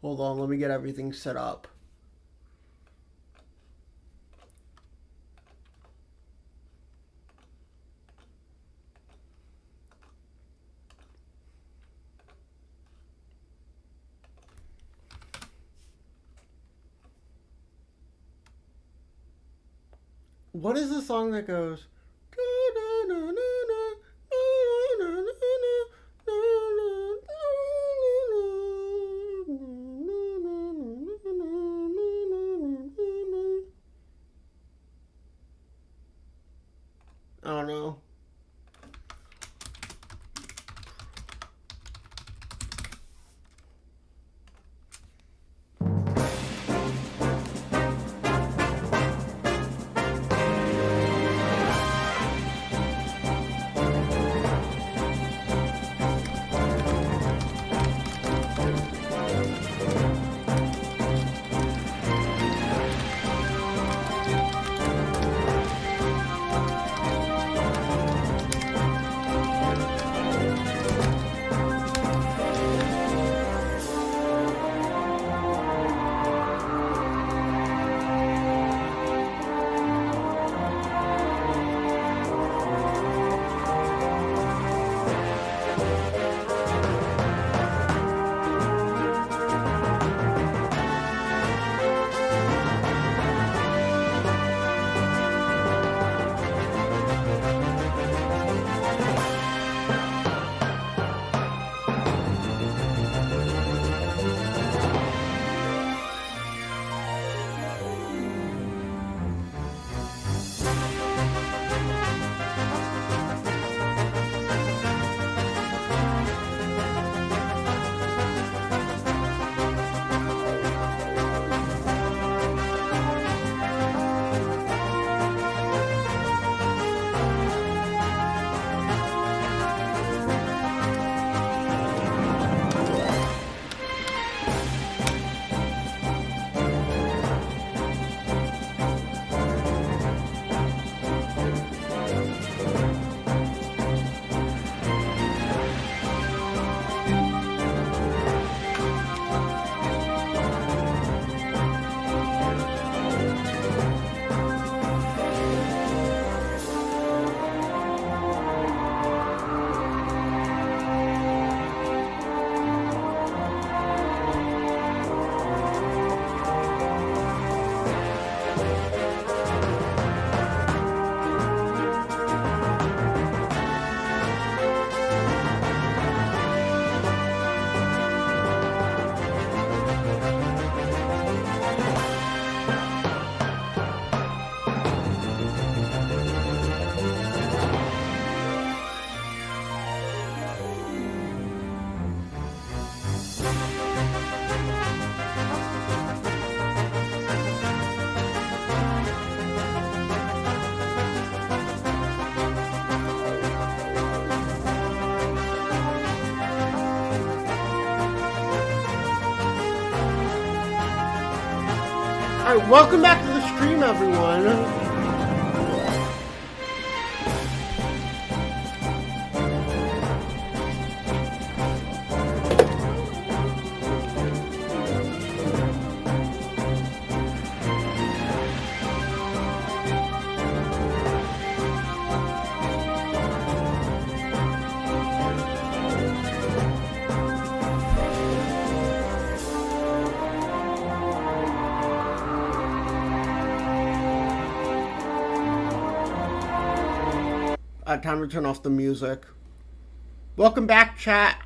Hold on, let me get everything set up. What is the song that goes? I don't know. Alright, welcome back to the stream, everyone. Time to turn off the music. Welcome back, chat.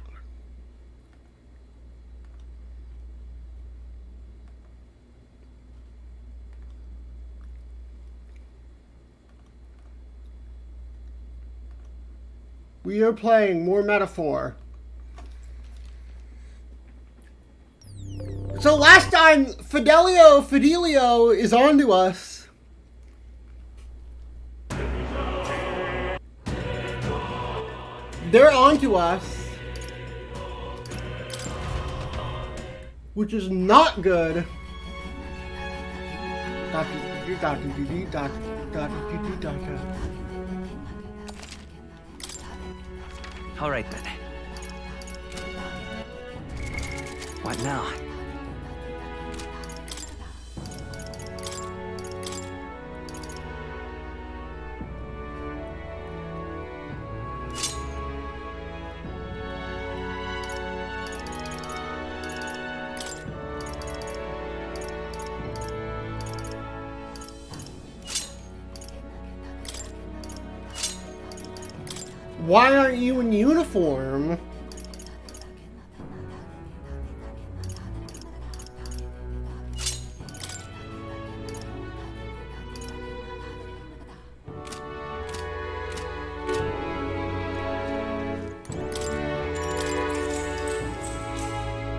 We are playing more Metaphor. So last time, Fidelio is on to us. They're on to us, which is not good. All right then. What now? Why aren't you in uniform?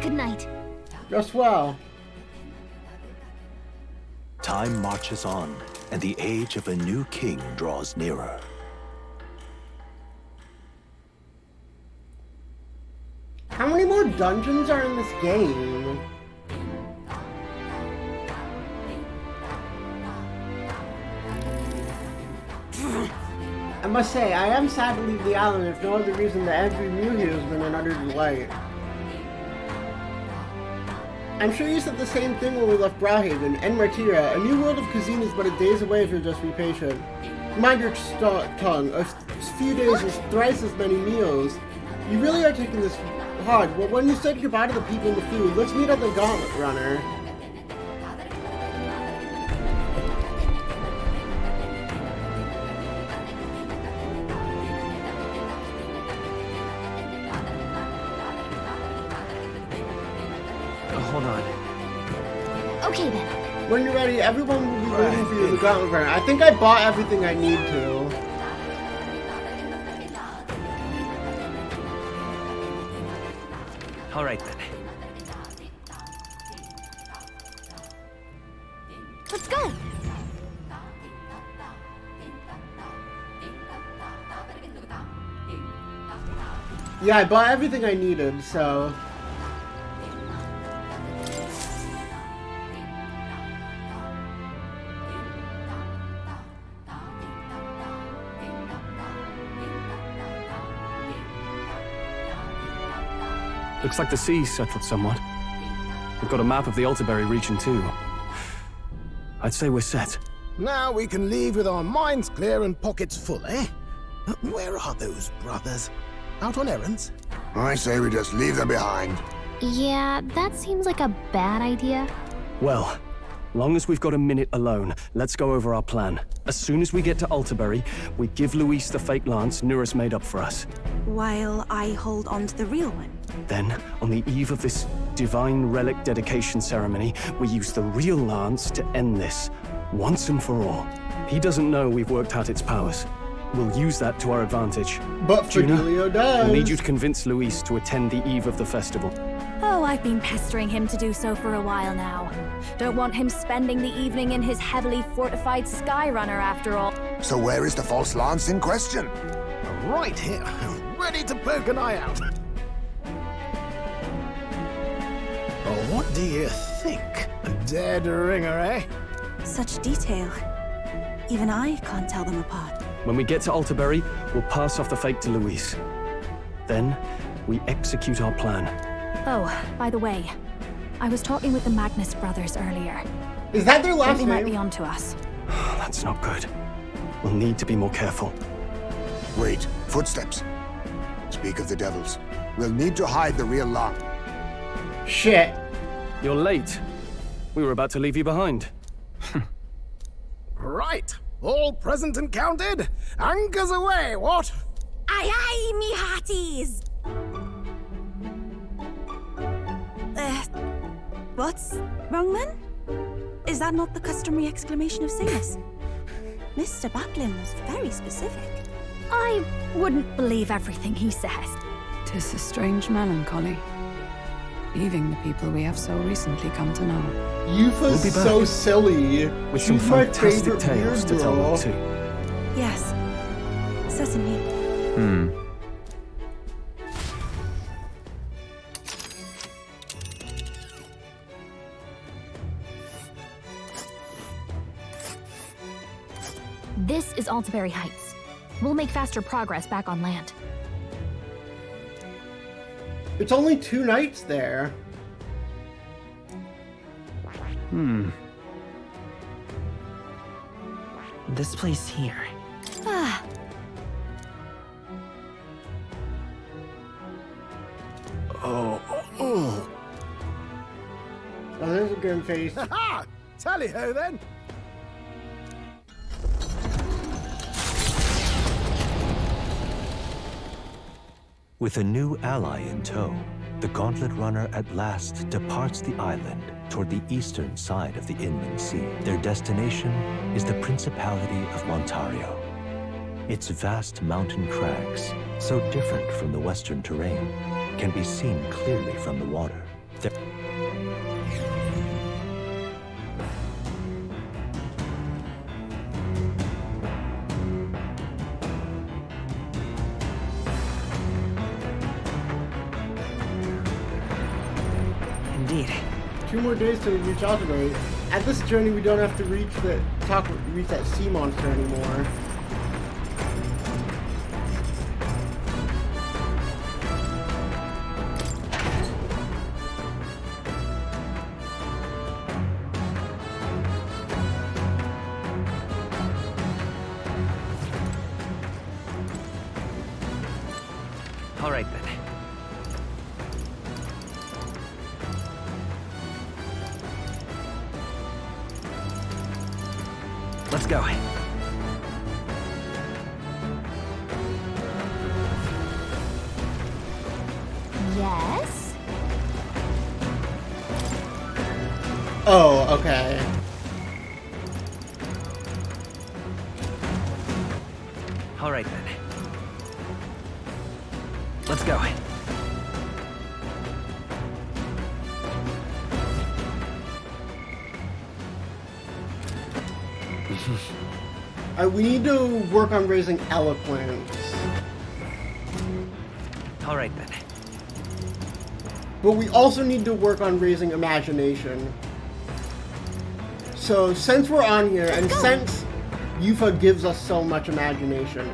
Good night. Just well. Time marches on, and the age of a new king draws nearer. How many more dungeons are in this game? I must say, I am sad to leave the island if no other reason that every meal here has been an utter delight. I'm sure you said the same thing when we left Brauhaven and Martyria. A new world of cuisine is but a days away if you'll just be patient. Mind your tongue. A few days is thrice as many meals. You really are taking this hard. Well, when you said goodbye to the people and the food, let's meet at the Gauntlet Runner. Hold on. Okay then. When you're ready, everyone will be waiting for you at the Gauntlet Runner. I think I bought everything I need to. All right then. Let's go. Yeah, I bought everything I needed, so... Looks like the sea's settled somewhat. We've got a map of the Altaberry region too. I'd say we're set. Now we can leave with our minds clear and pockets full, eh? Where are those brothers? Out on errands? I say we just leave them behind. Yeah, that seems like a bad idea. Well, long as we've got a minute alone, let's go over our plan. As soon as we get to Altaberry, we give Luis the fake lance Nurus made up for us. While I hold on to the real one. Then, on the eve of this divine relic dedication ceremony, we use the real lance to end this, once and for all. He doesn't know we've worked out its powers. We'll use that to our advantage. But Juna, Fidelio does. we'll need you to convince Luis to attend the eve of the festival. Oh, I've been pestering him to do so for a while now. Don't want him spending the evening in his heavily fortified Skyrunner after all. So where is the false lance in question? Right here, ready to poke an eye out. Oh, what do you think? A dead ringer, eh? Such detail. Even I can't tell them apart. When we get to Altaberry, we'll pass off the fake to Luis. Then, we execute our plan. Oh, by the way, I was talking with the Magnus brothers earlier. Is that their Think last they might be name? onto us. That's not good. We'll need to be more careful. Wait, footsteps. Speak of the devils. We'll need to hide the real lance. Shit. You're late. We were about to leave you behind. Right, all present and counted. Anchors away, what? Aye aye, me hearties! What's wrong then? Is that not the customary exclamation of sailors? Mr. Buckland was very specific. I wouldn't believe everything he says. 'Tis a strange melancholy, leaving the people we have so recently come to know. Yufa's We'll be back so silly. With some She's my fantastic favorite tales to weird tell girl. them too. Yes, certainly. This is Altaberry Heights. We'll make faster progress back on land. It's only 2 nights there. This place here. Ah, Oh, there's a grim face. Ha! Tally-ho then. With a new ally in tow, the Gauntlet Runner at last departs the island toward the eastern side of the inland sea. Their destination is the Principality of Montario. Its vast mountain crags, so different from the western terrain, can be seen clearly from the water. Indeed. 2 more days to reach Aldergrate. At this journey, we don't have to reach that sea monster anymore. All right then. Let's go. Yes? Oh, okay. All right then. Let's go. We need to work on raising eloquence. All right then. But we also need to work on raising imagination. So since we're on here, and since Yuffie gives us so much imagination,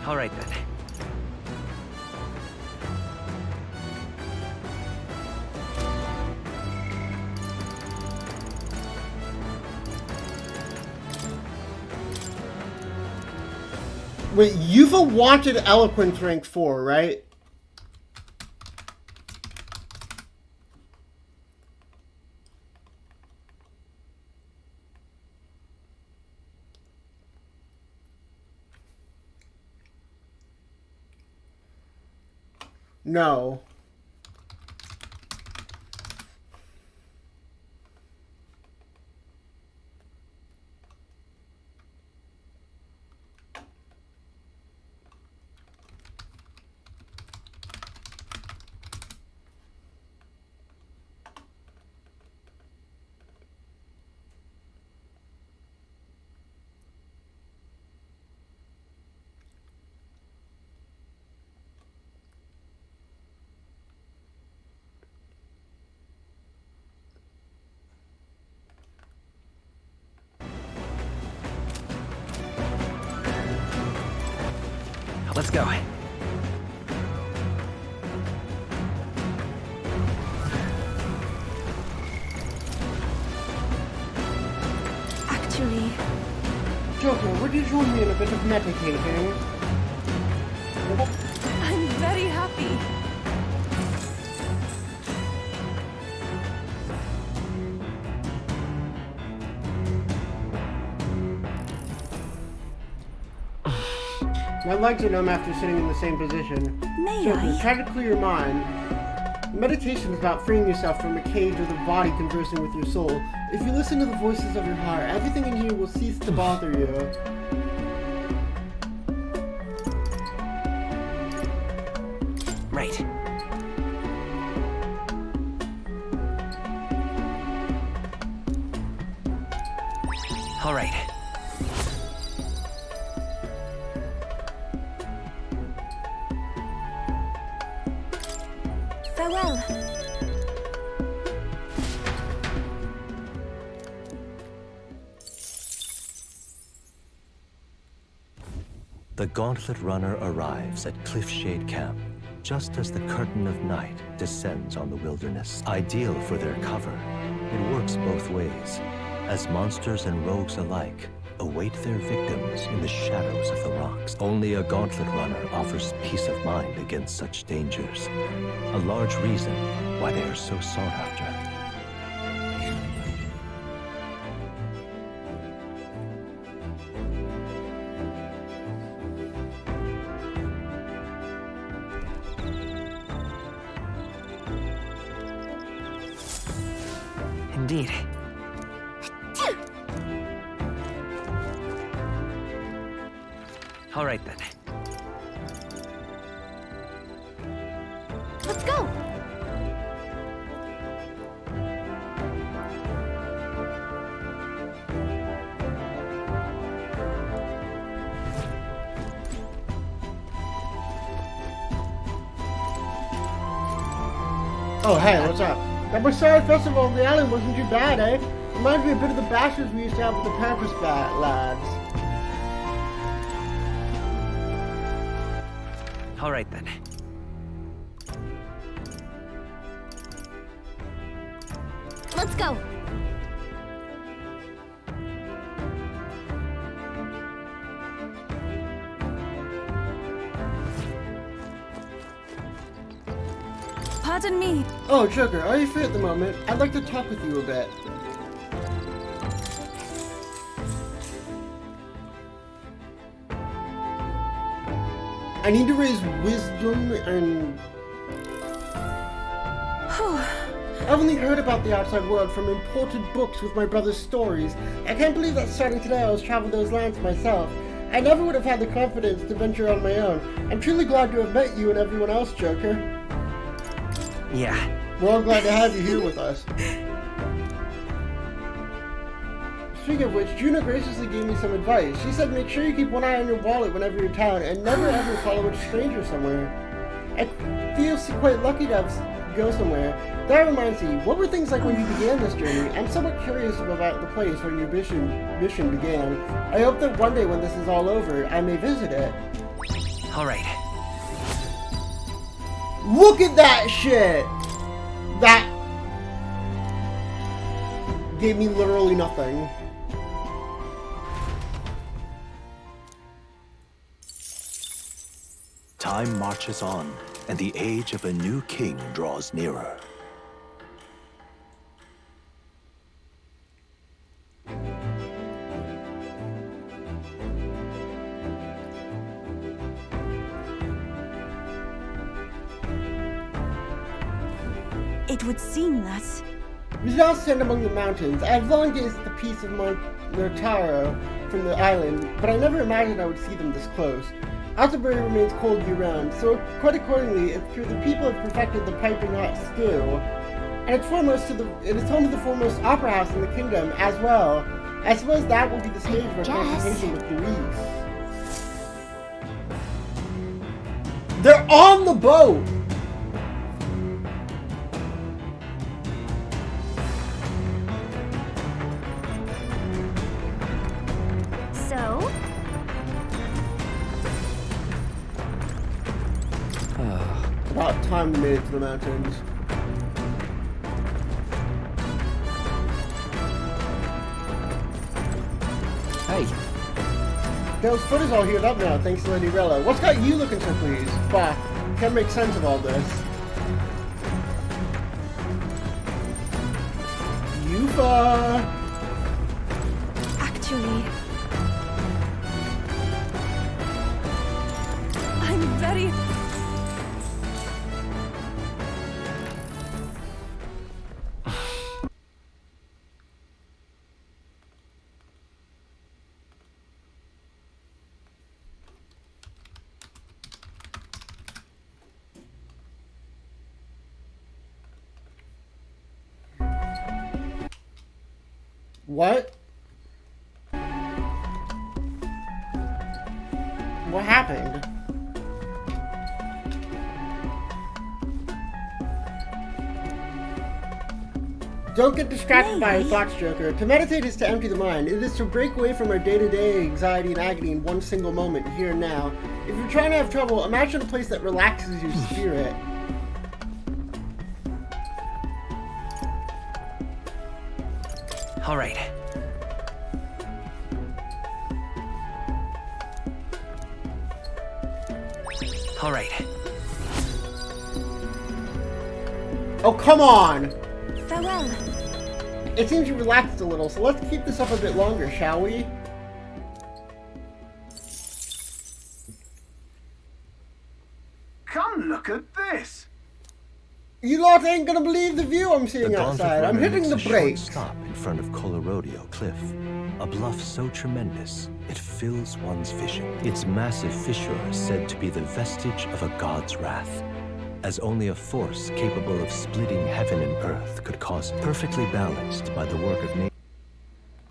All right then. wait, Yuffie wanted eloquence rank 4, right? No. Let's go. Actually, Joker, would you join me in a bit of meditating? I'm very happy. My legs are numb after sitting in the same position. May Joker, I? try to clear your mind. Meditation is about freeing yourself from a cage of the body conversing with your soul. If you listen to the voices of your heart, everything in here will cease to bother you. Right. All right. Farewell. The Gauntlet Runner arrives at Cliffshade Camp just as the curtain of night descends on the wilderness. Ideal for their cover, It works both ways, as monsters and rogues alike await their victims in the shadows of the rocks. Only a gauntlet runner offers peace of mind against such dangers, a large reason why they are so sought after. Indeed. All right then. Let's go! Oh, hey, what's up? That Bursari Festival on the island wasn't too bad, eh? Reminds me a bit of the bashes we used to have with the Pampas lads. All right then. Let's go! Pardon me. Oh, Joker, are you free at the moment? I'd like to talk with you a bit. I need to raise wisdom and... I've only heard about the outside world from imported books with my brother's stories. I can't believe that starting today I was traveling those lands myself. I never would have had the confidence to venture on my own. I'm truly glad to have met you and everyone else, Joker. Yeah. We're all glad to have you here with us. Speaking of which, Juno graciously gave me some advice. She said make sure you keep one eye on your wallet whenever you're in town and never ever follow a stranger somewhere. I feel quite lucky to go somewhere. That reminds me, what were things like when you began this journey? I'm somewhat curious about the place where your mission began. I hope that one day when this is all over, I may visit it. All right. Look at that shit! That gave me literally nothing. Time marches on, and the age of a new king draws nearer. It would seem that... We now stand among the mountains. I have long gazed at the peace of Montaro from the island, but I never imagined I would see them this close. Altabury remains cold year-round, so quite accordingly, it's true the people have perfected the piping hot stew, and it is home to the foremost opera house in the kingdom as well. I suppose that will be the stage for a conversation with Louise. They're on the boat! So? About time we made it to the mountains. Hey. Dale's foot is all healed up now, thanks to Lady Rella. What's got you looking so pleased? Bah, can't make sense of all this. Yufa! Actually... I'm very... What? What happened? Don't get distracted by your thoughts, Joker. To meditate is to empty the mind. It is to break away from our day-to-day anxiety and agony in one single moment, here and now. If you're trying to have trouble, imagine a place that relaxes your spirit. All right. All right. Oh, come on! Farewell. It seems you relaxed a little, so let's keep this up a bit longer, shall we? Come look at this. You lot ain't gonna believe the view I'm The seeing Gauntlet outside. I'm Runner hitting the makes a brakes. short stop in front of Colorodeo Cliff, a bluff so tremendous it fills one's vision. Its massive fissure is said to be the vestige of a god's wrath, as only a force capable of splitting heaven and earth could cause it. Perfectly balanced by the work of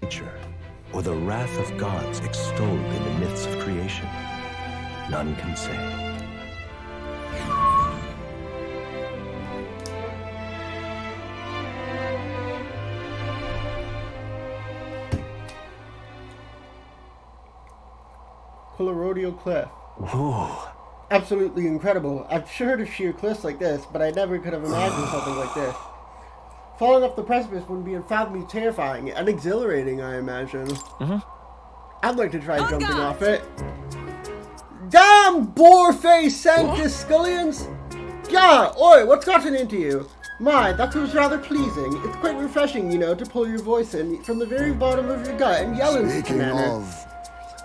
nature, or the wrath of gods extolled in the myths of creation, none can say. Colorodeo Cliff. Whoa. Absolutely incredible. I've heard of sheer cliffs like this, but I never could have imagined something like this. Falling off the precipice would be unfathomably terrifying and exhilarating, I imagine. I'd like to try jumping off it. Damn, boar-faced Sanctus Scullions! Yeah, oi, what's gotten into you? My, that was rather pleasing. It's quite refreshing, you know, to pull your voice in from the very bottom of your gut and yell in such a Speaking manner. of,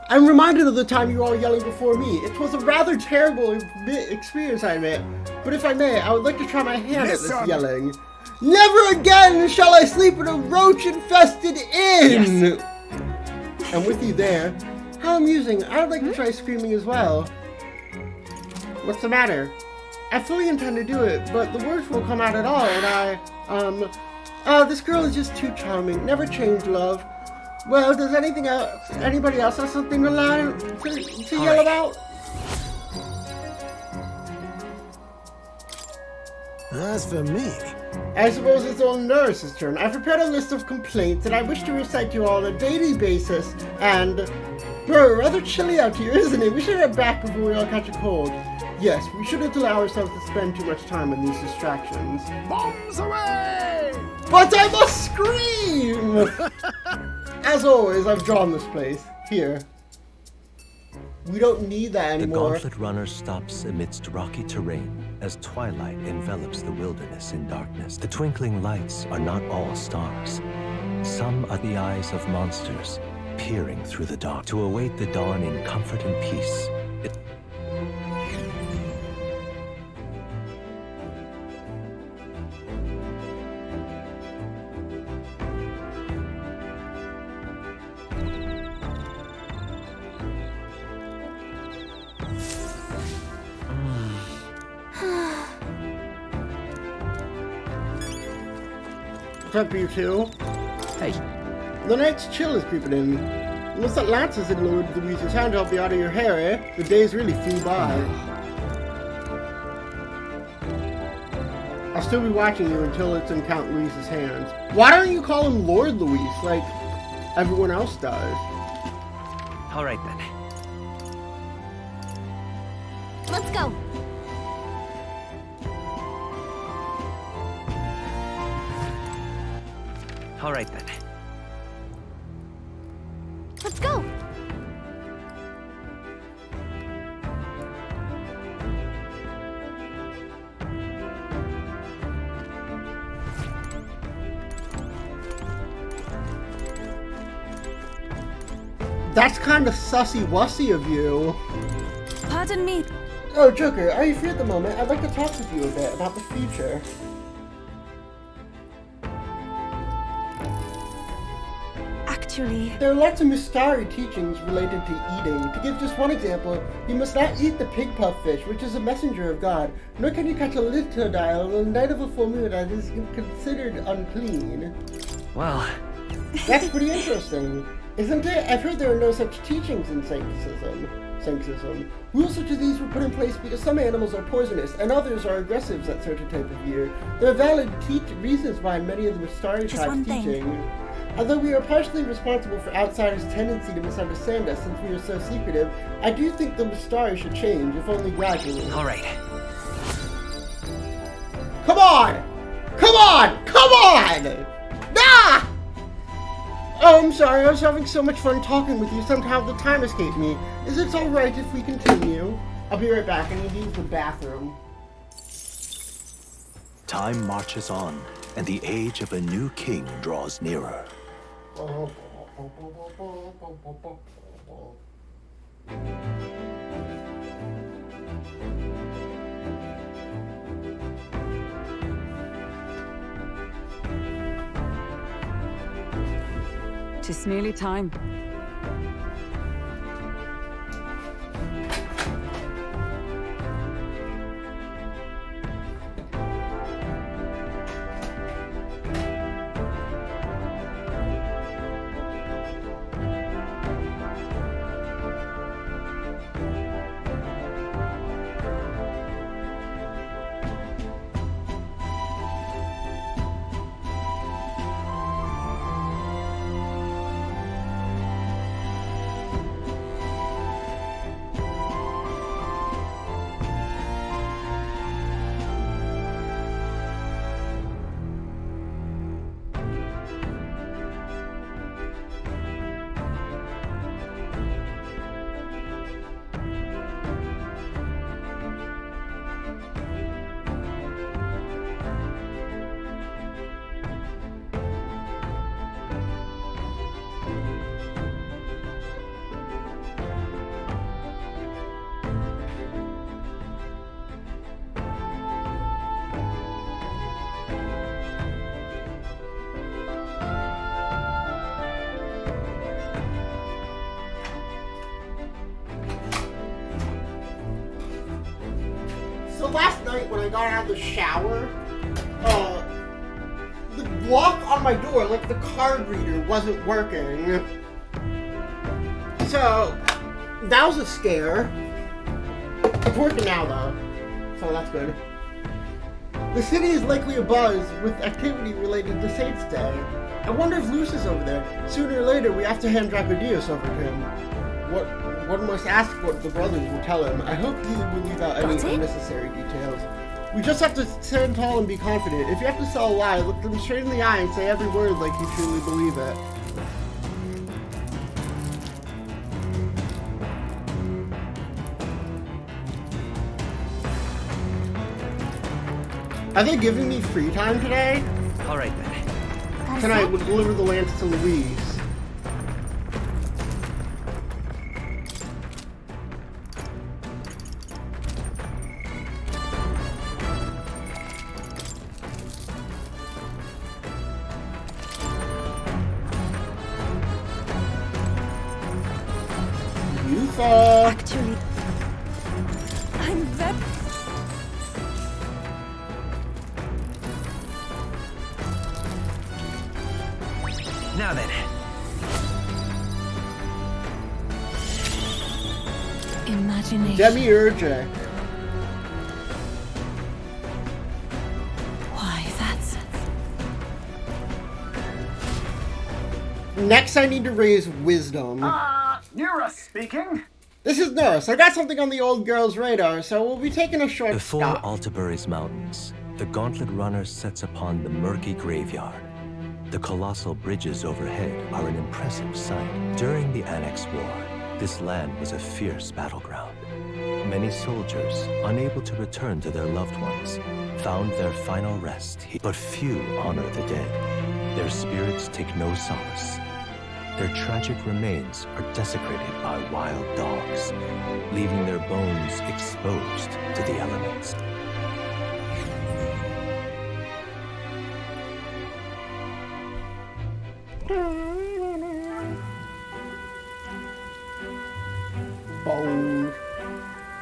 I'm reminded of the time you were all yelling before me. It was a rather terrible experience, I admit. But if I may, I would like to try my hand at this Listen. yelling. Never again shall I sleep in a roach-infested inn! And with you there, how amusing. I'd like to try screaming as well. What's the matter? I fully intend to do it, but the words won't come out at all, and this girl is just too charming. Never change, love. Well, does anybody else have something to yell about? As for me, I suppose it's old nurse's turn. I've prepared a list of complaints that I wish to recite to you all on a daily basis, and... Bro, rather chilly out here, isn't it? We should head back before we all catch a cold. Yes, we shouldn't allow ourselves to spend too much time on these distractions. bombs away! But I must scream! As always, I've drawn this place. Here. We don't need that The anymore. Gauntlet Runner stops amidst rocky terrain as twilight envelops the wilderness in darkness. The twinkling lights are not all stars. Some are the eyes of monsters peering through the dark. To await the dawn in comfort and peace, What's up, you two? Hey. The night's chill is creeping in. Unless that lance is in Lord Louise's hand to help you out of your hair, eh? The days really flew by. I'll still be watching you until it's in Count Louise's hands. Why don't you call him Lord Louise, like everyone else does? All right then. Let's go. All right then. Let's go. That's kind of sussy-wussy of you. Pardon me. Oh, Joker, are you free at the moment? I'd like to talk with you a bit about the future. Actually, There are lots of Mystari teachings related to eating. To give just one example, you must not eat the pig puff fish, which is a messenger of God, nor can you catch a lithodile on the night of a full moon that is considered unclean. Well, That's pretty interesting, isn't it? I've heard there are no such teachings in Sanctism. Rules such as these were put in place because some animals are poisonous and others are aggressive at certain time of year. There are valid reasons behind many of the Mystari Just tribes one thing. teaching. Although we are partially responsible for outsiders' tendency to misunderstand us since we are so secretive, I do think the Mystari should change, if only gradually. all right. Come on! Come on! Come on! Ah! Oh, I'm sorry. I was having so much fun talking with you. Somehow the time escaped me. Is it all right if we continue? I'll be right back. I need to use the bathroom. Time marches on, and the age of a new king draws nearer. Tis nearly time. So last night when I got out of the shower, the lock on my door, like the card reader, wasn't working. So that was a scare. It's working now though, so that's good. The city is likely abuzz with activity related to Saints Day. I wonder if Luce is over there. Sooner or later, we have to hand Dracodius over to him. One must ask what the brothers will tell him. I hope he will leave out any unnecessary details. We just have to stand tall and be confident. If you have to tell a lie, look them straight in the eye and say every word like you truly believe it. Are they giving me free time today? All right then. Can I deliver the lance to Louise? Actually, I'm very... Now then. Imagination. Demiurgic. Why, that's... Next, I need to raise wisdom. Nura speaking. This is Nurse. I got something on the old girl's radar, so we'll be taking a short Before stop. Altabury's mountains, the Gauntlet Runner sets upon the murky graveyard. The colossal bridges overhead are an impressive sight. During the Annex War, this land was a fierce battleground. Many soldiers, unable to return to their loved ones, found their final rest here. But few honor the dead. Their spirits take no solace. Their tragic remains are desecrated by wild dogs, leaving their bones exposed to the elements. Bones.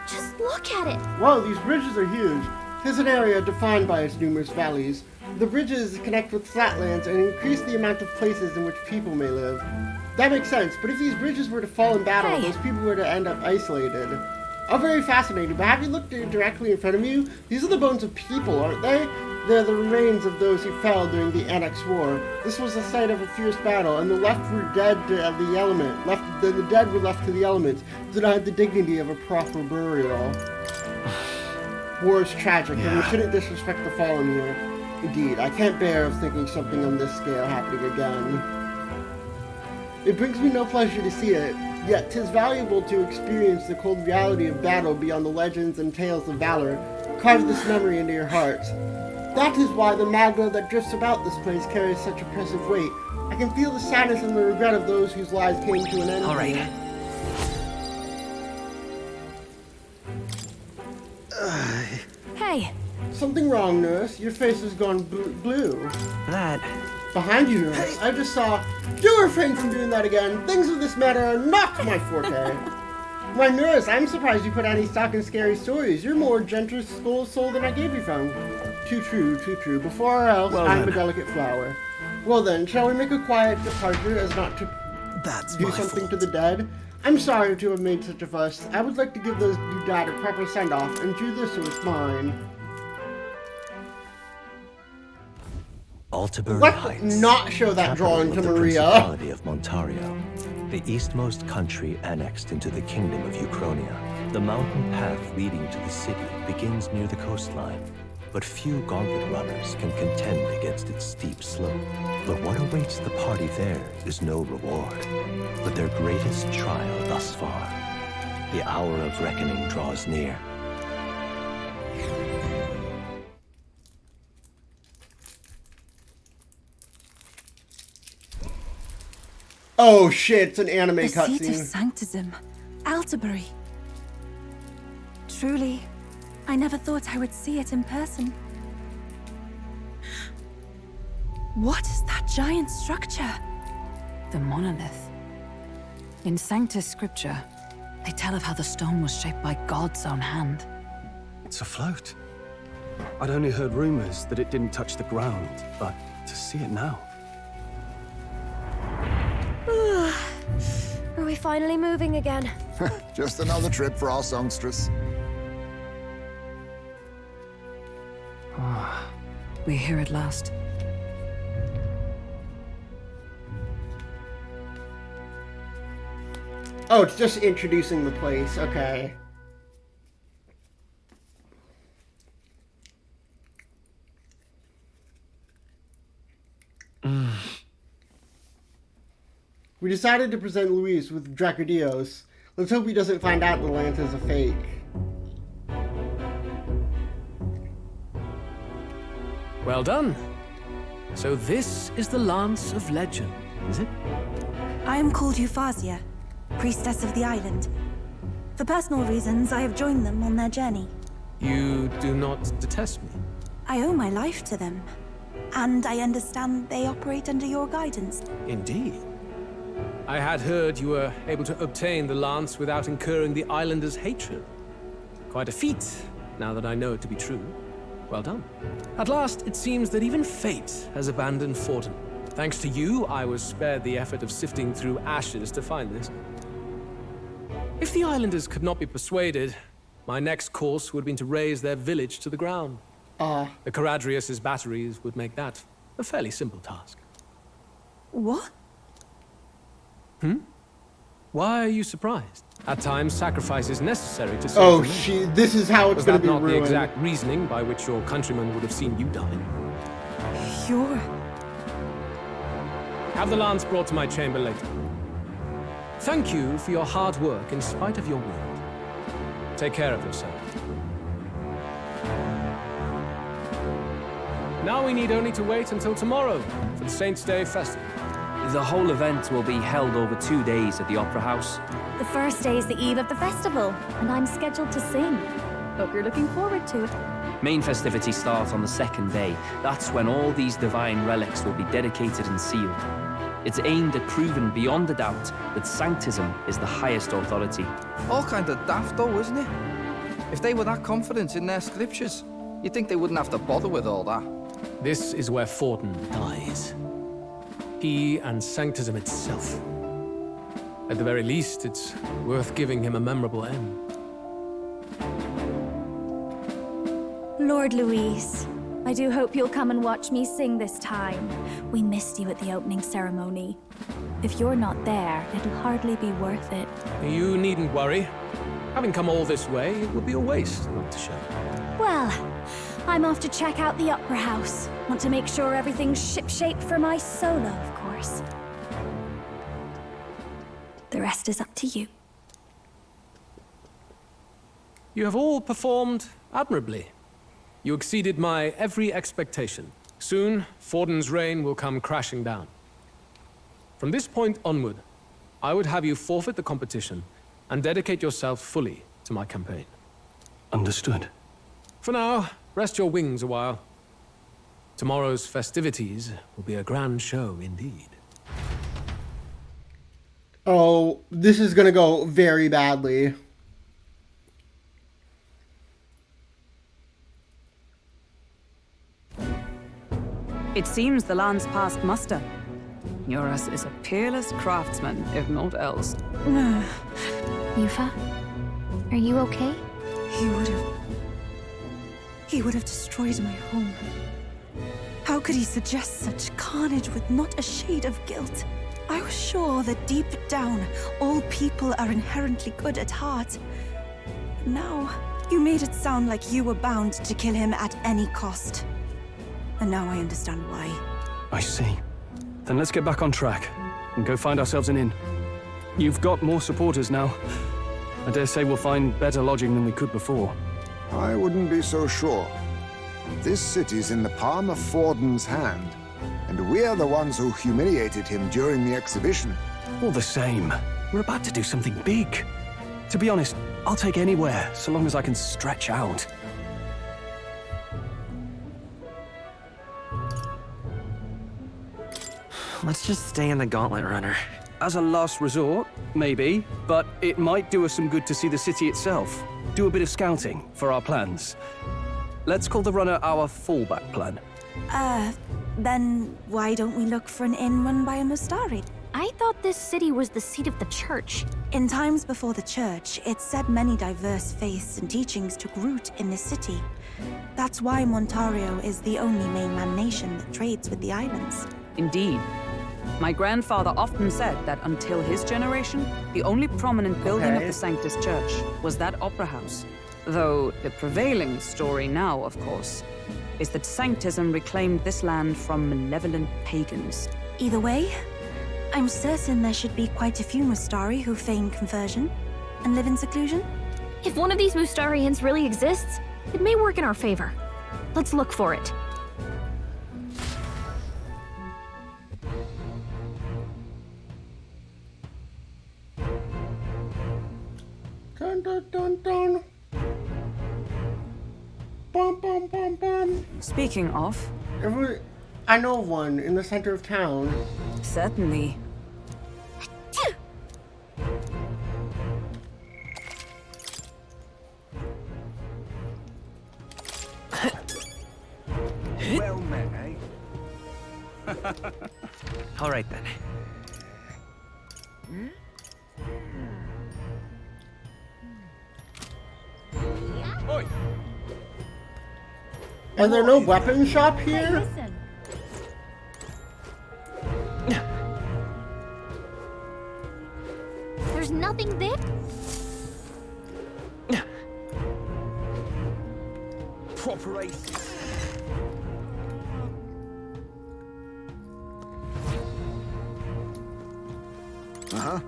Just look at it. Whoa, these bridges are huge. Here's an area defined by its numerous valleys. The bridges connect with flatlands and increase the amount of places in which people may live. That makes sense, but if these bridges were to fall in battle, Hey. those people were to end up isolated. I'm very fascinated, but have you looked directly in front of you? These are the bones of people, aren't they? They're the remains of those who fell during the Annex War. This was the site of a fierce battle, and the left were dead to the element. The dead were left to the elements, denied the dignity of a proper burial. War is tragic, and we shouldn't disrespect the fallen here. Indeed, I can't bear of thinking something on this scale happening again. It brings me no pleasure to see it, yet 'tis valuable to experience the cold reality of battle beyond the legends and tales of valor. Carve this memory into your hearts. That is why the magma that drifts about this place carries such oppressive weight. I can feel the sadness and the regret of those whose lives came to an end. All right. here. Hey, Something wrong, nurse. Your face has gone blue. That. Behind you, nurse. I just saw. Do refrain from doing that again. Things of this matter are not my forte. Why, nurse, I'm surprised you put any stock in scary stories. You're more generous soul than I gave you from. Too true, too true. Before or else, Well I'm then. a delicate flower. Well then, shall we make a quiet departure as not to That's do my something fault. to the dead? I'm sorry to have made such a fuss. I would like to give those who died a proper send-off, and do this with mine. Altabury Let's Heights. not show that capital drawing to of the Maria. Principality of Montario, the eastmost country annexed into the Kingdom of Euchronia. The mountain path leading to the city begins near the coastline, but few gauntlet runners can contend against its steep slope. But what awaits the party there is no reward, but their greatest trial thus far. The hour of reckoning draws near. Oh shit, it's an anime The seat of cutscene. Sanctism, Altabury. Truly, I never thought I would see it in person. What is that giant structure? The monolith. In Sanctus Scripture, they tell of how the stone was shaped by God's own hand. It's afloat. I'd only heard rumors that it didn't touch the ground, but to see it now. are we finally moving again? Just another trip for our songstress. We're here at last. Oh, it's just introducing the place. Okay. We decided to present Luis with Dracodios. Let's hope he doesn't find out the lance is a fake. Well done. So this is the Lance of Legend, is it? I am called Euphausia, priestess of the island. For personal reasons, I have joined them on their journey. You do not detest me. I owe my life to them, and I understand they operate under your guidance. Indeed. I had heard you were able to obtain the lance without incurring the islanders' hatred. Quite a feat, now that I know it to be true. Well done. At last, it seems that even fate has abandoned Fortin. Thanks to you, I was spared the effort of sifting through ashes to find this. If the islanders could not be persuaded, my next course would have been to raze their village to the ground. The Caradrius' batteries would make that a fairly simple task. What? Why are you surprised? At times, sacrifice is necessary to save Oh, the men. this is how it's Was gonna that be not the ruined. exact reasoning by which your countrymen would have seen you die? You're... Have the lance brought to my chamber later. Thank you for your hard work in spite of your wound. Take care of yourself. Now we need only to wait until tomorrow for the Saints' Day festival. The whole event will be held over 2 days at the Opera House. The first day is the eve of the festival, and I'm scheduled to sing. Hope you're looking forward to it. Main festivities start on the second day. That's when all these divine relics will be dedicated and sealed. It's aimed at proving beyond a doubt that Sanctism is the highest authority. All kind of daft though, isn't it? If they were that confident in their scriptures, you'd think they wouldn't have to bother with all that. This is where Fortin dies. He and Sanctism itself. At the very least, it's worth giving him a memorable end. Lord Luis, I do hope you'll come and watch me sing this time. We missed you at the opening ceremony. If you're not there, it'll hardly be worth it. You needn't worry. Having come all this way, it would be a waste not to show. Well, I'm off to check out the Opera House. Want to make sure everything's shipshape for my solo, of course. The rest is up to you. You have all performed admirably. You exceeded my every expectation. Soon, Forden's reign will come crashing down. From this point onward, I would have you forfeit the competition and dedicate yourself fully to my campaign. Understood. For now, rest your wings a while. Tomorrow's festivities will be a grand show indeed. Oh, this is gonna go very badly. It seems the land's past muster. Eurus is a peerless craftsman, if not else. Yufa, are you okay? He would have destroyed my home. How could he suggest such carnage with not a shade of guilt? I was sure that deep down, all people are inherently good at heart. But now, you made it sound like you were bound to kill him at any cost. And now I understand why. I see. Then let's get back on track and go find ourselves an inn. You've got more supporters now. I dare say we'll find better lodging than we could before. I wouldn't be so sure. This city's in the palm of Forden's hand, and we're the ones who humiliated him during the exhibition. All the same, we're about to do something big. To be honest, I'll take anywhere, so long as I can stretch out. Let's just stay in the Gauntlet Runner. As a last resort, maybe, but it might do us some good to see the city itself. Do a bit of scouting for our plans. Let's call the runner our fallback plan. Then why don't we look for an inn run by a Mustari? I thought this city was the seat of the church. In times before the church, it said many diverse faiths and teachings took root in this city. That's why Montario is the only mainland nation that trades with the islands. Indeed. My grandfather often said that until his generation, the only prominent building of the Sanctus Church was that opera house. Though the prevailing story now, of course, is that Sanctism reclaimed this land from malevolent pagans. Either way, I'm certain there should be quite a few Mustari who feign conversion and live in seclusion. If one of these Mustarians really exists, it may work in our favor. Let's look for it. Dun dun dun dun. Bum bum bum bum. Speaking of... I know of one in the center of town. Certainly. Well met, eh? All right then. Oi! Are there no weapon shop here? There's nothing there? Proper aces. Uh-huh.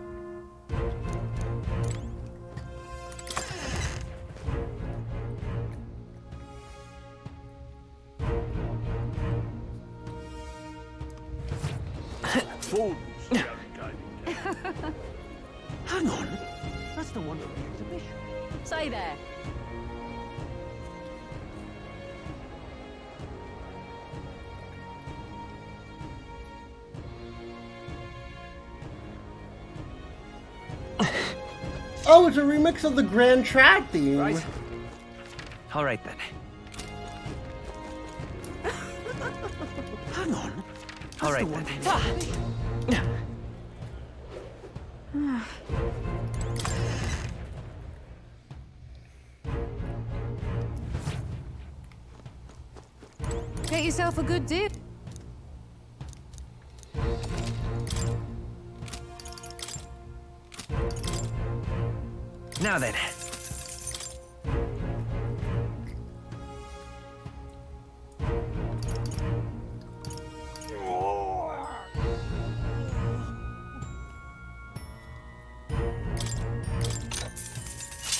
Hang on. That's the one from the exhibition. Say there. Oh, it's a remix of the Grand Trad theme. Right. All right then. Hang on. All right then. Get yourself a good dip. Now then.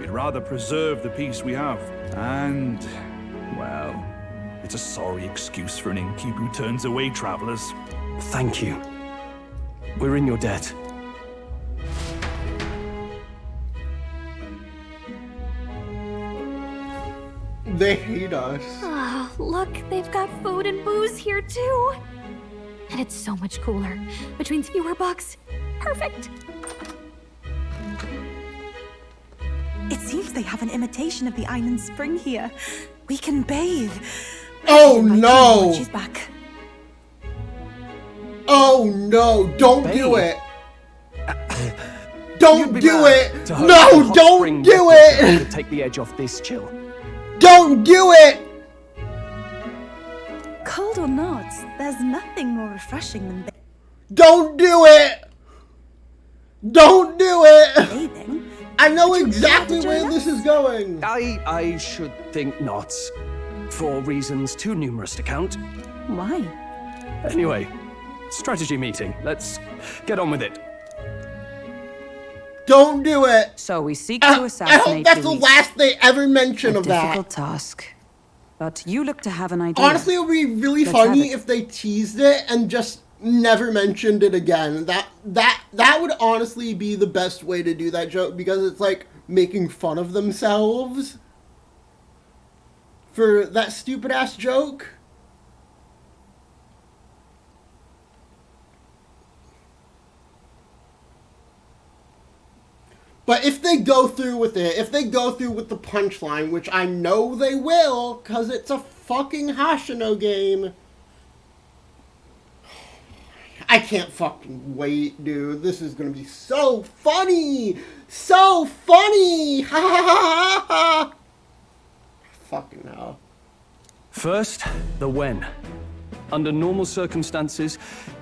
We'd rather preserve the peace we have. And, well, it's a sorry excuse for an innkeep who turns away travelers. Thank you. We're in your debt. They hate us. Oh, look, they've got food and booze here too. And it's so much cooler, which means fewer bugs. Perfect. It seems they have an imitation of the island spring here. We can bathe. Oh no! She's back. Oh no! Don't do it! Don't do it! To hope No! the hot Don't spring do liquid it! could take the edge off this chill. Don't do it! Cold or not, there's nothing more refreshing than Don't do it! Don't do it! bathing. I know exactly where this is going. I should think not. For reasons too numerous to count. Why? Anyway, strategy meeting. Let's get on with it. Don't do it. So we seek to assassinate I hope that's the Luis. last they ever mention of that. Difficult task. But you look to have an idea. Honestly, it would be really Let's have funny it. if they teased it and just never mentioned it again. That would honestly be the best way to do that joke, because it's like making fun of themselves for that stupid ass joke. But if they go through with it, if they go through with the punchline, which I know they will, because it's a fucking Hashino game. I can't fucking wait, dude. This is gonna be so funny! So funny! Ha ha ha ha ha! Fucking hell. First, the when. Under normal circumstances,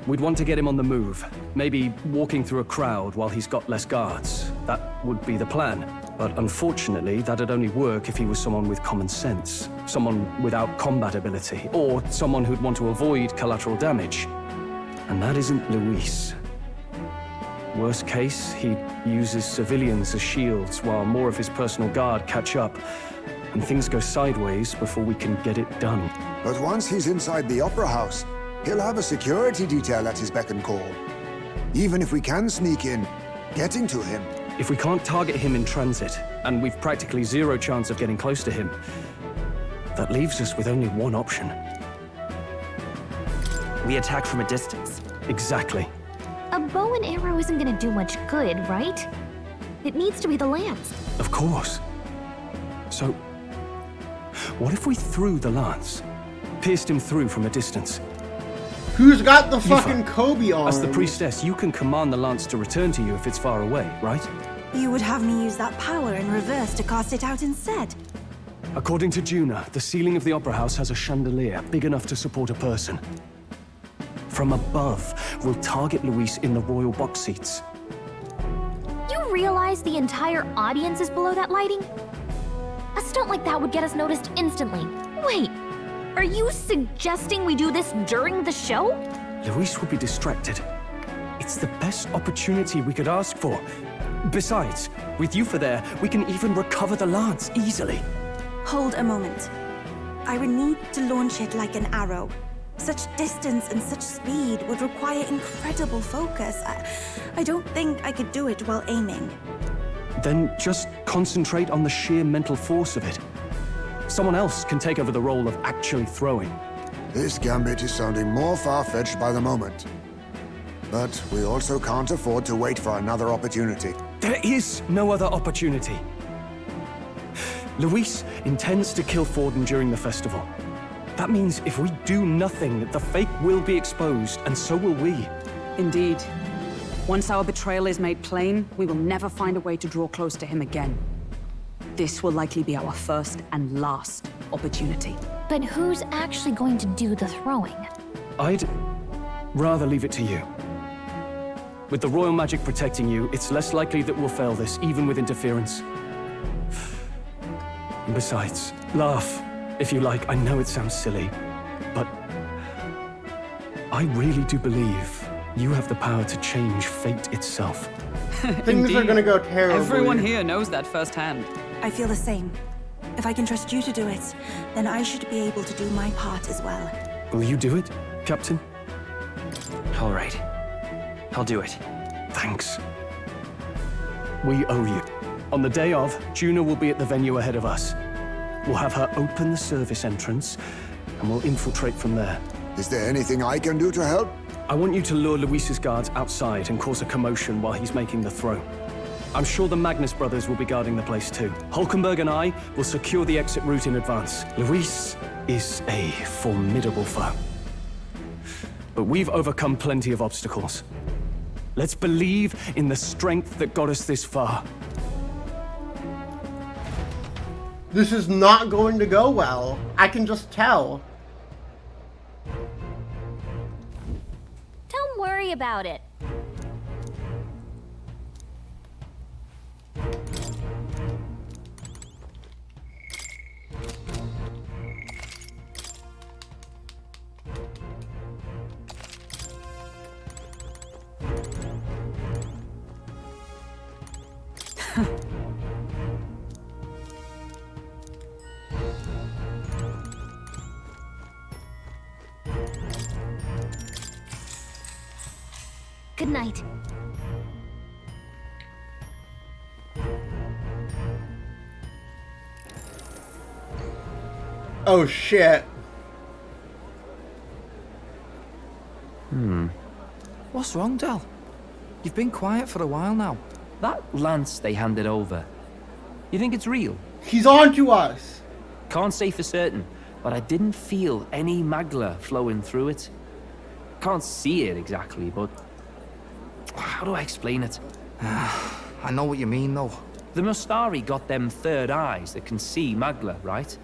we'd want to get him on the move. Maybe walking through a crowd while he's got less guards. That would be the plan. But unfortunately, that'd only work if he was someone with common sense. Someone without combat ability. Or someone who'd want to avoid collateral damage. And that isn't Luis. Worst case, he uses civilians as shields while more of his personal guard catch up. And things go sideways before we can get it done. But once he's inside the Opera House, he'll have a security detail at his beck and call. Even if we can sneak in, getting to him. If we can't target him in transit, and we've practically zero chance of getting close to him, that leaves us with only one option. We attack from a distance. Exactly. A bow and arrow isn't gonna do much good, right? It needs to be the lance. Of course. So, what if we threw the lance? Pierced him through from a distance? Who's got the Yuffie, fucking Kobe arm? As the priestess, you can command the lance to return to you if it's far away, right? You would have me use that power in reverse to cast it out instead. According to Juna, the ceiling of the Opera House has a chandelier big enough to support a person. From above, we'll target Luis in the royal box seats. You realize the entire audience is below that lighting? A stunt like that would get us noticed instantly. Wait, are you suggesting we do this during the show? Luis would be distracted. It's the best opportunity we could ask for. Besides, with Yuffie there, we can even recover the lance easily. Hold a moment. I would need to launch it like an arrow. Such distance and such speed would require incredible focus. I don't think I could do it while aiming. Then just concentrate on the sheer mental force of it. Someone else can take over the role of actually throwing. This gambit is sounding more far-fetched by the moment. But we also can't afford to wait for another opportunity. There is no other opportunity. Luis intends to kill Forden during the festival. That means if we do nothing, the fake will be exposed, and so will we. Indeed. Once our betrayal is made plain, we will never find a way to draw close to him again. This will likely be our first and last opportunity. But who's actually going to do the throwing? I'd rather leave it to you. With the royal magic protecting you, it's less likely that we'll fail this, even with interference. And besides, laugh, if you like. I know it sounds silly, but I really do believe you have the power to change fate itself. Things are gonna go terribly. Everyone here knows that firsthand. I feel the same. If I can trust you to do it, then I should be able to do my part as well. Will you do it, Captain? All right. I'll do it. Thanks. We owe you. On the day of, Juna will be at the venue ahead of us. We'll have her open the service entrance, and we'll infiltrate from there. Is there anything I can do to help? I want you to lure Luis's guards outside and cause a commotion while he's making the throw. I'm sure the Magnus brothers will be guarding the place too. Hulkenberg and I will secure the exit route in advance. Luis is a formidable foe. But we've overcome plenty of obstacles. Let's believe in the strength that got us this far. This is not going to go well. I can just tell. Don't worry about it. Good night. Oh shit. What's wrong, Del? You've been quiet for a while now. That lance they handed over, you think it's real? He's on to us. Can't say for certain, but I didn't feel any magla flowing through it. Can't see it exactly, but how do I explain it? I know what you mean, though. The Mustari got them third eyes that can see magla, right?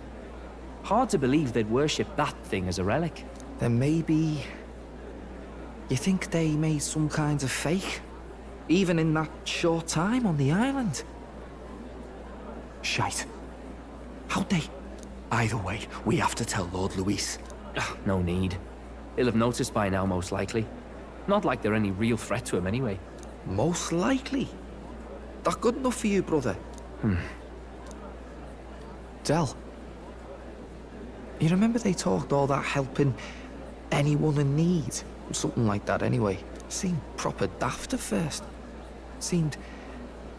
Hard to believe they'd worship that thing as a relic. Then maybe... You think they made some kind of fake? Even in that short time on the island? Shite. How'd they? Either way, we have to tell Lord Luis. No need. He'll have noticed by now, most likely. Not like they're any real threat to him anyway. Most likely? That good enough for you, brother? Del. You remember they talked all that helping anyone in need? Something like that anyway. Seemed proper daft at first. Seemed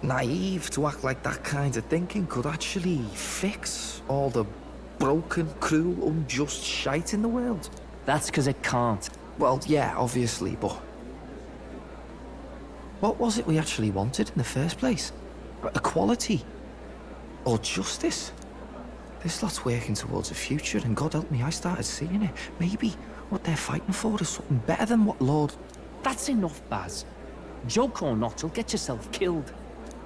naive to act like that kind of thinking could actually fix all the broken, cruel, unjust shite in the world. That's because it can't. Well, yeah, obviously, but... What was it we actually wanted in the first place? Equality? Or justice? This lot's working towards a future, and God help me, I started seeing it. Maybe what they're fighting for is something better than what Lord... That's enough, Baz. Joke or not, you'll get yourself killed.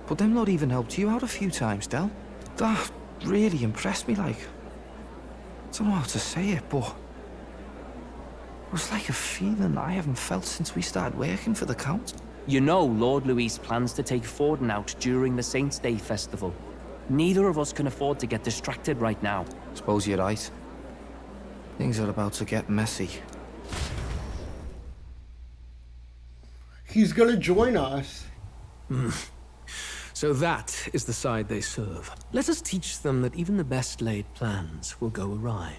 But them not even helped you out a few times, Del. That really impressed me, like... I don't know how to say it, but... It was like a feeling I haven't felt since we started working for the Count. You know Lord Luis plans to take Forden out during the Saints' Day festival. Neither of us can afford to get distracted right now. Suppose you're right. Things are about to get messy. He's gonna join us. So that is the side they serve. Let us teach them that even the best laid plans will go awry.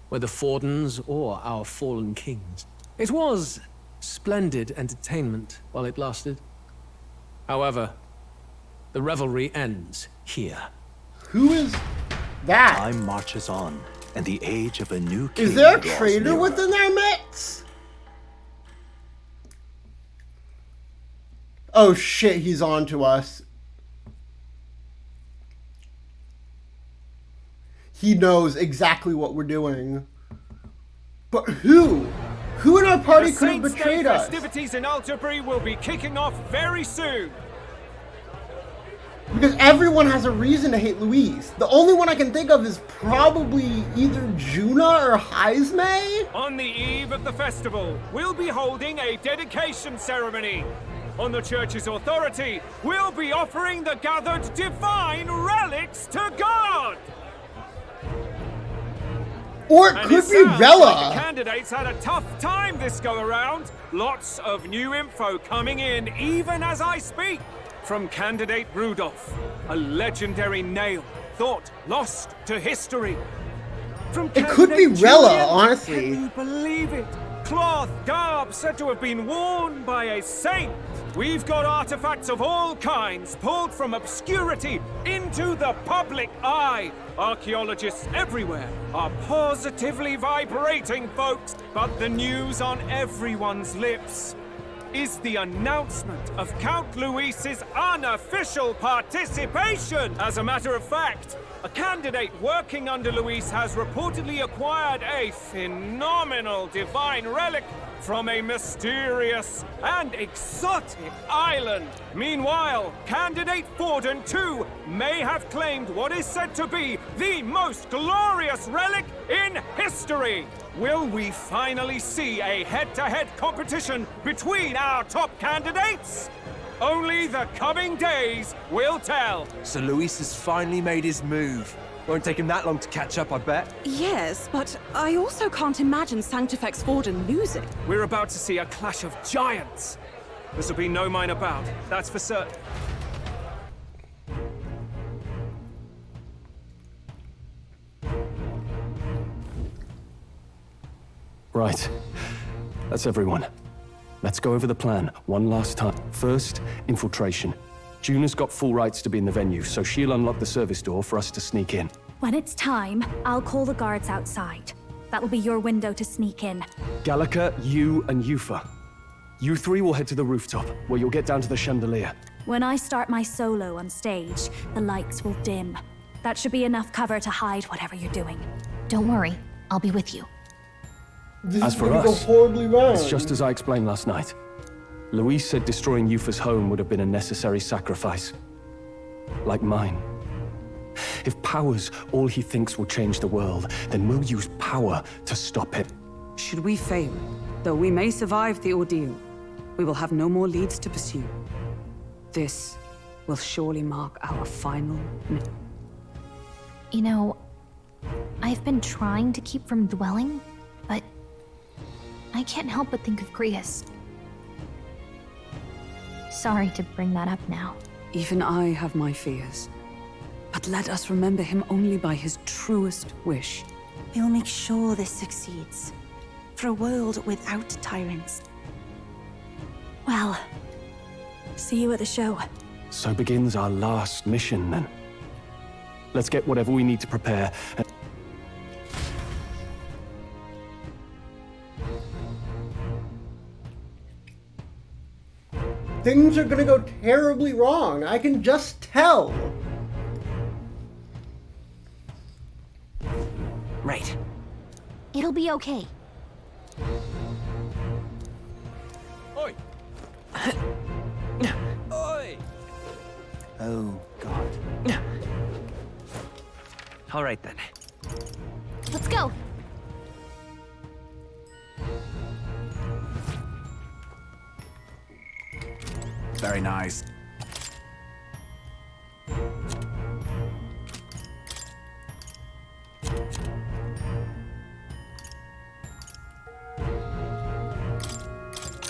Whether Fordens or our fallen kings. It was splendid entertainment while it lasted. However, the revelry ends here. Who is that? Time marches on, and the age of a new king Is there a draws traitor nearer. within their midst? Oh shit, he's on to us. He knows exactly what we're doing. But who? Who in our party could have betrayed us? Festivities in Alderbury will be kicking off very soon. Because everyone has a reason to hate Luis. The only one I can think of is probably either Juna or Heisme. On the eve of the festival, we'll be holding a dedication ceremony. On the church's authority, we'll be offering the gathered divine relics to God. Or it And could it be sounds Rella. like the candidates had a tough time this go around. Lots of new info coming in even as I speak. from candidate Rudolph, a legendary nail thought lost to history. From It could be candidate Rella, Julian, honestly. Can you believe it? Cloth garb said to have been worn by a saint. We've got artifacts of all kinds pulled from obscurity into the public eye. Archaeologists everywhere are positively vibrating, folks. But the news on everyone's lips is the announcement of Count Luis's unofficial participation. As a matter of fact, a candidate working under Luis has reportedly acquired a phenomenal divine relic from a mysterious and exotic island. Meanwhile, candidate Forden too may have claimed what is said to be the most glorious relic in history. Will we finally see a head-to-head competition between our top candidates? Only the coming days will tell. So Luis has finally made his move. Won't take him that long to catch up, I bet. Yes, but I also can't imagine Sanctifex Forden losing. We're about to see a clash of giants. This'll be no mine about, that's for certain. Right. That's everyone. Let's go over the plan one last time. First, infiltration. Juna's got full rights to be in the venue, so she'll unlock the service door for us to sneak in. When it's time, I'll call the guards outside. That'll be your window to sneak in. Gallica, you, and Yufa. You three will head to the rooftop, where you'll get down to the chandelier. When I start my solo on stage, the lights will dim. That should be enough cover to hide whatever you're doing. Don't worry, I'll be with you. As for us, it's just as I explained last night. Luis said destroying Yufa's home would have been a necessary sacrifice. Like mine. If power's all he thinks will change the world, then we'll use power to stop it. Should we fail, though we may survive the ordeal, we will have no more leads to pursue. This will surely mark our final... You know, I've been trying to keep from dwelling, but I can't help but think of Grius. Sorry to bring that up now. Even I have my fears. But let us remember him only by his truest wish. We'll make sure this succeeds. For a world without tyrants. Well, see you at the show. So begins our last mission, then. Let's get whatever we need to prepare and... Things are gonna go terribly wrong. I can just tell. Right. It'll be okay. Oi! Oi! Oh, God. All right, then. Let's go. Very nice.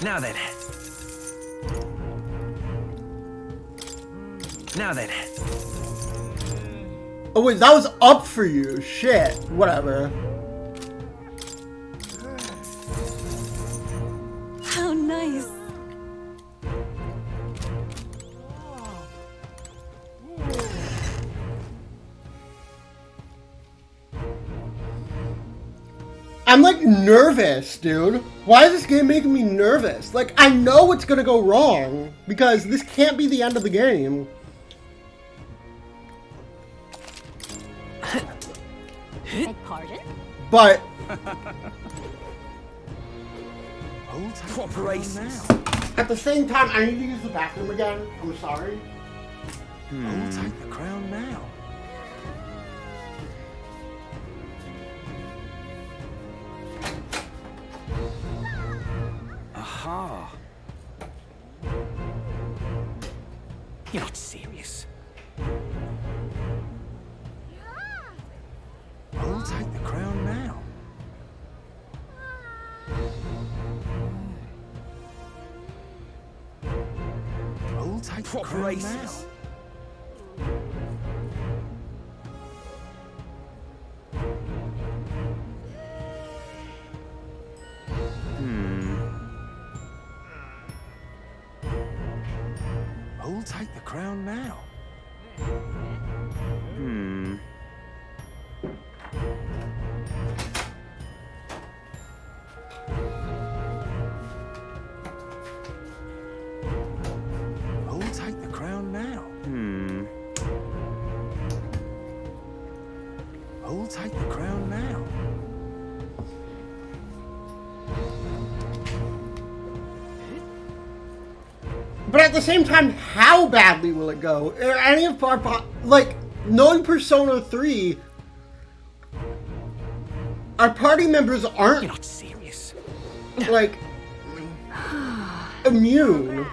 Now then. Now then. Oh wait, that was up for you. Shit. Whatever. How nice. I'm like nervous, dude. Why is this game making me nervous? Like, I know it's gonna go wrong because this can't be the end of the game. Beg pardon? But Cooperation. at the same time, I need to use the bathroom again. I'm sorry. I'll take the crown now. Aha. You're not serious. I'll take the crown now. I'll take the Proper crown racist. Who'll take the crown now? Who'll take the crown now? Who'll take the crown now? But at the same time, how badly will it go? Are any of our like knowing Persona 3, our party members aren't. You're not serious. Like immune.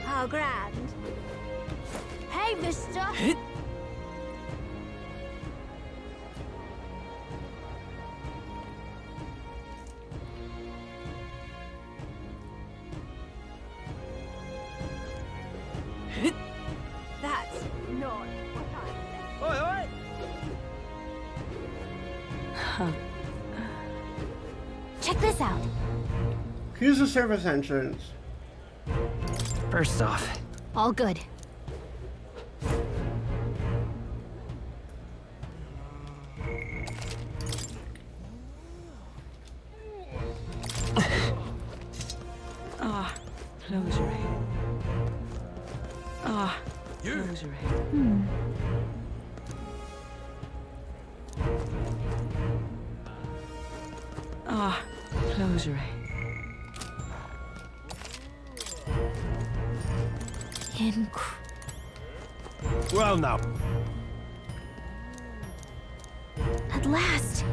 How grand. Hey, Vista. That's not what I Oi, oi! Check this out. Here's the service entrance. First off, All good. Ah, close your eyes. Ah, close your eyes. Ah, close your eyes. Well, now. At last.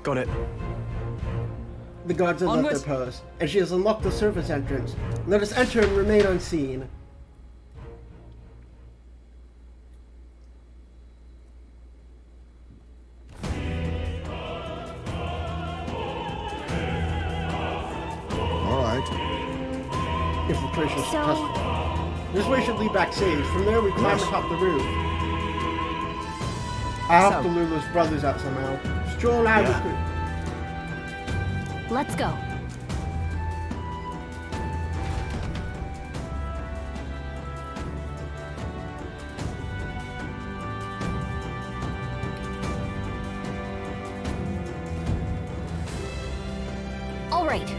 Got it. The guards have left their post, and she has unlocked the service entrance. Let us enter and remain unseen. All right. Infiltration successful. This way should lead backstage. From there, we climb atop the roof. I have to lure those brothers out somehow. Stroll out with me. Let's go. All right.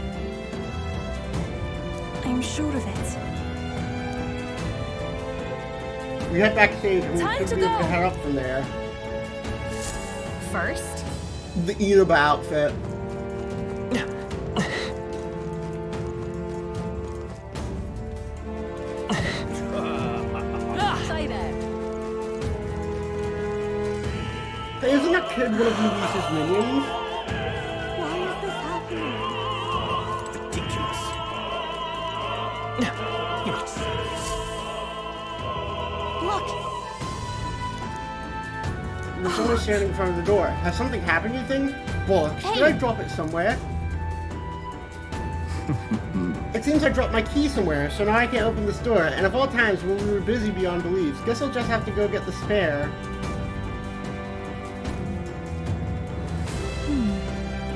I'm sure of it. We head backstage and we Time should to be able to go. head up from there. First, The Inaba outfit. Hey, isn't that kid one of Luis's minions? Why is this happening? ridiculous. You're not serious. Look! There's someone standing in front of the door. Has something happened, you think? Books. Did I drop it somewhere? It seems I dropped my key somewhere, so now I can't open this door. And of all times when we were busy beyond beliefs, guess I'll just have to go get the spare.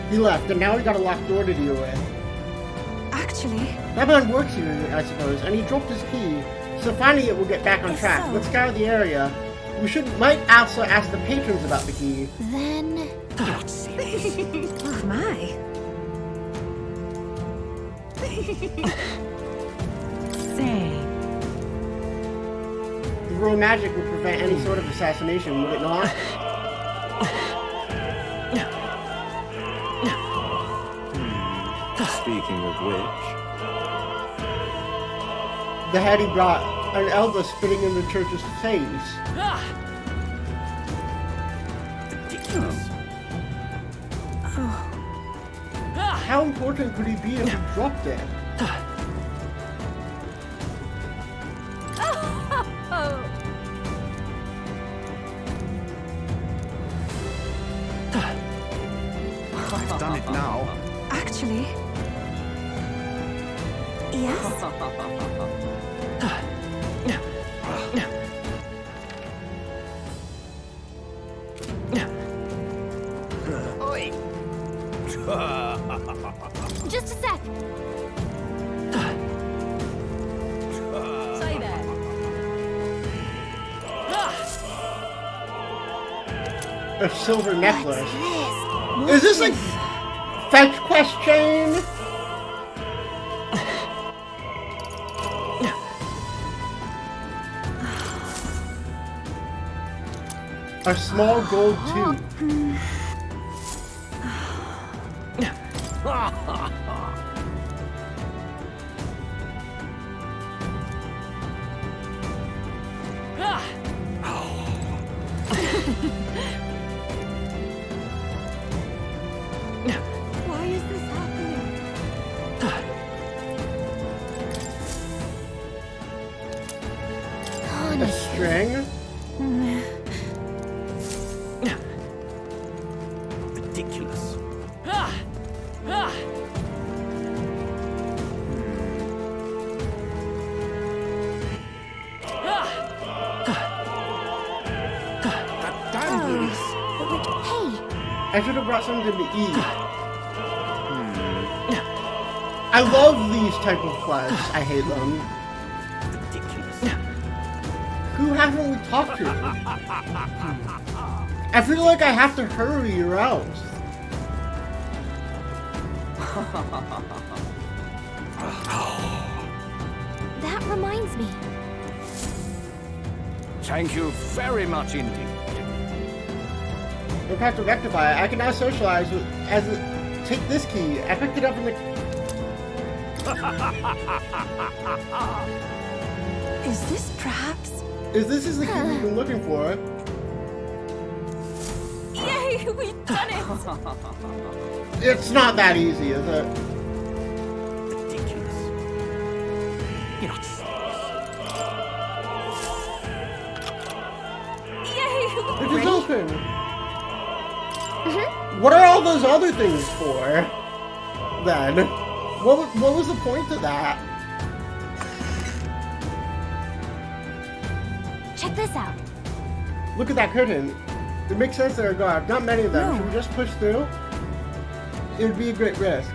He left, and now we got a locked door to deal with. Actually, That man works here, I suppose, and he dropped his key. So finally it will get back on track. Let's scour the area. We might also ask the patrons about the key. Then... You're not serious. oh my. Say. The royal magic would prevent any sort of assassination, would it not? Speaking of which, The head he brought, an elder spitting in the church's face. Ridiculous. how important could he be if he dropped it? I've done it now. Actually, yes. Oi. Just a sec. Say there. A silver necklace. Is this like fetch quest chain? A small gold tube. Why is this happening? A string? Ridiculous. Damn, Luis. I should have brought something to eat. I love these type of quests. I hate them. Who haven't we talked to? I feel like I have to hurry or else. That reminds me. Thank you very much indeed. Don't have to rectify it. I can now socialize with take this key. I picked it up in the. Is this perhaps? Is this the key we've been looking for? Yay, we've done it! It's not that easy, is it? Ridiculous. You're not Yay! It is open. What are all those other things for? Then, what was the point of that? Check this out. Look at that curtain. It makes sense there are guards. Not many of them. Should we just push through? It would be a great risk.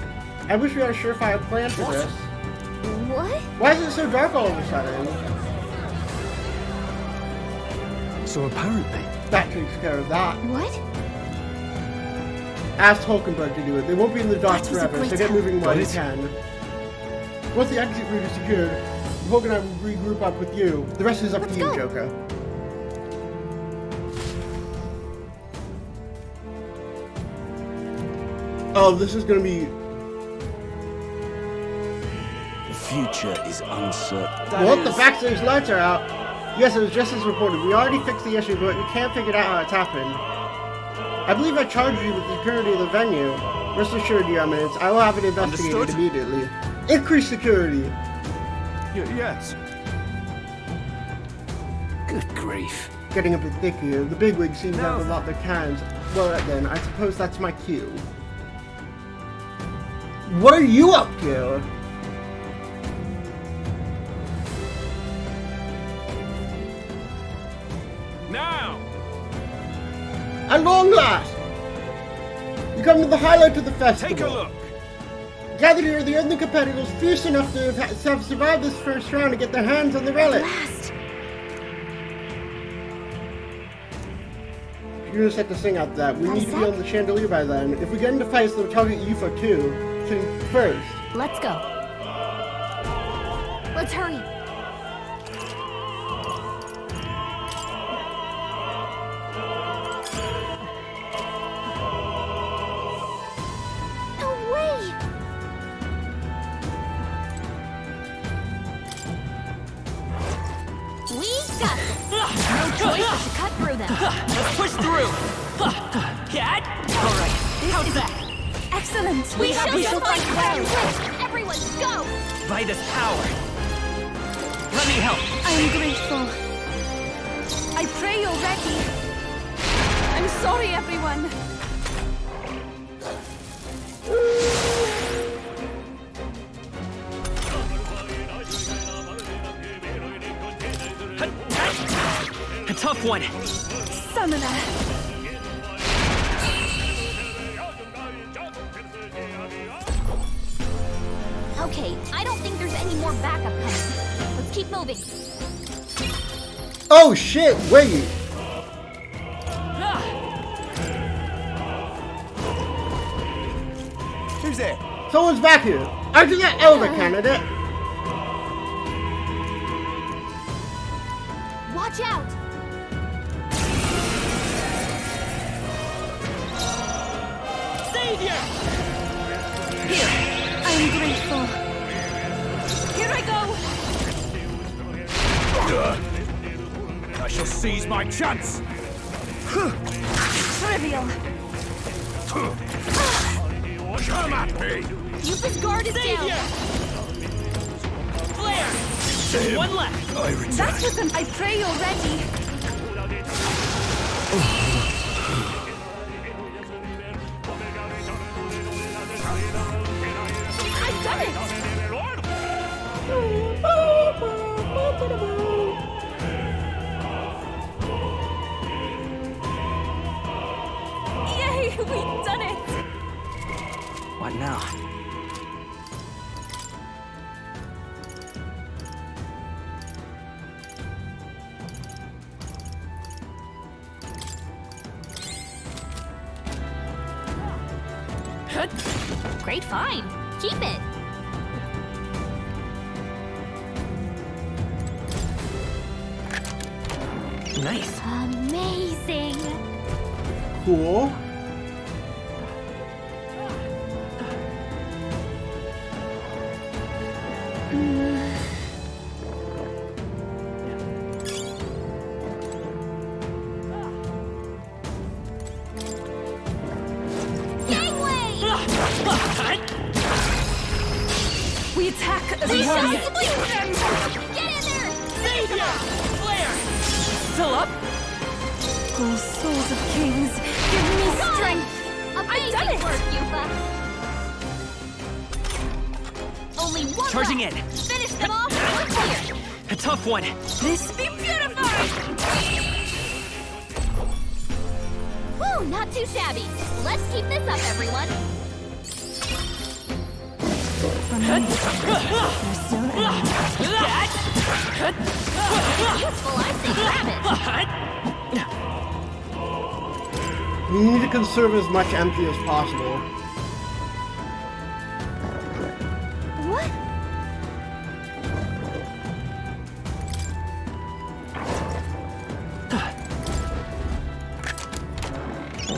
I wish we had a surefire plan for this. What? Why is it so dark all of a sudden? So apparently... That takes care of that. What? Ask Hulkenberg to do it. They won't be in the dark That was a forever, so great get moving while Got you it. can. Once the exit route is secured, Hulk and I will regroup up with you. The rest is up to you, go. Joker. Oh, this is gonna be... The future is uncertain. What? The backstage lights are out. Yes, it was just as reported. We already fixed the issue, but we can't figure out how it's happened. I believe I charged you with the security of the venue. Rest assured, Your Eminence, I will have it investigated Understood. immediately. Increase security. Yes. Good grief. Getting a bit thick here. The bigwigs seem to have a lot of their cans. Well, then, I suppose that's my cue. What are you up to? Now! At long last! You come to the highlight of the festival. Take a look! Gathered here are the earthly competitors fierce enough to have survived this first round to get their hands on the relic. Last. You're gonna set the thing out that. We Got a need to be sec? on the chandelier by then. If we get into fights, they'll target you for two. So first. Let's go. Let's hurry. No way! We got this. No choice but to cut through them. Let's push through. Cat. All right. How's that? Excellent! We shall fight well! Everyone, go! By this power. Let me help. I am grateful. I pray you're ready. I'm sorry, everyone. A tough one. Summoner. Okay, I don't think there's any more backup coming. Let's keep moving. Oh shit, wait. Who's there? Someone's back here. Aren't you that elder candidate? Watch out! Savior! Here. I am grateful. Here I go. I shall seize my chance. Trivial. Come at me! Cupid's guard is down. Flare! One left. I retract. That wasn't. I pray you're ready. I've done it! Yay, we've done it! What now? Great find. Keep it. Nice. Amazing. Cool. We attack as We shall one. split them! Get in there! Savior! Flare! Still up? Oh, souls of kings, give me strength. Amazing work, Yufa. Only one Charging left. in. Finish them off. We're clear. A tough one. This be purified. Woo, not too shabby. Let's keep this up, everyone. From me, you're still enemies. Useful, I say grab it. We need to conserve as much MP as possible. What?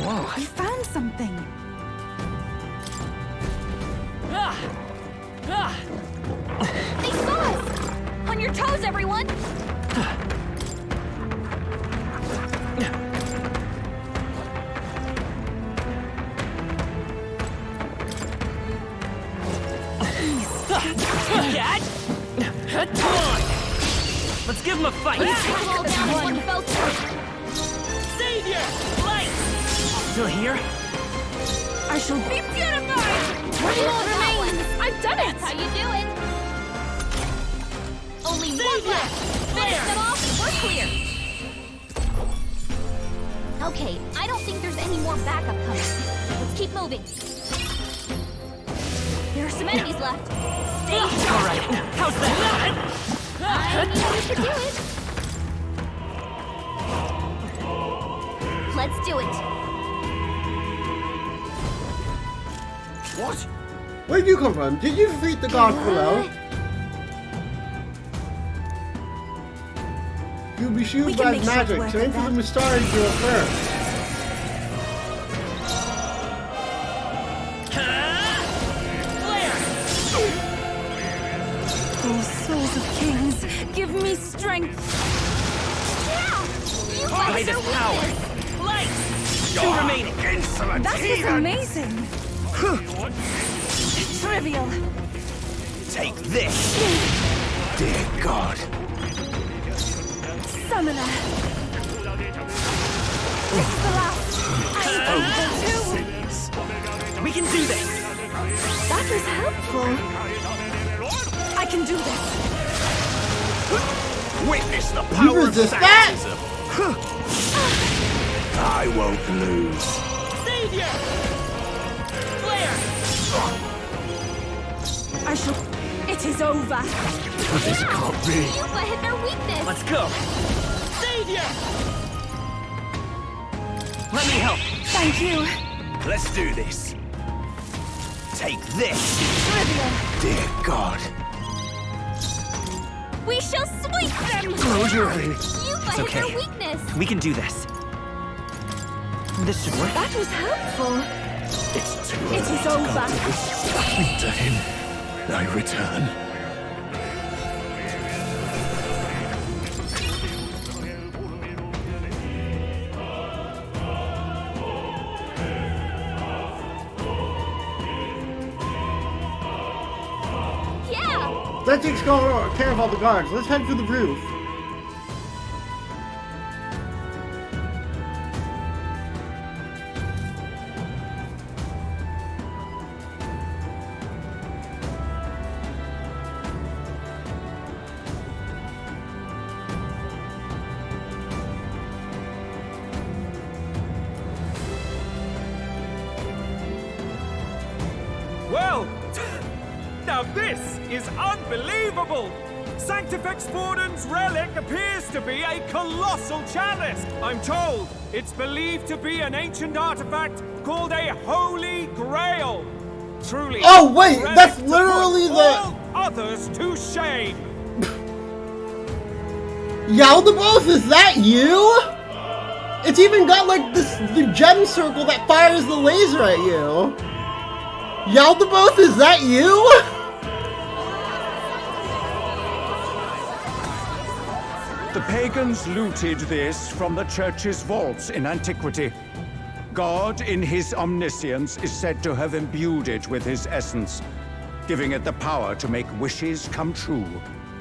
Whoa. I found something. They saw us! On your toes, everyone! Come on! Let's give him a fight! Let's take them all down in one fell swoop! Savior! Light! Still here? I shall be purified. One more remains. I've done it. That's how you do it! Only one left! Finish them off and we're clear! Okay, I don't think there's any more backup coming. Let's keep moving. There are some enemies left. Stay sharp! Alright, how's that? I knew we could do it! Let's do it! What? Where did you come from? Did you defeat the gods below? You'll be shielded by magic, so aim for the Mystari Jewel first. Oh, souls of kings, give me strength. By this power! Light! Two remaining! That was amazing. Trivial. Take this! Dear God. Summoner. This is the last. I'm able to. We can do this! That was helpful. I can do this. Witness the You power of resist that? Sanctism! I won't lose. Savior! Flare! I shall. It is over. This can't be. Yupa hit their weakness. Let's go. Savior! Let me help. Thank you. Let's do this. Take this. Trivial. Dear God. We shall sweep them. Close your eyes. Yupa hit okay. their weakness. We can do this. This should work. That was helpful. It's too It is over. To him, I return. Yeah. That takes care of all the guards. Let's head for the roof. Well, now this is unbelievable! Sanctifex Forden's relic appears to be a colossal chalice. I'm told it's believed to be an ancient artifact called a Holy Grail. Truly. Oh, wait, a relic that's to literally put the- all others to shame. Yaldabaoth, is that you? It's even got like the gem circle that fires the laser at you. Yaldabaoth, is that you? The pagans looted this from the church's vaults in antiquity. God, in his omniscience, is said to have imbued it with his essence, giving it the power to make wishes come true.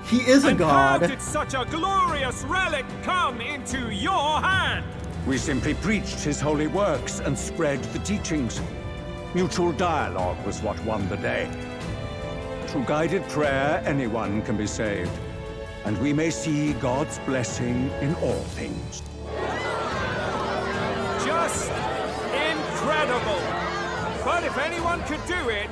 He is a And god. how did such a glorious relic come into your hand? We simply preached his holy works and spread the teachings. Mutual dialogue was what won the day. Through guided prayer, anyone can be saved, and we may see God's blessing in all things. Just incredible. But if anyone could do it,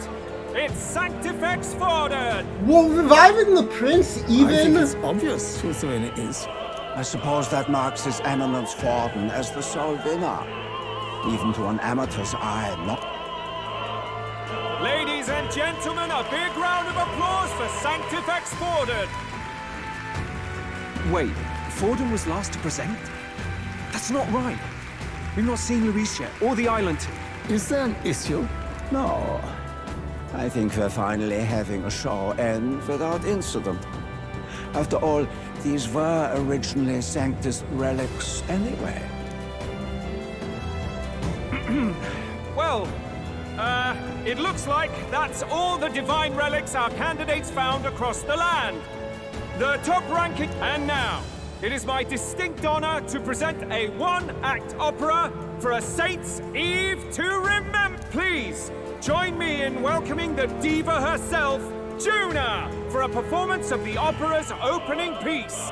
it's Sanctifex Forden. Well, reviving the prince even. It's obvious whose doing it is. I suppose that marks His Eminence Forden as the sole winner. Even to an amateur's eye, not. Ladies and gentlemen, a big round of applause for Sanctifex Forden. Wait, Forden was last to present? That's not right. We've not seen Luis yet, or the island. Is there an issue? No. I think we're finally having a show end without incident. After all, these were originally Sanctus relics anyway. Well, it looks like that's all the divine relics our candidates found across the land. The top ranking, and now, it is my distinct honor to present a one-act opera for a Saint's Eve to remember. Please, join me in welcoming the diva herself, Juna, for a performance of the opera's opening piece.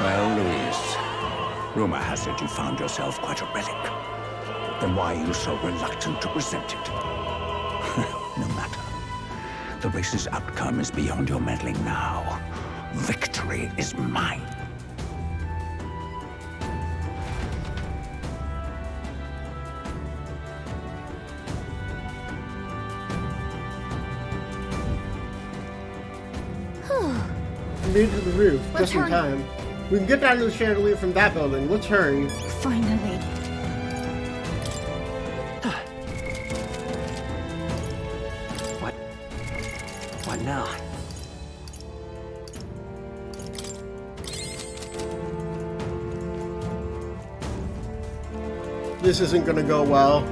Well, Luis, rumor has it you found yourself quite a relic. Then why are you so reluctant to present it? No matter. The race's outcome is beyond your meddling now. Victory is mine. Made it to the roof, Let's just in hurry. time. We can get down to the chandelier from that building. Let's hurry. Finally. What now? This isn't gonna go well.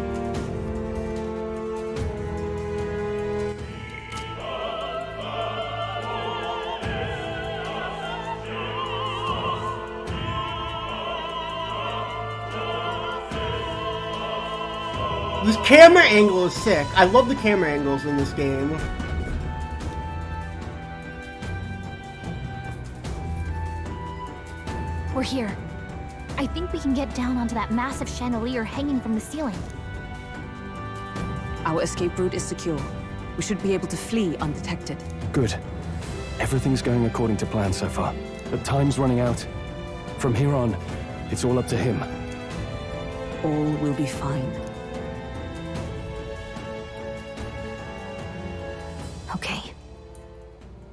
This camera angle is sick. I love the camera angles in this game. We're here. I think we can get down onto that massive chandelier hanging from the ceiling. Our escape route is secure. We should be able to flee undetected. Good. Everything's going according to plan so far. But time's running out. From here on, it's all up to him. All will be fine. Okay.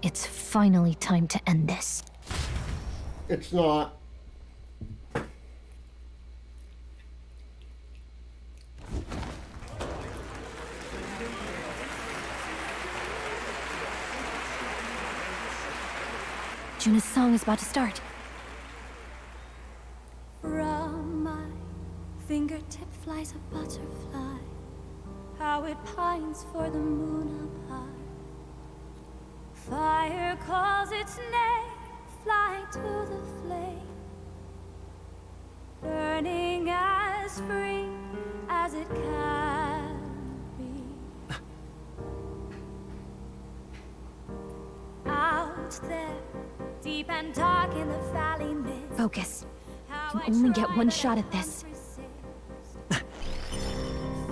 It's finally time to end this. It's not. Juna's song is about to start. From my fingertip flies a butterfly, how it pines for the moon up high. Fire calls its name, fly to the flame, burning as free as it can be. Out there, deep and dark in the valley mid. Focus. You can only get one shot at this.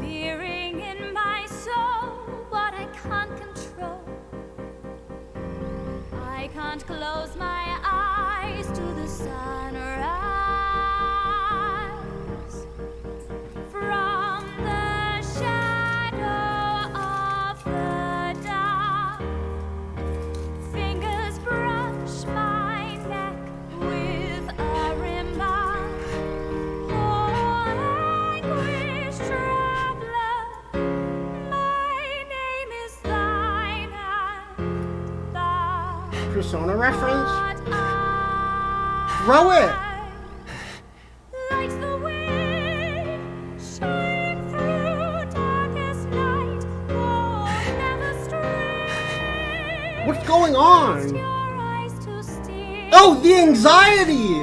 Fearing in my soul what I can't control. I can't close my eyes to the sunrise. From the shadow of the dark, fingers brush my neck with a remark. Oh, anguish traveler, my name is thine, and thou Persona reference? Throw it! like the wind, shine through darkest night. Oh, never stray. What's going on? Your eyes to steer. Oh, the anxiety!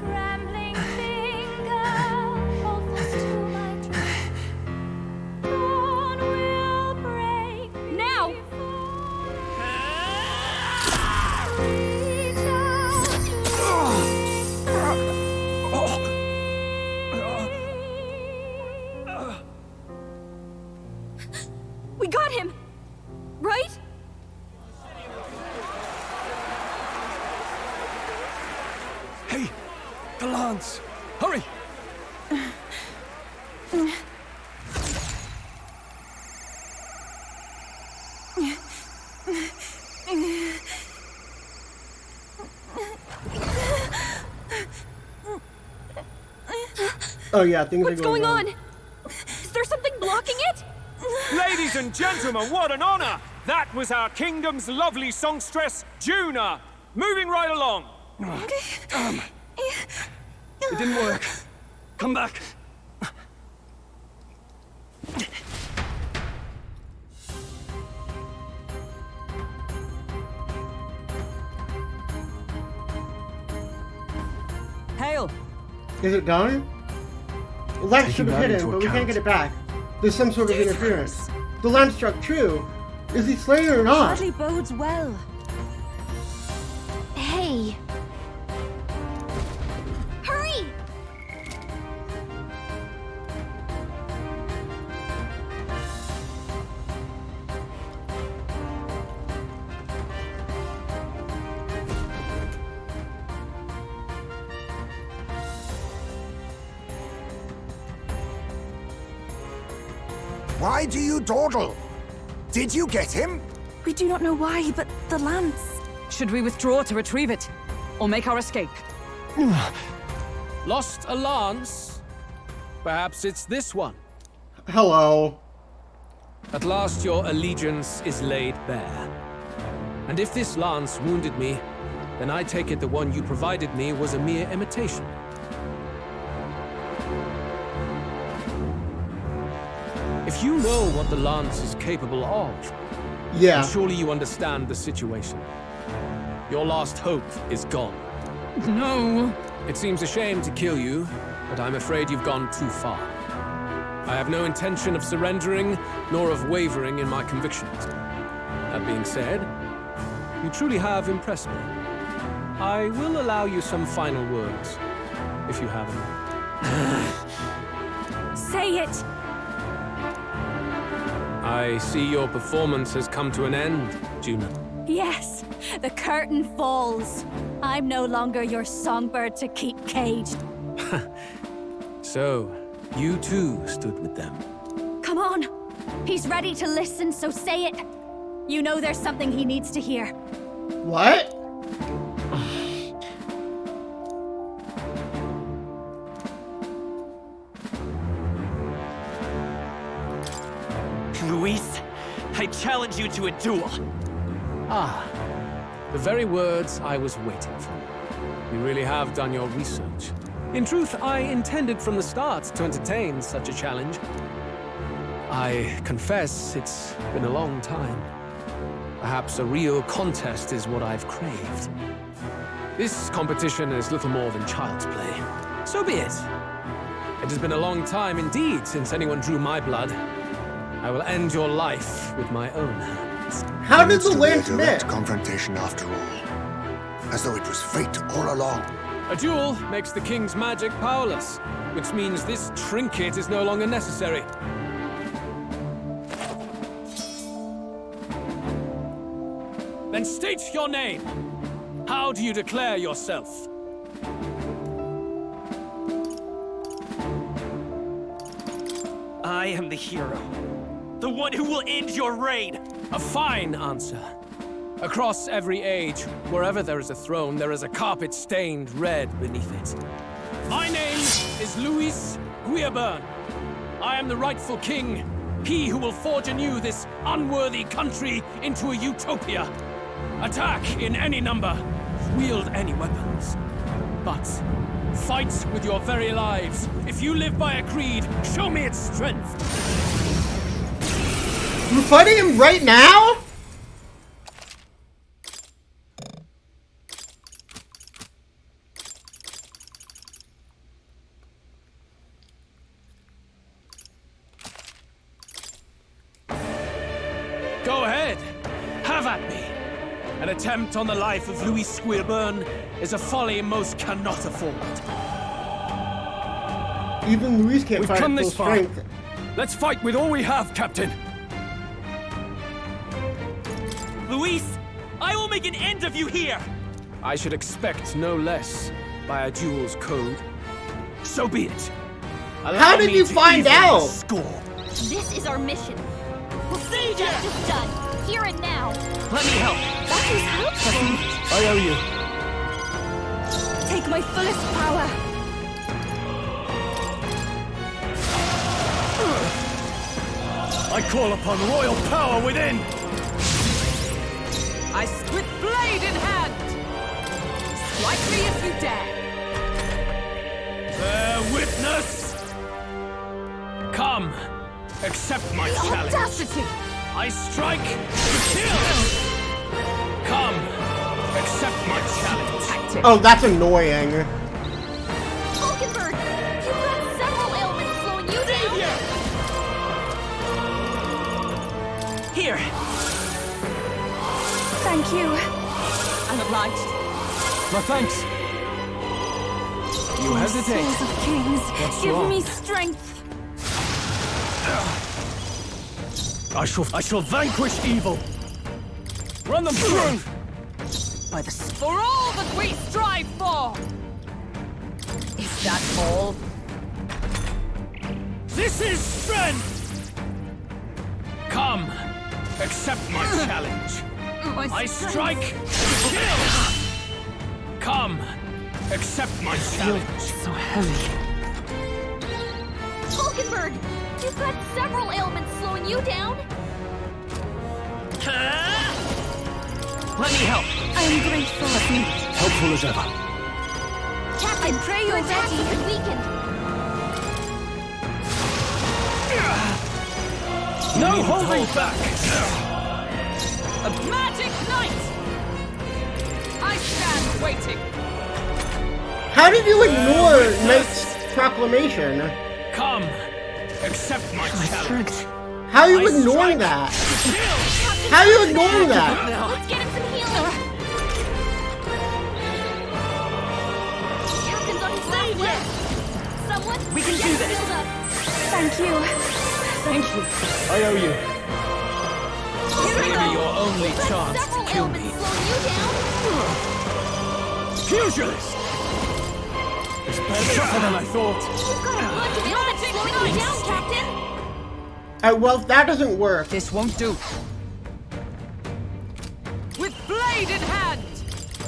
Trembling finger holds us to my dream. Dawn will break now. Reach out We got him! Right? Hey! The lance! Hurry! Oh yeah, things What's are going on? Is there something blocking it? Ladies and gentlemen, what an honor! That was our kingdom's lovely songstress, Juna. Moving right along. It didn't work. Come back. Hail! Is it done? The lance Taking should have that hit him, into but we can't account. get it back. There's some sort of interference. The lance struck true. Is he slain or not? Hardly bodes well. Hey! Hurry! Why do you dawdle? Did you get him? We do not know why, but the lance. Should we withdraw to retrieve it? Or make our escape? Lost a lance? Perhaps it's this one. Hello. At last your allegiance is laid bare. And if this lance wounded me, then I take it the one you provided me was a mere imitation. If you know what the lance is capable of, Yeah. then surely you understand the situation. Your last hope is gone. No. It seems a shame to kill you, but I'm afraid you've gone too far. I have no intention of surrendering, nor of wavering in my convictions. That being said, you truly have impressed me. I will allow you some final words, if you have any. Say it! I see your performance has come to an end, Juno. Yes, the curtain falls. I'm no longer your songbird to keep caged. So, you too stood with them. Come on! He's ready to listen, so say it! You know there's something he needs to hear. What? Luis, I challenge you to a duel. Ah, the very words I was waiting for. You really have done your research. In truth, I intended from the start to entertain such a challenge. I confess it's been a long time. Perhaps a real contest is what I've craved. This competition is little more than child's play. So be it. It has been a long time indeed since anyone drew my blood. I will end your life with my own hands. How did the It's Lance a direct met? confrontation after all. As though it was fate all along. A duel makes the king's magic powerless, which means this trinket is no longer necessary. Then state your name. How do you declare yourself? I am the hero. The one who will end your reign. A fine answer. Across every age, wherever there is a throne, there is a carpet stained red beneath it. My name is Luis Guirbern. I am the rightful king, he who will forge anew this unworthy country into a utopia. Attack in any number, wield any weapons. But fight with your very lives. If you live by a creed, show me its strength. We're fighting him right now? Go ahead. Have at me. An attempt on the life of Luis Guirbern is a folly most cannot afford. Even Luis can't We've fight come at full this far. strength. Let's fight with all we have, Captain. Luis, I will make an end of you here. I should expect no less by a duel's code. So be it. How did you find out? Score. This is our mission. We'll see justice done, here and now. Let me help. That was helpful. I owe you. Take my fullest power. I call upon royal power within. I split blade in hand. Strike me if you dare. Bear witness. Come, accept my The challenge. audacity! I strike to kill. Come, accept my challenge. Oh, that's annoying. Falkenberg, you've got several ailments slowing you down. Here. Thank you. I'm obliged. My thanks. You hesitate. Souls of kings, What's give wrong? me strength. I shall vanquish evil. Run them through. By the for all that we strive for. Is that all? This is strength. Come, accept my challenge. My I strength. strike to kill. Come, accept my challenge. So heavy. Falkenberg, you've got several ailments slowing you down. Let me help. I am grateful. Helpful as ever. Captain, pray your you're attack ready. has been weakened. No holding back. A magic knight. I stand waiting. How did you ignore Knight's proclamation? Come, Accept my challenge. How are you ignoring that? How are you ignoring that? Let's get him some healing. Captain's on his last leg. Someone, We can get do him this. healed up. Thank you. Thank you. I owe you. Here we Maybe go. your only You've got chance to several kill me. ailments slowing you down. Pugilist! It's better than I thought. You've got a bunch of ailments slowing you down, Captain. Well, if that doesn't work. This won't do. With blade in hand!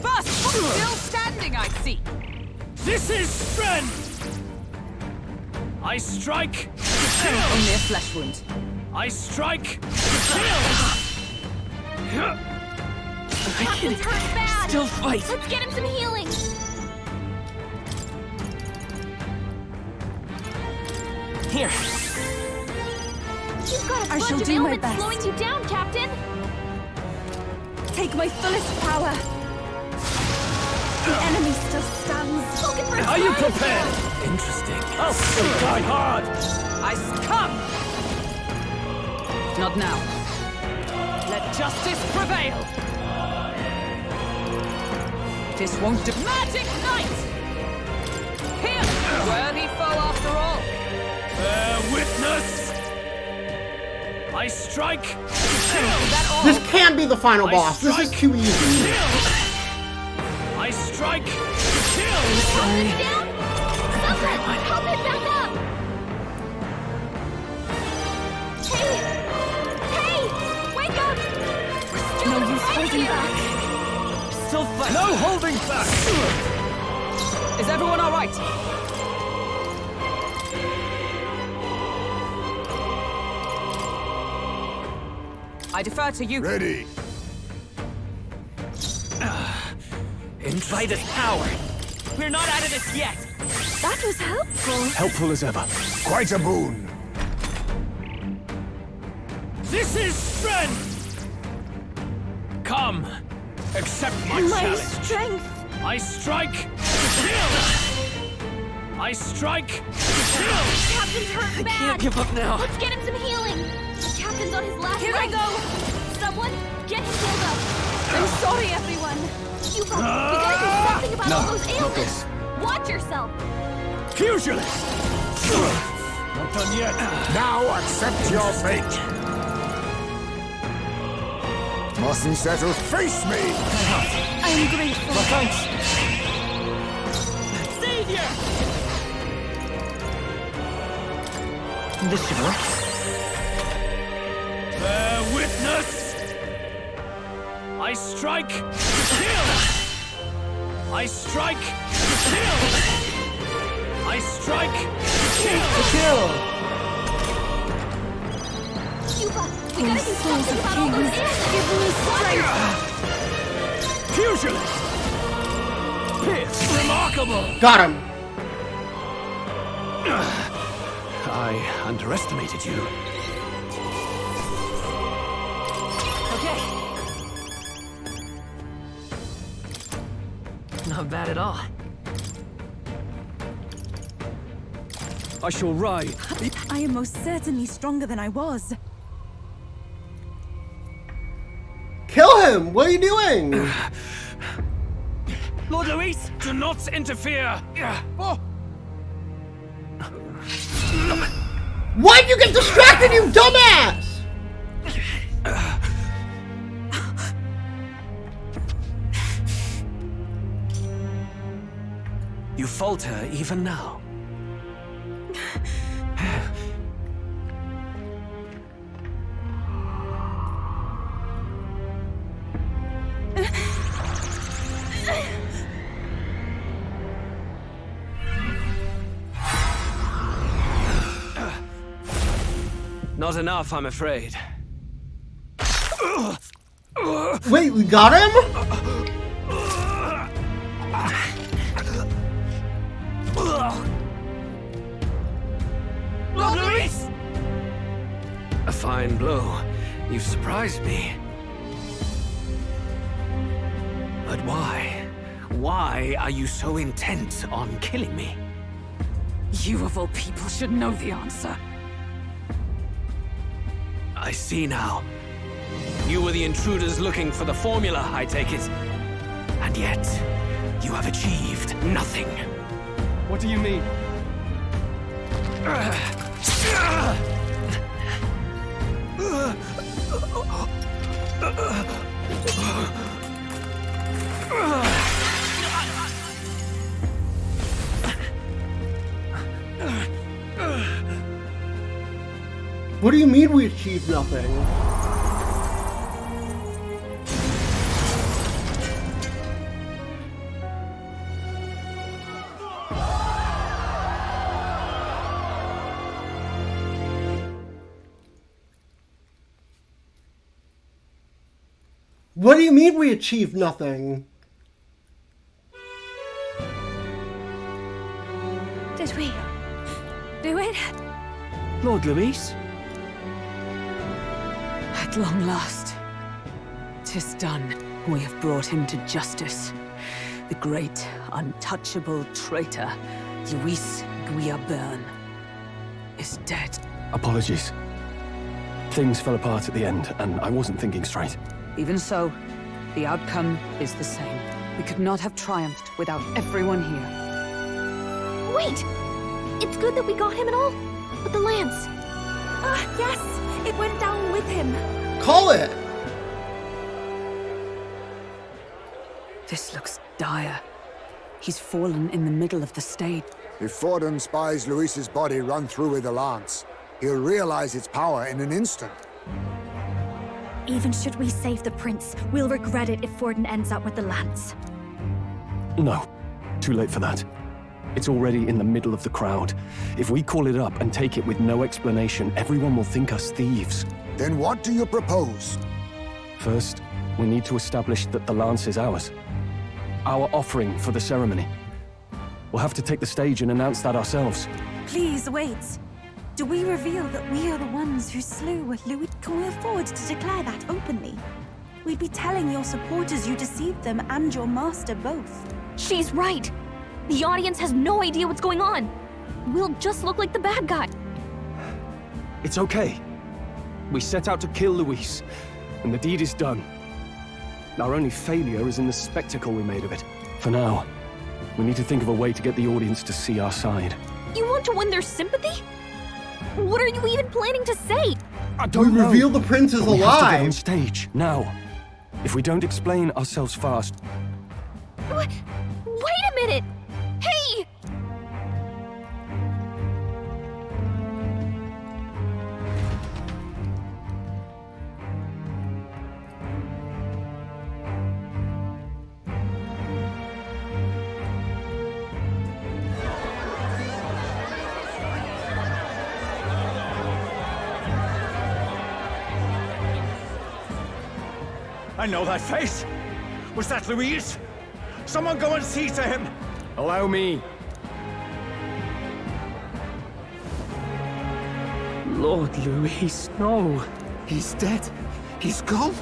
First, still standing, I see. This is strength! I strike to kill! Only a flesh wound. I strike to kill! Captain's hurt bad. Still fight. Let's get him some healing. Here. You've got a I bunch shall of do my ailments best. slowing you down, Captain. Take my fullest power. The enemy still stands. Looking for Are you time. prepared? Interesting. I'll still die hard. I succumb! Not now. Let justice prevail! This won't do. Magic Knight! Here! Worthy foe after all. Bear witness! I strike to kill! That all? This can't be the final I boss. This is strike. too easy. I strike to kill! Captain's down. Someone, help him back up. Hey! Hey! Wake up! We're still No use holding back. Still fight! No holding back! Is everyone all right? I defer to you. Ready. Invite us power! We're not out of this yet! That was helpful. Helpful as ever. Quite a boon. This is strength! Come, accept my My challenge. strength. I strike to kill! I strike to kill! Captain's hurt bad. Can't give up now. Let's get him some healing. The captain's on his last Here leg. I go. Someone, get him healed up. I'm sorry, everyone. You gotta do something about all those ailments. Watch yourself. Pugilist! Not done yet. Now accept your fate. Mustn't settle. Face me! I am grateful. Thanks. Savior! This should work. Bear witness! I strike to kill! I strike to kill! I strike to kill! Cuba, we gotta do something about all those ailments. Give me strength. Pugilist! Pierce! Remarkable! Got him. I underestimated you. Okay. Not bad at all. I shall ride. I am most certainly stronger than I was. Kill him. What are you doing? Lord Luis, do not interfere! Oh. Why'd you get distracted, you dumbass? You falter even now. Not enough, I'm afraid. Wait, we got him? Lord Luis! A fine blow. You've surprised me. But why? Why are you so intent on killing me? You of all people should know the answer. I see now. You were the intruders looking for the formula, I take it. And yet, you have achieved nothing. What do you mean? What do you mean we achieved nothing? What do you mean we achieved nothing? Did we do it? Lord Luis? At long last, 'tis done. We have brought him to justice. The great, untouchable traitor, Luis Guillaburn, is dead. Apologies. Things fell apart at the end, and I wasn't thinking straight. Even so, the outcome is the same. We could not have triumphed without everyone here. Wait! It's good that we got him and all, but the lance. Yes, it went down with him. Call it! This looks dire. He's fallen in the middle of the stage. If Forden spies Luis's body run through with the lance, he'll realize its power in an instant. Even should we save the prince, we'll regret it if Forden ends up with the lance. No, too late for that. It's already in the middle of the crowd. If we call it up and take it with no explanation, everyone will think us thieves. Then what do you propose? First, we need to establish that the lance is ours. Our offering for the ceremony. We'll have to take the stage and announce that ourselves. Please wait. Do we reveal that we are the ones who slew Louis? Can we afford to declare that openly? We'd be telling your supporters you deceived them and your master both. She's right. The audience has no idea what's going on. We'll just look like the bad guy. It's okay. We set out to kill Luis, and the deed is done. Our only failure is in the spectacle we made of it. For now, we need to think of a way to get the audience to see our side. You want to win their sympathy? What are you even planning to say? I don't know. Reveal the prince is But we have to get on alive. stage, now. If we don't explain ourselves fast... Wait a minute! Hey! I know that face. Was that Luis? Someone go and see to him. Allow me. Lord Luis, no. He's dead. He's gone.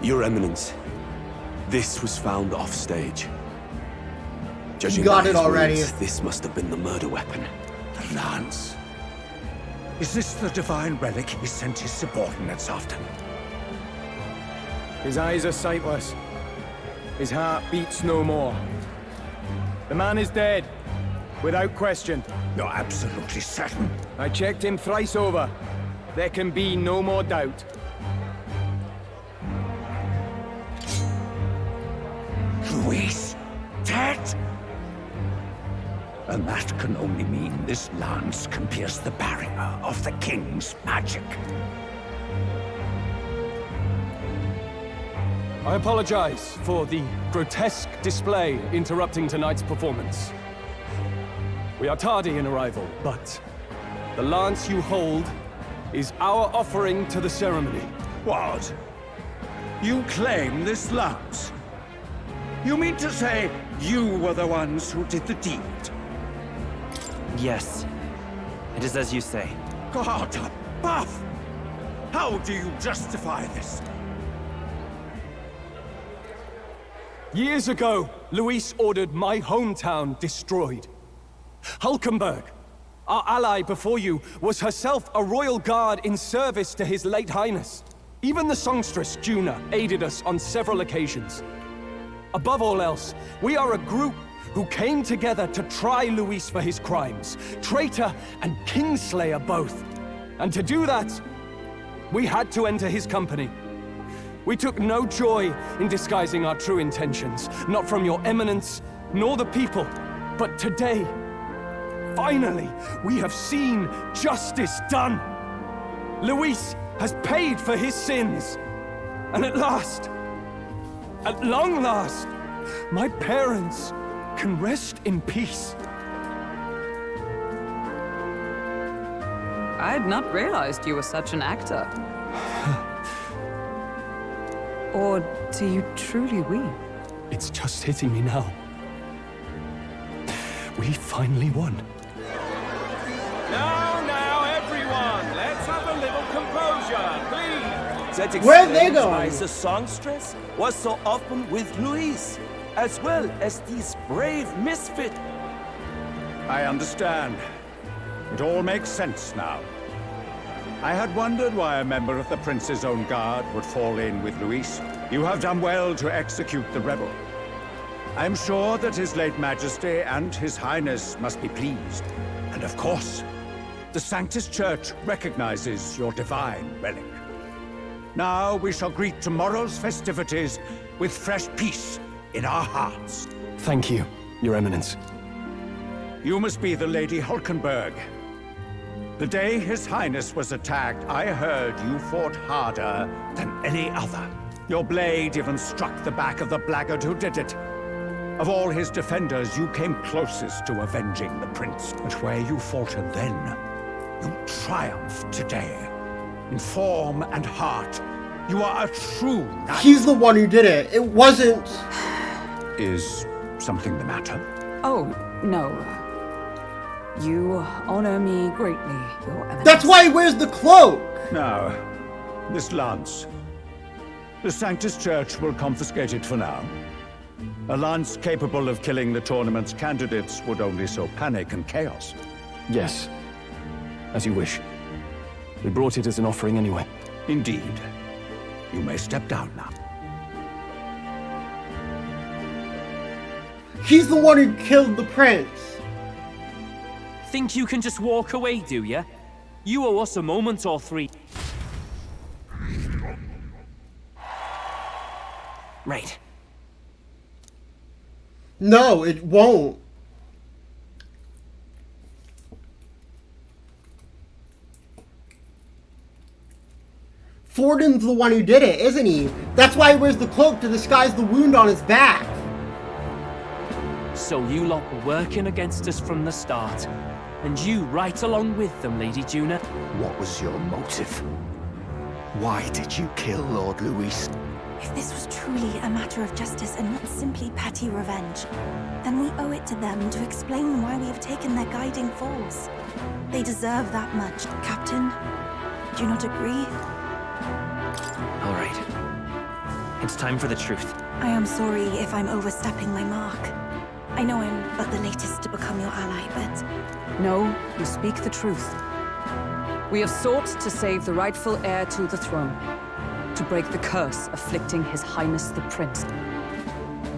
Your Eminence, this was found off stage. Judging got by it his already. wounds, this must have been the murder weapon. The lance. Is this the divine relic he sent his subordinates after? His eyes are sightless. His heart beats no more. The man is dead, without question. You're absolutely certain? I checked him thrice over. There can be no more doubt. Luis, dead? And that can only mean this lance can pierce the barrier of the king's magic. I apologize for the grotesque display interrupting tonight's performance. We are tardy in arrival, but the lance you hold is our offering to the ceremony. What? You claim this lance? You mean to say you were the ones who did the deed? Yes. It is as you say. God above! How do you justify this? Years ago, Luis ordered my hometown destroyed. Hulkenberg, Our ally before you was herself a royal guard in service to His late Highness. Even the songstress, Juna, aided us on several occasions. Above all else, we are a group who came together to try Luis for his crimes. Traitor and Kingslayer both. And to do that, we had to enter his company. We took no joy in disguising our true intentions, not from your eminence, nor the people. But today, finally, we have seen justice done. Luis has paid for his sins. And at last, at long last, my parents can rest in peace. I had not realized you were such an actor. Or do you truly weep? It's just hitting me now. We finally won. Now, everyone, let's have a little composure, please. That Where are they explains going? why the songstress was so often with Luis, as well as these brave misfit. I understand. It all makes sense now. I had wondered why a member of the Prince's own guard would fall in with Luis. You have done well to execute the rebel. I am sure that His late Majesty and His Highness must be pleased. And of course, the Sanctus Church recognizes your divine relic. Now we shall greet tomorrow's festivities with fresh peace in our hearts. Thank you, Your Eminence. You must be the Lady Hulkenberg. The day His Highness was attacked, I heard you fought harder than any other. Your blade even struck the back of the blackguard who did it. Of all his defenders, you came closest to avenging the prince. But where you faltered then, you triumphed today. In form and heart, you are a true knight. He's the one who did it. It wasn't... Is something the matter? Oh, no. You honor me greatly, Your Eminence. That's why he wears the cloak! Now, this lance. The Sanctus Church will confiscate it for now. A lance capable of killing the tournament's candidates would only sow panic and chaos. Yes, as you wish. We brought it as an offering anyway. Indeed. You may step down now. He's the one who killed the prince. Think you can just walk away, do ya? You owe us a moment or three. Right. No, it won't. Forden's the one who did it, isn't he? That's why he wears the cloak to disguise the wound on his back. So you lot were working against us from the start. And you right along with them, Lady Juna. What was your motive? Why did you kill Lord Luis? If this was truly a matter of justice and not simply petty revenge, then we owe it to them to explain why we have taken their guiding force. They deserve that much, Captain. Do you not agree? All right. It's time for the truth. I am sorry if I'm overstepping my mark. I know I'm but the latest to become your ally, but... No, you speak the truth. We have sought to save the rightful heir to the throne. To break the curse afflicting His Highness the Prince.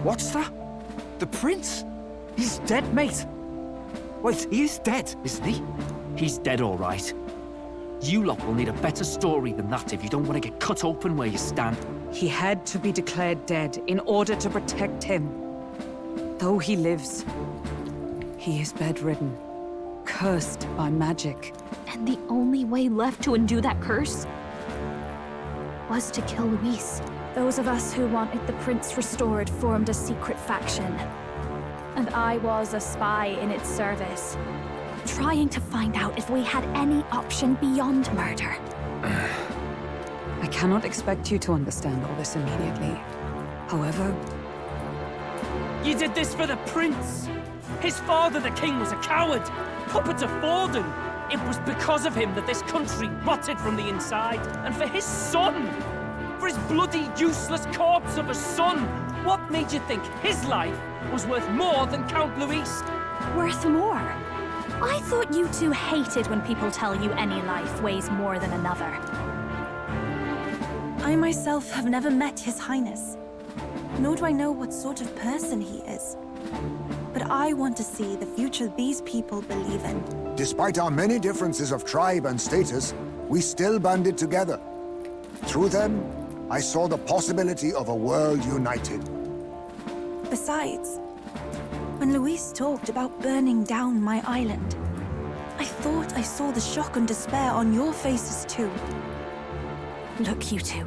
What's that? The Prince? He's dead, mate. Wait, he is dead, isn't he? He's dead, all right. You lot will need a better story than that if you don't want to get cut open where you stand. He had to be declared dead in order to protect him. Though he lives, he is bedridden, cursed by magic. And the only way left to undo that curse was to kill Luis. Those of us who wanted the prince restored formed a secret faction. And I was a spy in its service, trying to find out if we had any option beyond murder. I cannot expect you to understand all this immediately. However... You did this for the prince! His father, the king, was a coward! Puppet to Forden! It was because of him that this country rotted from the inside. And for his son! For his bloody, useless corpse of a son! What made you think his life was worth more than Count Luis? Worth more? I thought you two hated when people tell you any life weighs more than another. I myself have never met His Highness, nor do I know what sort of person he is. But I want to see the future these people believe in. Despite our many differences of tribe and status, we still banded together. Through them, I saw the possibility of a world united. Besides, when Luis talked about burning down my island, I thought I saw the shock and despair on your faces too. Look, you two.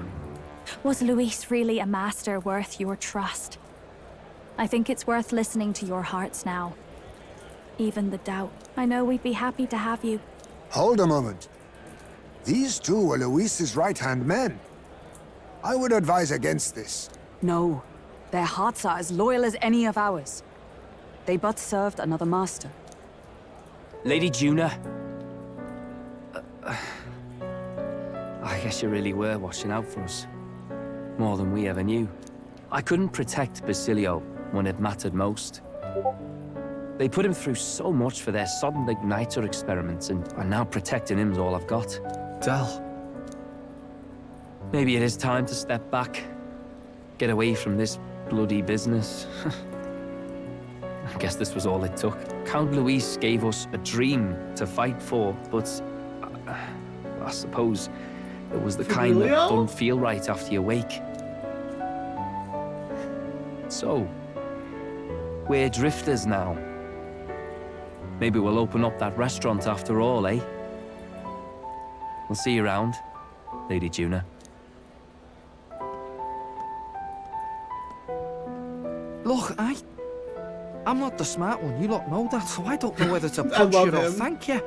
Was Luis really a master worth your trust? I think it's worth listening to your hearts now. Even the doubt. I know we'd be happy to have you. Hold a moment. These two were Luis's right-hand men. I would advise against this. No. Their hearts are as loyal as any of ours. They but served another master. Lady Juna. I guess you really were watching out for us. More than we ever knew. I couldn't protect Basilio when it mattered most. They put him through so much for their sodden igniter experiments, and now protecting him's all I've got. Del. Maybe it is time to step back. Get away from this bloody business. I guess this was all it took. Count Luis gave us a dream to fight for, but I suppose it was the kind that don't feel right after you wake. So, we're drifters now. Maybe we'll open up that restaurant after all, eh? We'll see you around, Lady Juna. Look, I'm not the smart one, you lot know that, so I don't know whether to I punch love you or him. thank you.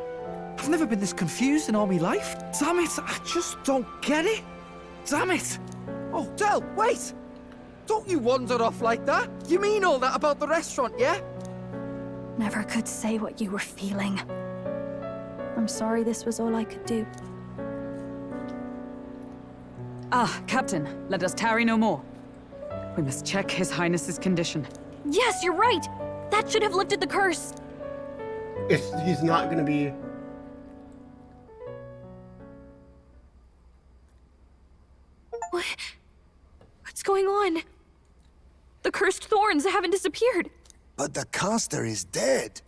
I've never been this confused in all my life. Damn it, I just don't get it. Damn it. Oh, Del, wait! Don't you wander off like that. You mean all that about the restaurant, yeah? Never could say what you were feeling. I'm sorry this was all I could do. Ah, Captain, let us tarry no more. We must check His Highness's condition. Yes, you're right! That should have lifted the curse! He's not gonna be... What's going on? The cursed thorns haven't disappeared. But the caster is dead.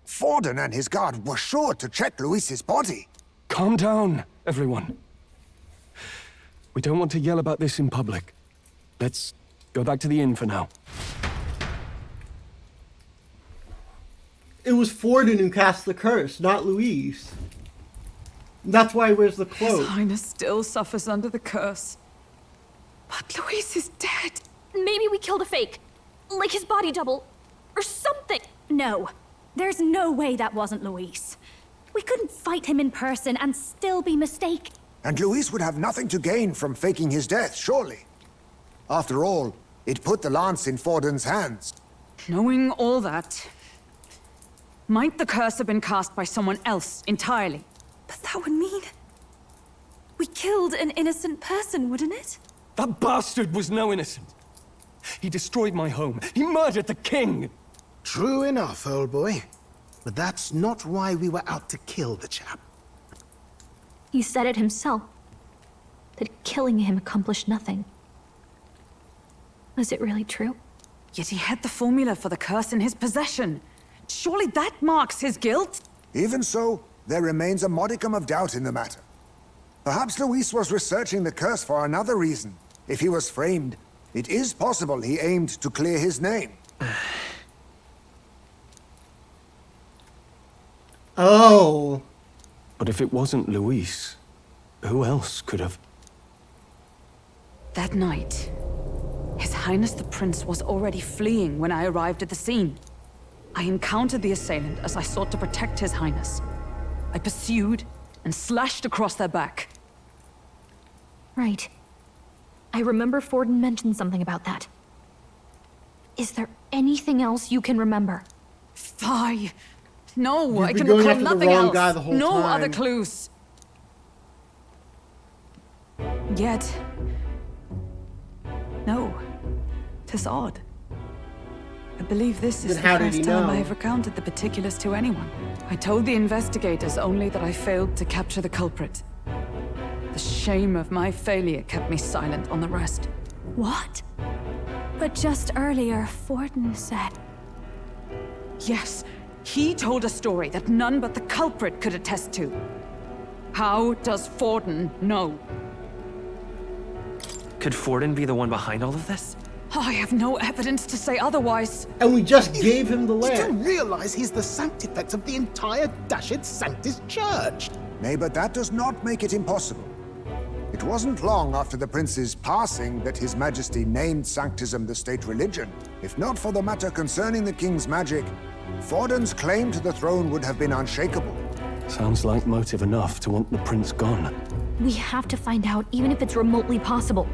Forden and his guard were sure to check Luis's body. Calm down, everyone. We don't want to yell about this in public. Let's go back to the inn for now. It was Forden who cast the curse, not Luis. That's why he wears the cloak. His Highness still suffers under the curse. But Luis is dead. Maybe we killed a fake. Like his body double. Or something. No. There's no way that wasn't Luis. We couldn't fight him in person and still be mistaken. And Luis would have nothing to gain from faking his death, surely. After all, it put the lance in Forden's hands. Knowing all that, might the curse have been cast by someone else entirely? But that would mean... we killed an innocent person, wouldn't it? That bastard was no innocent. He destroyed my home. He murdered the king. True enough, old boy. But that's not why we were out to kill the chap. He said it himself. That killing him accomplished nothing. Was it really true? Yet he had the formula for the curse in his possession. Surely that marks his guilt? Even so, there remains a modicum of doubt in the matter. Perhaps Luis was researching the curse for another reason. If he was framed, it is possible he aimed to clear his name. Oh. But if it wasn't Luis, who else could have? That night, His Highness the Prince was already fleeing when I arrived at the scene. I encountered the assailant as I sought to protect His Highness. I pursued and slashed across their back. Right. I remember Forden mentioned something about that. Is there anything else you can remember? Fie! No, You've I been can going recall after the nothing wrong else. guy the whole no time. other clues. Yet, no, 'tis odd. I believe this is Then the how did first he time know? I have recounted the particulars to anyone. I told the investigators only that I failed to capture the culprit. The shame of my failure kept me silent on the rest. What? But just earlier, Forden said... Yes, he told a story that none but the culprit could attest to. How does Forden know? Could Forden be the one behind all of this? I have no evidence to say otherwise. And we just gave him the You land. don't realize he's the sanctifex of the entire Dashed Sanctus Church. Nay, but that does not make it impossible. It wasn't long after the prince's passing that His Majesty named Sanctism the state religion. If not for the matter concerning the king's magic, Forden's claim to the throne would have been unshakable. Sounds like motive enough to want the prince gone. We have to find out, even if it's remotely possible.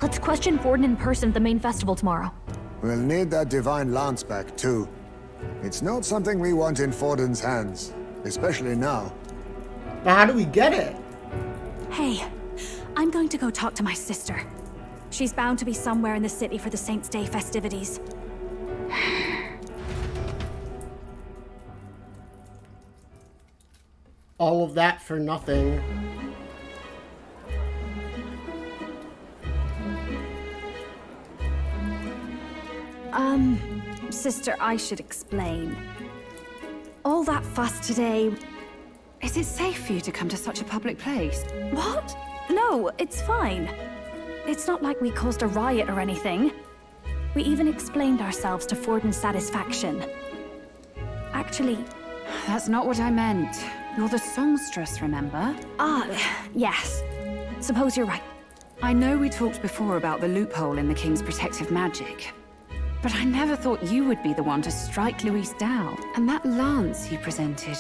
Let's question Forden in person at the main festival tomorrow. We'll need that divine lance back, too. It's not something we want in Forden's hands, especially now. But how do we get it? Hey, I'm going to go talk to my sister. She's bound to be somewhere in the city for the Saints' Day festivities. All of that for nothing. Sister, I should explain. All that fuss today... Is it safe for you to come to such a public place? What? No, it's fine. It's not like we caused a riot or anything. We even explained ourselves to Forden's satisfaction. Actually... That's not what I meant. You're the songstress, remember? Yes. Suppose you're right. I know we talked before about the loophole in the King's protective magic. But I never thought you would be the one to strike Luis down. And that lance you presented...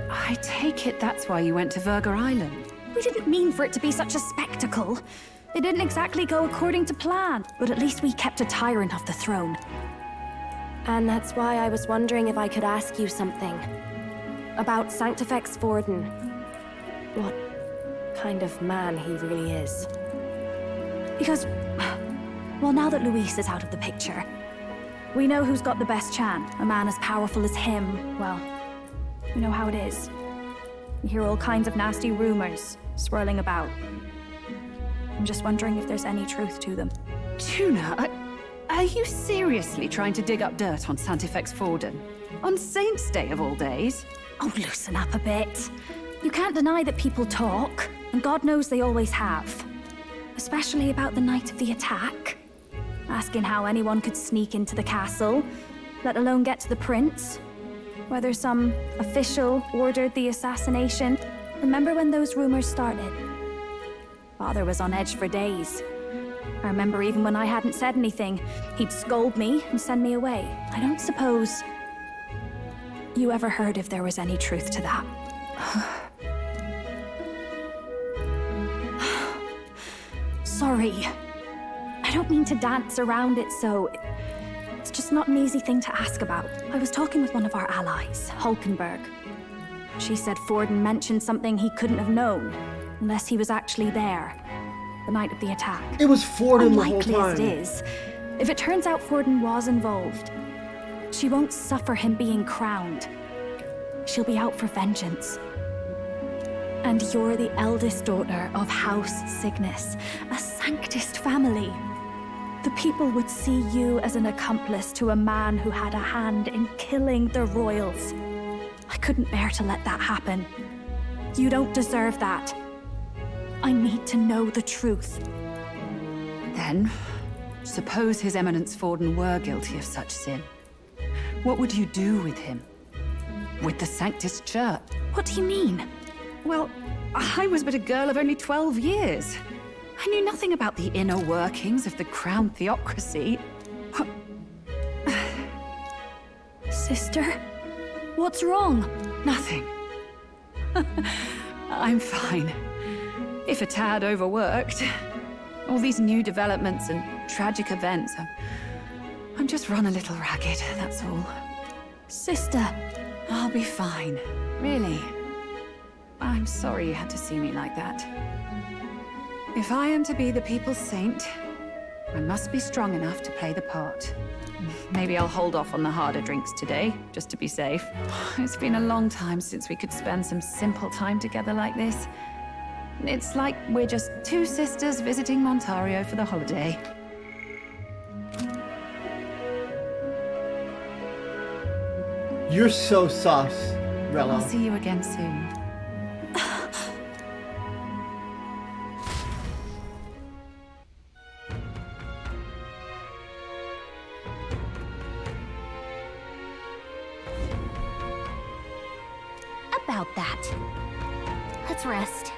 I take it that's why you went to Verga Island. We didn't mean for it to be such a spectacle. It didn't exactly go according to plan. But at least we kept a tyrant off the throne. And that's why I was wondering if I could ask you something. About Sanctifex Forden. What kind of man he really is. Because... well, now that Luis is out of the picture, we know who's got the best chance. A man as powerful as him, well... You know how it is. You hear all kinds of nasty rumors swirling about. I'm just wondering if there's any truth to them. Tuna, are you seriously trying to dig up dirt on Sanctifex Forden? On Saints' Day of all days? Oh, loosen up a bit. You can't deny that people talk, and God knows they always have. Especially about the night of the attack. Asking how anyone could sneak into the castle, let alone get to the prince. Whether some official ordered the assassination. Remember when those rumors started? Father was on edge for days. I remember even when I hadn't said anything, he'd scold me and send me away. I don't suppose you ever heard if there was any truth to that. Sorry. I don't mean to dance around it so... It's just not an easy thing to ask about. I was talking with one of our allies, Hulkenberg. She said Forden mentioned something he couldn't have known, unless he was actually there, the night of the attack. It was Forden the whole Unlikely as it time. is, if it turns out Forden was involved, she won't suffer him being crowned. She'll be out for vengeance. And you're the eldest daughter of House Cygnus, a Sanctist family. The people would see you as an accomplice to a man who had a hand in killing the royals. I couldn't bear to let that happen. You don't deserve that. I need to know the truth. Then, suppose His Eminence Forden were guilty of such sin. What would you do with him? With the Sanctus Church? What do you mean? Well, I was but a girl of only 12 years. I knew nothing about the inner workings of the crown theocracy. Sister, what's wrong? Nothing. I'm fine. If a tad overworked. All these new developments and tragic events. I'm just run a little ragged, that's all. Sister. I'll be fine. Really. I'm sorry you had to see me like that. If I am to be the people's saint, I must be strong enough to play the part. Maybe I'll hold off on the harder drinks today, just to be safe. It's been a long time since we could spend some simple time together like this. It's like we're just two sisters visiting Montario for the holiday. You're so sus, Rella. I'll see you again soon. About that. Let's rest.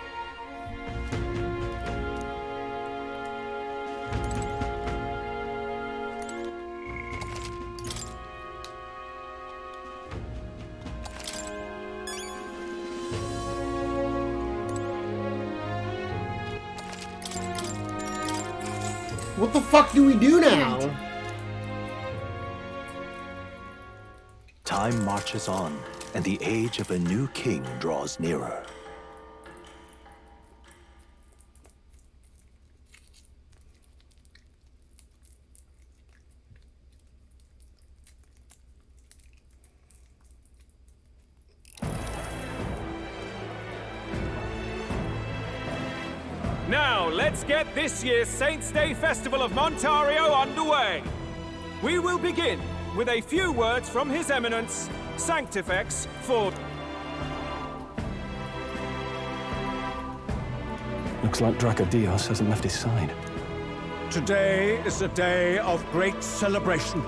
What the fuck do we do now? Time marches on, and the age of a new king draws nearer. Now, let's get this year's Saints' Day Festival of Montario underway. We will begin with a few words from His Eminence, Sanctifex Forden. Looks like Dracodios hasn't left his side. Today is a day of great celebration.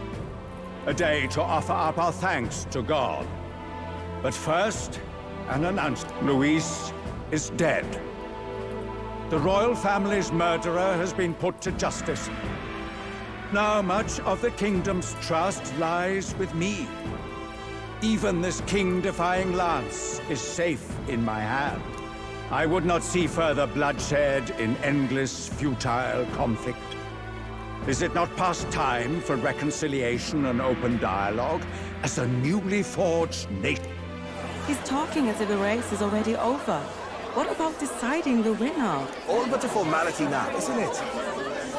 A day to offer up our thanks to God. But first, an announcement. Luis is dead. The royal family's murderer has been put to justice. Now much of the kingdom's trust lies with me. Even this king-defying lance is safe in my hand. I would not see further bloodshed in endless, futile conflict. Is it not past time for reconciliation and open dialogue as a newly forged nation? He's talking as if the race is already over. What about deciding the winner? All but a formality now, isn't it?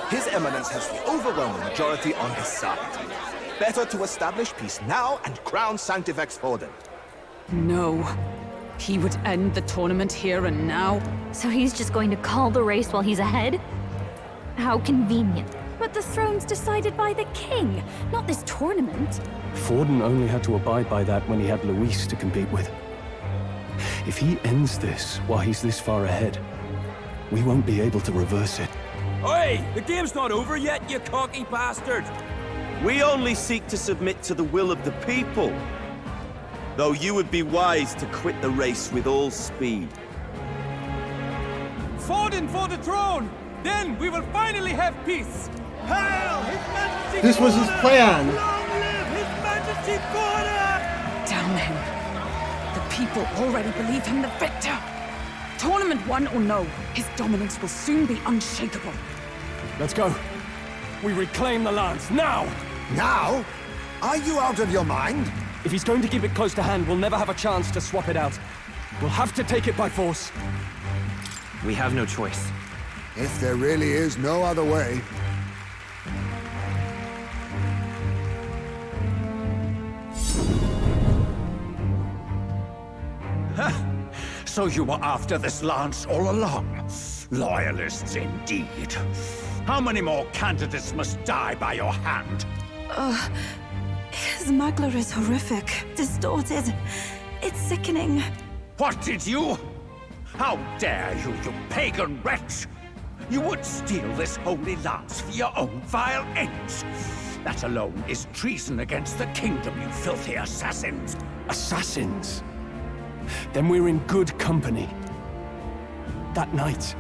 His Eminence has the overwhelming majority on his side. Better to establish peace now and crown Sanctifex Forden. No. He would end the tournament here and now. So he's just going to call the race while he's ahead? How convenient. But the throne's decided by the king, not this tournament. Forden only had to abide by that when he had Luis to compete with. If he ends this while he's this far ahead, we won't be able to reverse it. Oi! The game's not over yet, you cocky bastard! We only seek to submit to the will of the people. Though you would be wise to quit the race with all speed. Forden for the throne! Then we will finally have peace! Hail His Majesty! This was his plan. Long live His Majesty Forden! Damn him. The people already believe him the victor. Tournament won or no, his dominance will soon be unshakable. Let's go. We reclaim the lance, now! Now? Are you out of your mind? If he's going to keep it close to hand, we'll never have a chance to swap it out. We'll have to take it by force. We have no choice. If there really is no other way. So you were after this lance all along? Loyalists indeed. How many more candidates must die by your hand? His Magler is horrific, distorted. It's sickening. What did you? How dare you, you pagan wretch! You would steal this holy lance for your own vile ends. That alone is treason against the kingdom, you filthy assassins. Assassins? Then we're in good company. That night,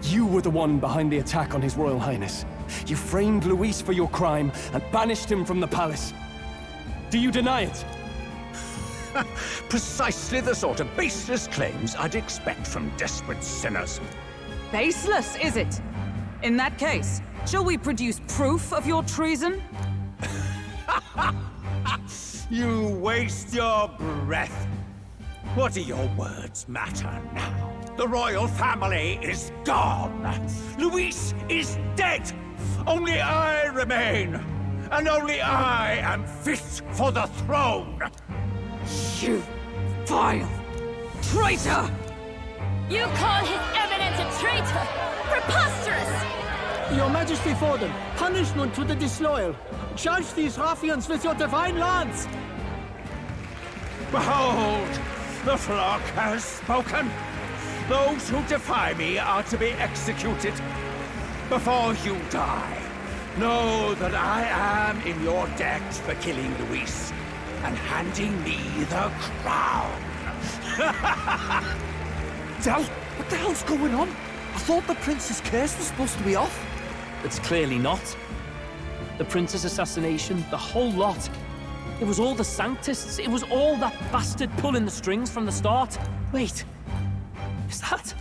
you were the one behind the attack on His Royal Highness. You framed Luis for your crime and banished him from the palace. Do you deny it? Precisely the sort of baseless claims I'd expect from desperate sinners. Baseless, is it? In that case, shall we produce proof of your treason? You waste your breath. What do your words matter now? The royal family is gone. Luis is dead. Only I remain. and only I am fit for the throne! You vile traitor! You call His Eminence a traitor? Preposterous! Your Majesty Forden, punishment to the disloyal. Judge these ruffians with your divine lance! Behold! The flock has spoken! Those who defy me are to be executed. Before you die, know that I am in your debt for killing Luis and handing me the crown. Del, what the hell's going on? I thought the prince's curse was supposed to be off. It's clearly not. The prince's assassination, the whole lot. It was all the Sanctists. It was all that bastard pulling the strings from the start. Wait, is that?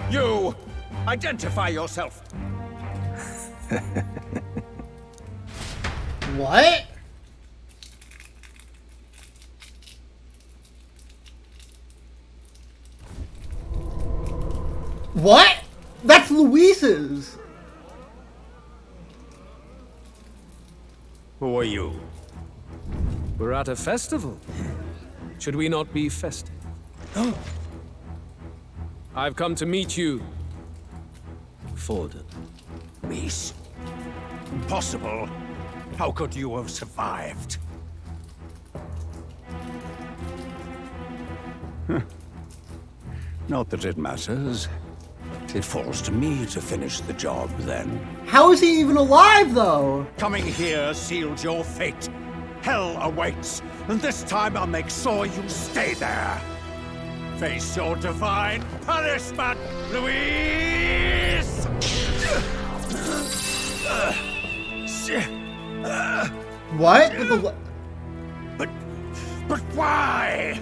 You! Identify yourself! What? What? That's Luis's! Who are you? We're at a festival. Should we not be festive? I've come to meet you, Forden. Luis? Impossible. How could you have survived? Not that it matters. It falls to me to finish the job, then. How is he even alive, though? Coming here sealed your fate. Hell awaits, and this time I'll make sure you stay there. Face your divine punishment, Luis! What? But why?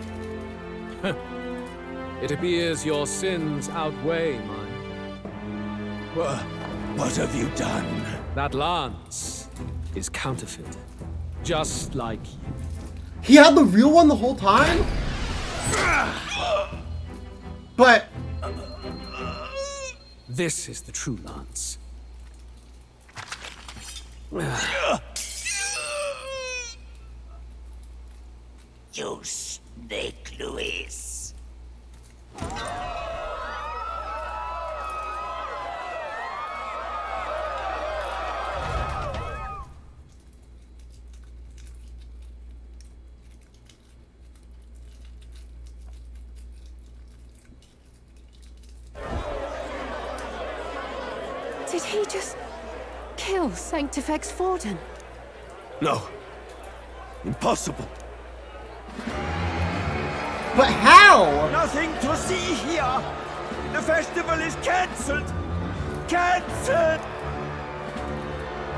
It appears your sins outweigh mine. What have you done? That lance is counterfeit. Just like you. He had the real one the whole time? But... This is the true lance. You snake, Luis. Did he just kill Sanctifex Forden? No. Impossible. But how? Nothing to see here. The festival is cancelled. Cancelled.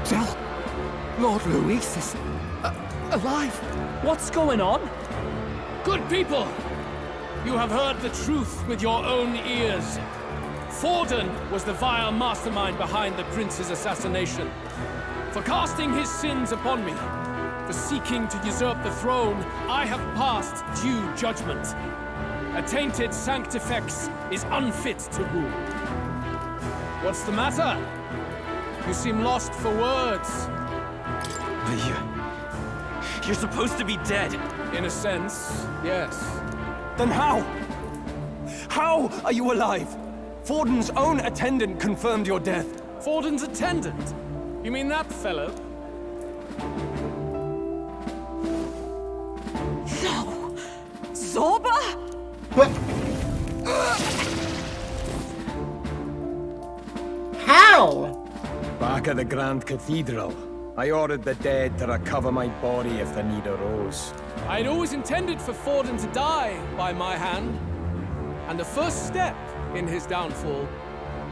Del, Lord Luis is alive. What's going on? Good people, you have heard the truth with your own ears. Forden was the vile mastermind behind the prince's assassination. For casting his sins upon me, for seeking to usurp the throne, I have passed due judgment. A tainted Sanctifex is unfit to rule. What's the matter? You seem lost for words. You're supposed to be dead. In a sense, yes. Then how? How are you alive? Forden's own attendant confirmed your death. Forden's attendant? You mean that fellow? No! Zorba? But... How? Back at the Grand Cathedral, I ordered the dead to recover my body if the need arose. I'd always intended for Forden to die by my hand. And the first step in his downfall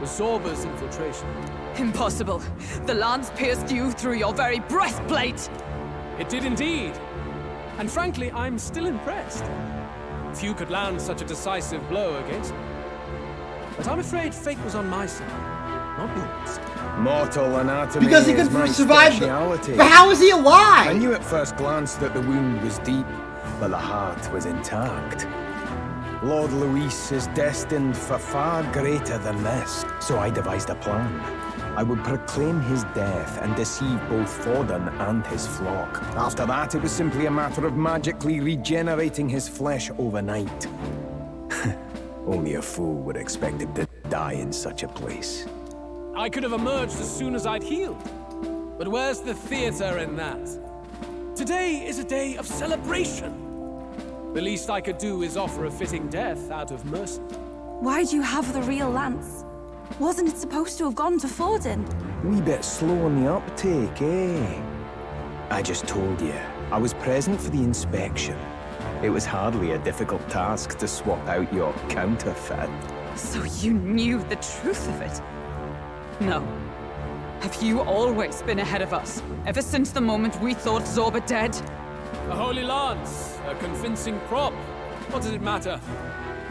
was Zorba's infiltration. Impossible. The lance pierced you through your very breastplate! It did indeed. And frankly, I'm still impressed. Few could land such a decisive blow against me. But I'm afraid fate was on my side, not yours. Mortal anatomy Because he is could my survive. speciality. But how is he alive? I knew at first glance that the wound was deep, but the heart was intact. Lord Luis is destined for far greater than this, so I devised a plan. I would proclaim his death and deceive both Forden and his flock. After that, it was simply a matter of magically regenerating his flesh overnight. Only a fool would expect him to die in such a place. I could have emerged as soon as I'd healed. But where's the theater in that? Today is a day of celebration. The least I could do is offer a fitting death out of mercy. Why do you have the real lance? Wasn't it supposed to have gone to Forden? Wee bit slow on the uptake, eh? I just told you, I was present for the inspection. It was hardly a difficult task to swap out your counterfeit. So you knew the truth of it? No. Have you always been ahead of us? Ever since the moment we thought Zorba dead? A holy lance, a convincing prop. What does it matter?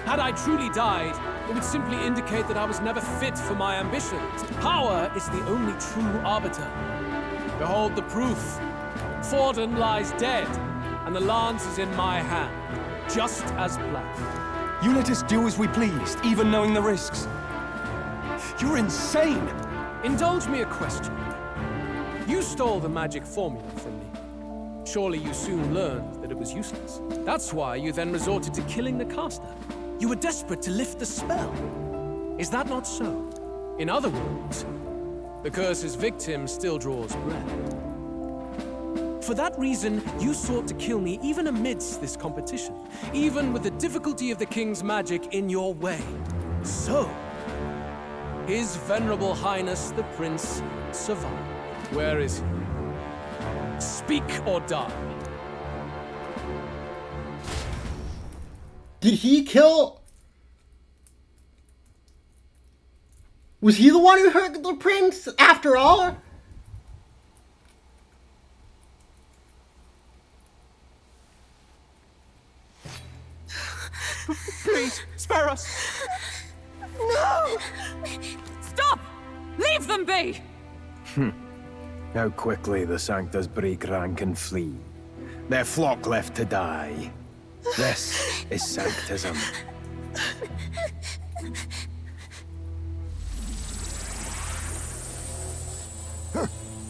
Had I truly died, it would simply indicate that I was never fit for my ambitions. Power is the only true arbiter. Behold the proof. Forden lies dead, and the lance is in my hand, just as planned. You let us do as we pleased, even knowing the risks. You're insane! Indulge me a question. You stole the magic formula from me. Surely you soon learned that it was useless. That's why you then resorted to killing the caster. You were desperate to lift the spell. Is that not so? In other words, the curse's victim still draws breath. For that reason, you sought to kill me even amidst this competition, even with the difficulty of the king's magic in your way. So, His Venerable Highness the Prince survived. Where is he? Speak or die. Did he kill... Was he the one who hurt the prince, after all? Please, spare us! No! Stop! Leave them be! How quickly the Sanctus break rank and flee. Their flock left to die. This is Sanctism.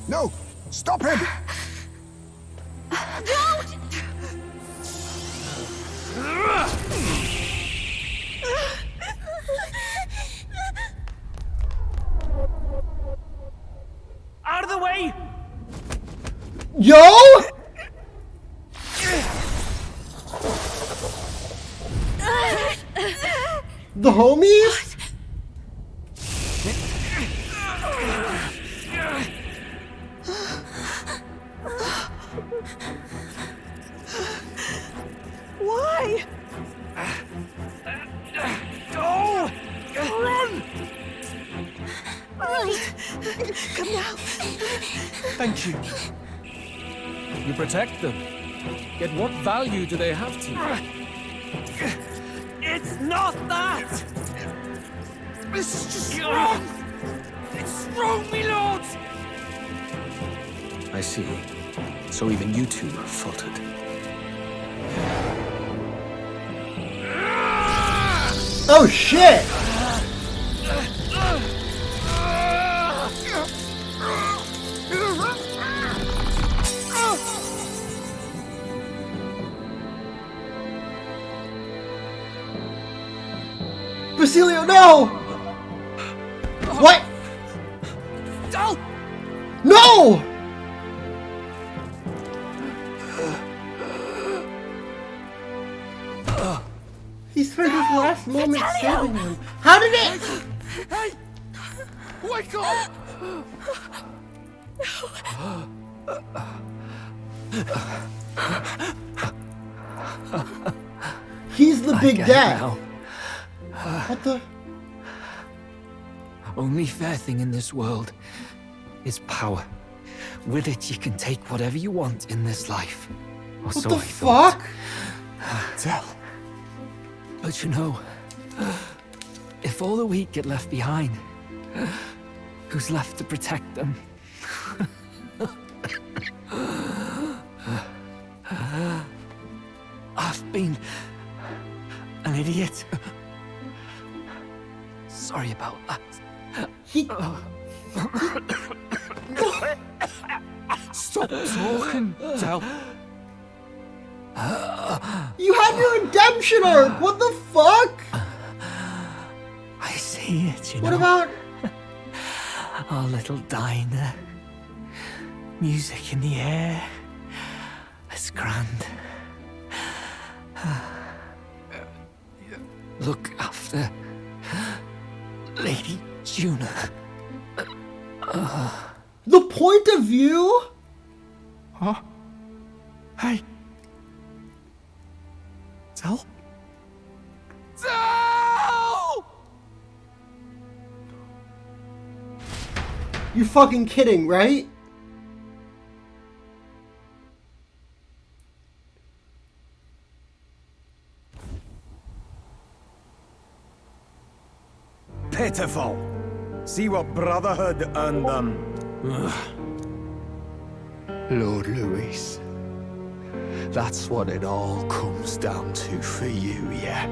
No! Stop him! Don't! Out of the way! Yo! The homies? Why? Go! Run! Come now. Thank you. You protect them. Yet what value do they have to you? It's not that! This is just wrong! It's wrong, me lords! I see. So even you two faltered. Oh shit! Basilio, no! What? Don't! No! He spent his last moment saving him. How did it? Hey! Wake up! He's the big get it dad. now. What the? Only fair thing in this world is power. With it, you can take whatever you want in this life. Or What so the I thought. fuck? Tell. But you know, if all the weak get left behind, who's left to protect them? I've been an idiot. Sorry about that. Stop talking, Del. You had your redemption arc! What the fuck? I see it, you know. What about... Our little diner. Music in the air. It's grand. Look after Lady Juna. The point of view? Huh? Hey. Del? Del! You're fucking kidding, right? Pitiful. See what Brotherhood earned them. Lord Louis. That's what it all comes down to for you, yeah?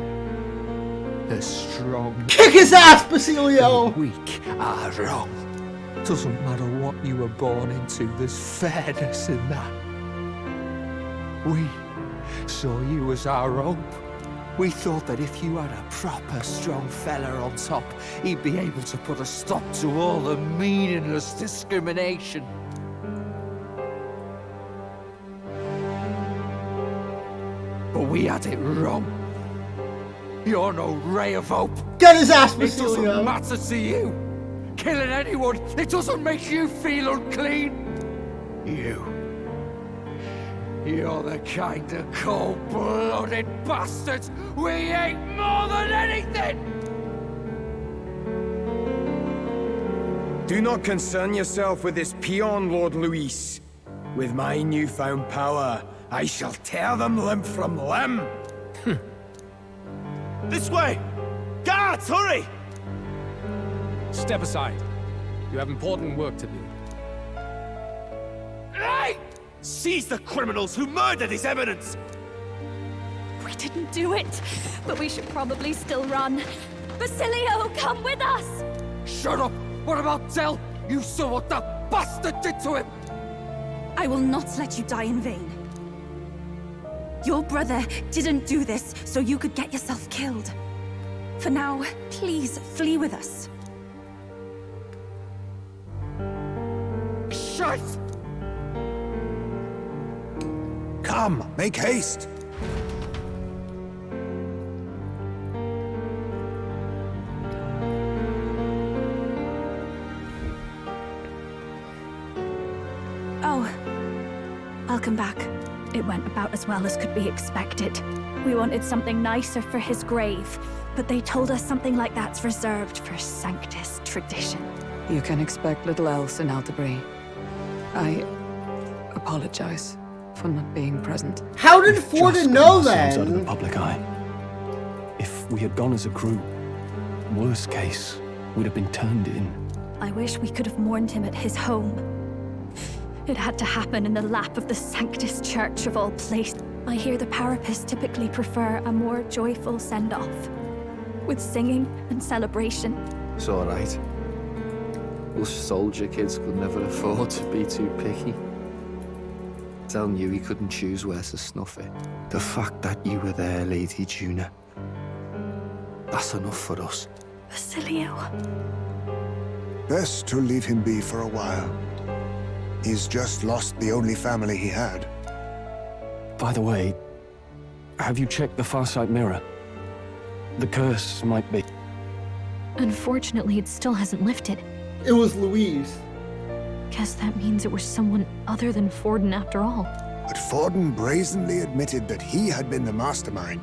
The strong... Kick his ass, Basilio! The weak are wrong. Doesn't matter what you were born into, there's fairness in that. We saw you as our own. We thought that if you had a proper strong fella on top, he'd be able to put a stop to all the meaningless discrimination. But we had it wrong. You're no ray of hope. Get his ass, It doesn't Basilio! matter to you. Killing anyone, it doesn't make you feel unclean. You're the kind of cold-blooded bastards we hate more than anything! Do not concern yourself with this peon, Lord Louis. With my newfound power, I shall tear them limb from limb. This way! Guards, hurry! Step aside. You have important work to do. Hey! Seize the criminals who murdered His Eminence! We didn't do it, but we should probably still run. Basilio, come with us! Shut up! What about Del? You saw what that bastard did to him! I will not let you die in vain. Your brother didn't do this so you could get yourself killed. For now, please flee with us. Shite! Come, make haste. Oh, I'll come back. It went about as well as could be expected. We wanted something nicer for his grave, but they told us something like that's reserved for Sanctus tradition. You can expect little else in Altabri. I apologize for not being present. How did Forden know Out of the then? public eye. If we had gone as a group, worst case, we'd have been turned in. I wish we could have mourned him at his home. It had to happen in the lap of the Sanctus Church of all places. I hear the Parapists typically prefer a more joyful send-off, with singing and celebration. It's alright. Us soldier kids could never afford to be too picky. Del knew he couldn't choose where to snuff it. The fact that you were there, Lady Juna, that's enough for us. Basilio. Best to leave him be for a while. He's just lost the only family he had. By the way, have you checked the Farsight mirror? The curse might be... Unfortunately, it still hasn't lifted. It was Louise. Guess that means it was someone other than Forden after all. But Forden brazenly admitted that he had been the mastermind.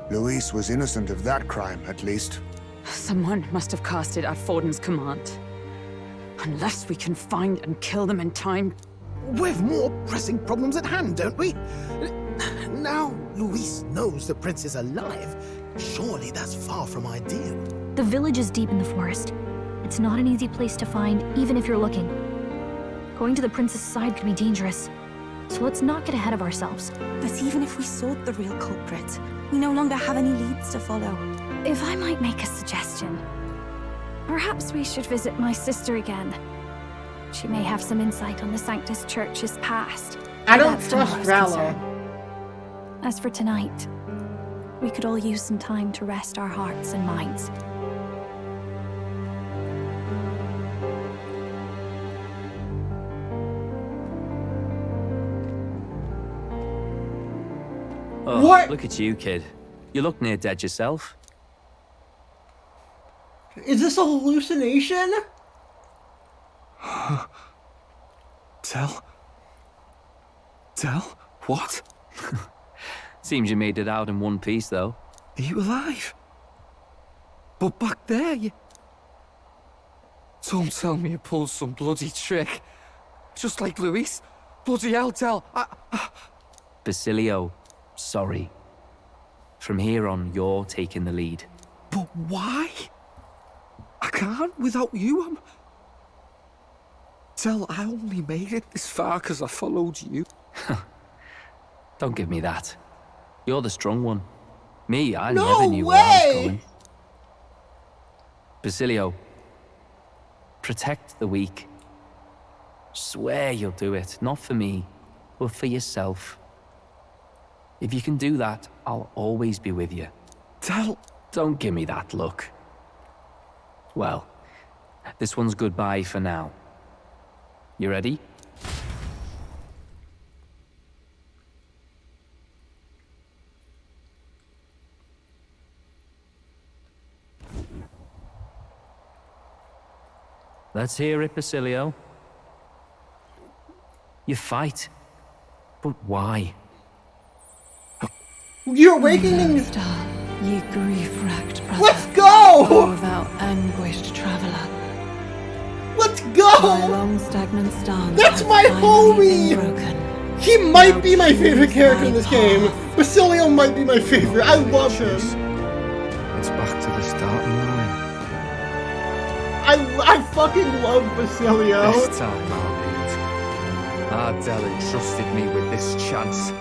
Louise was innocent of that crime, at least. Someone must have cast it at Forden's command. Unless we can find and kill them in time. We've more pressing problems at hand, don't we? Now Louise knows the prince is alive. Surely that's far from ideal. The village is deep in the forest. It's not an easy place to find, even if you're looking. Going to the prince's side could be dangerous. so let's not get ahead of ourselves. But even if we sought the real culprit, we no longer have any leads to follow. If I might make a suggestion, perhaps we should visit my sister again. She may have some insight on the Sanctus Church's past. I don't That's trust tomorrow's Rala. concern. As for tonight, we could all use some time to rest our hearts and minds. Oh, What? Look at you, kid. You look near dead yourself. Is this a hallucination? Tell? What? Seems you made it out in one piece, though. Are you alive? But back there, you... Don't tell me you pulled some bloody trick. Just like Luis. Bloody hell, Tell. Basilio, sorry. From here on, you're taking the lead. But why? I can't without you. Tell, I only made it this far because I followed you. Don't give me that. You're the strong one. Me, I No never knew where I was way! going. Basilio, protect the weak. Swear you'll do it, not for me, but for yourself. If you can do that, I'll always be with you. Tell... Don't give me that look. Well, this one's goodbye for now. You ready? Let's hear it, Basilio. You fight. But why? You're awakening. Ye grief-racked brother. Let's go! O thou anguished traveler. Let's go! Thy long stagnant stance That's hath my finally been homie! broken. He might be my favorite character in this game. Basilio might be my favorite. I love him. It's back to the starting line. I fucking love Basilio. This time, Ardell entrusted me with this chance.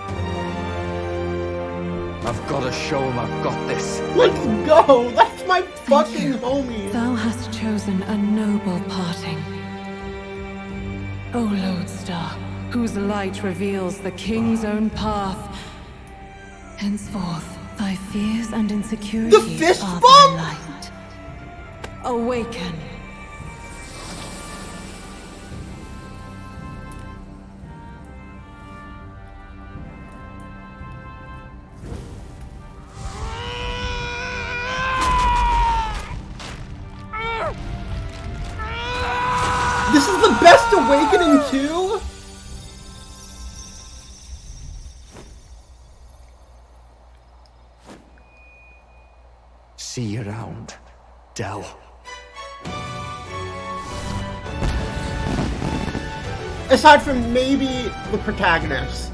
I've got to show him I've got this. Let's go! That's my fucking homie. Thou hast chosen a noble parting. O Lodestar, whose light reveals the king's own path. Henceforth, thy fears and insecurities fist are bump? thy light. Awaken. This is the best awakening too? See you around, Dell. Aside from maybe the protagonist.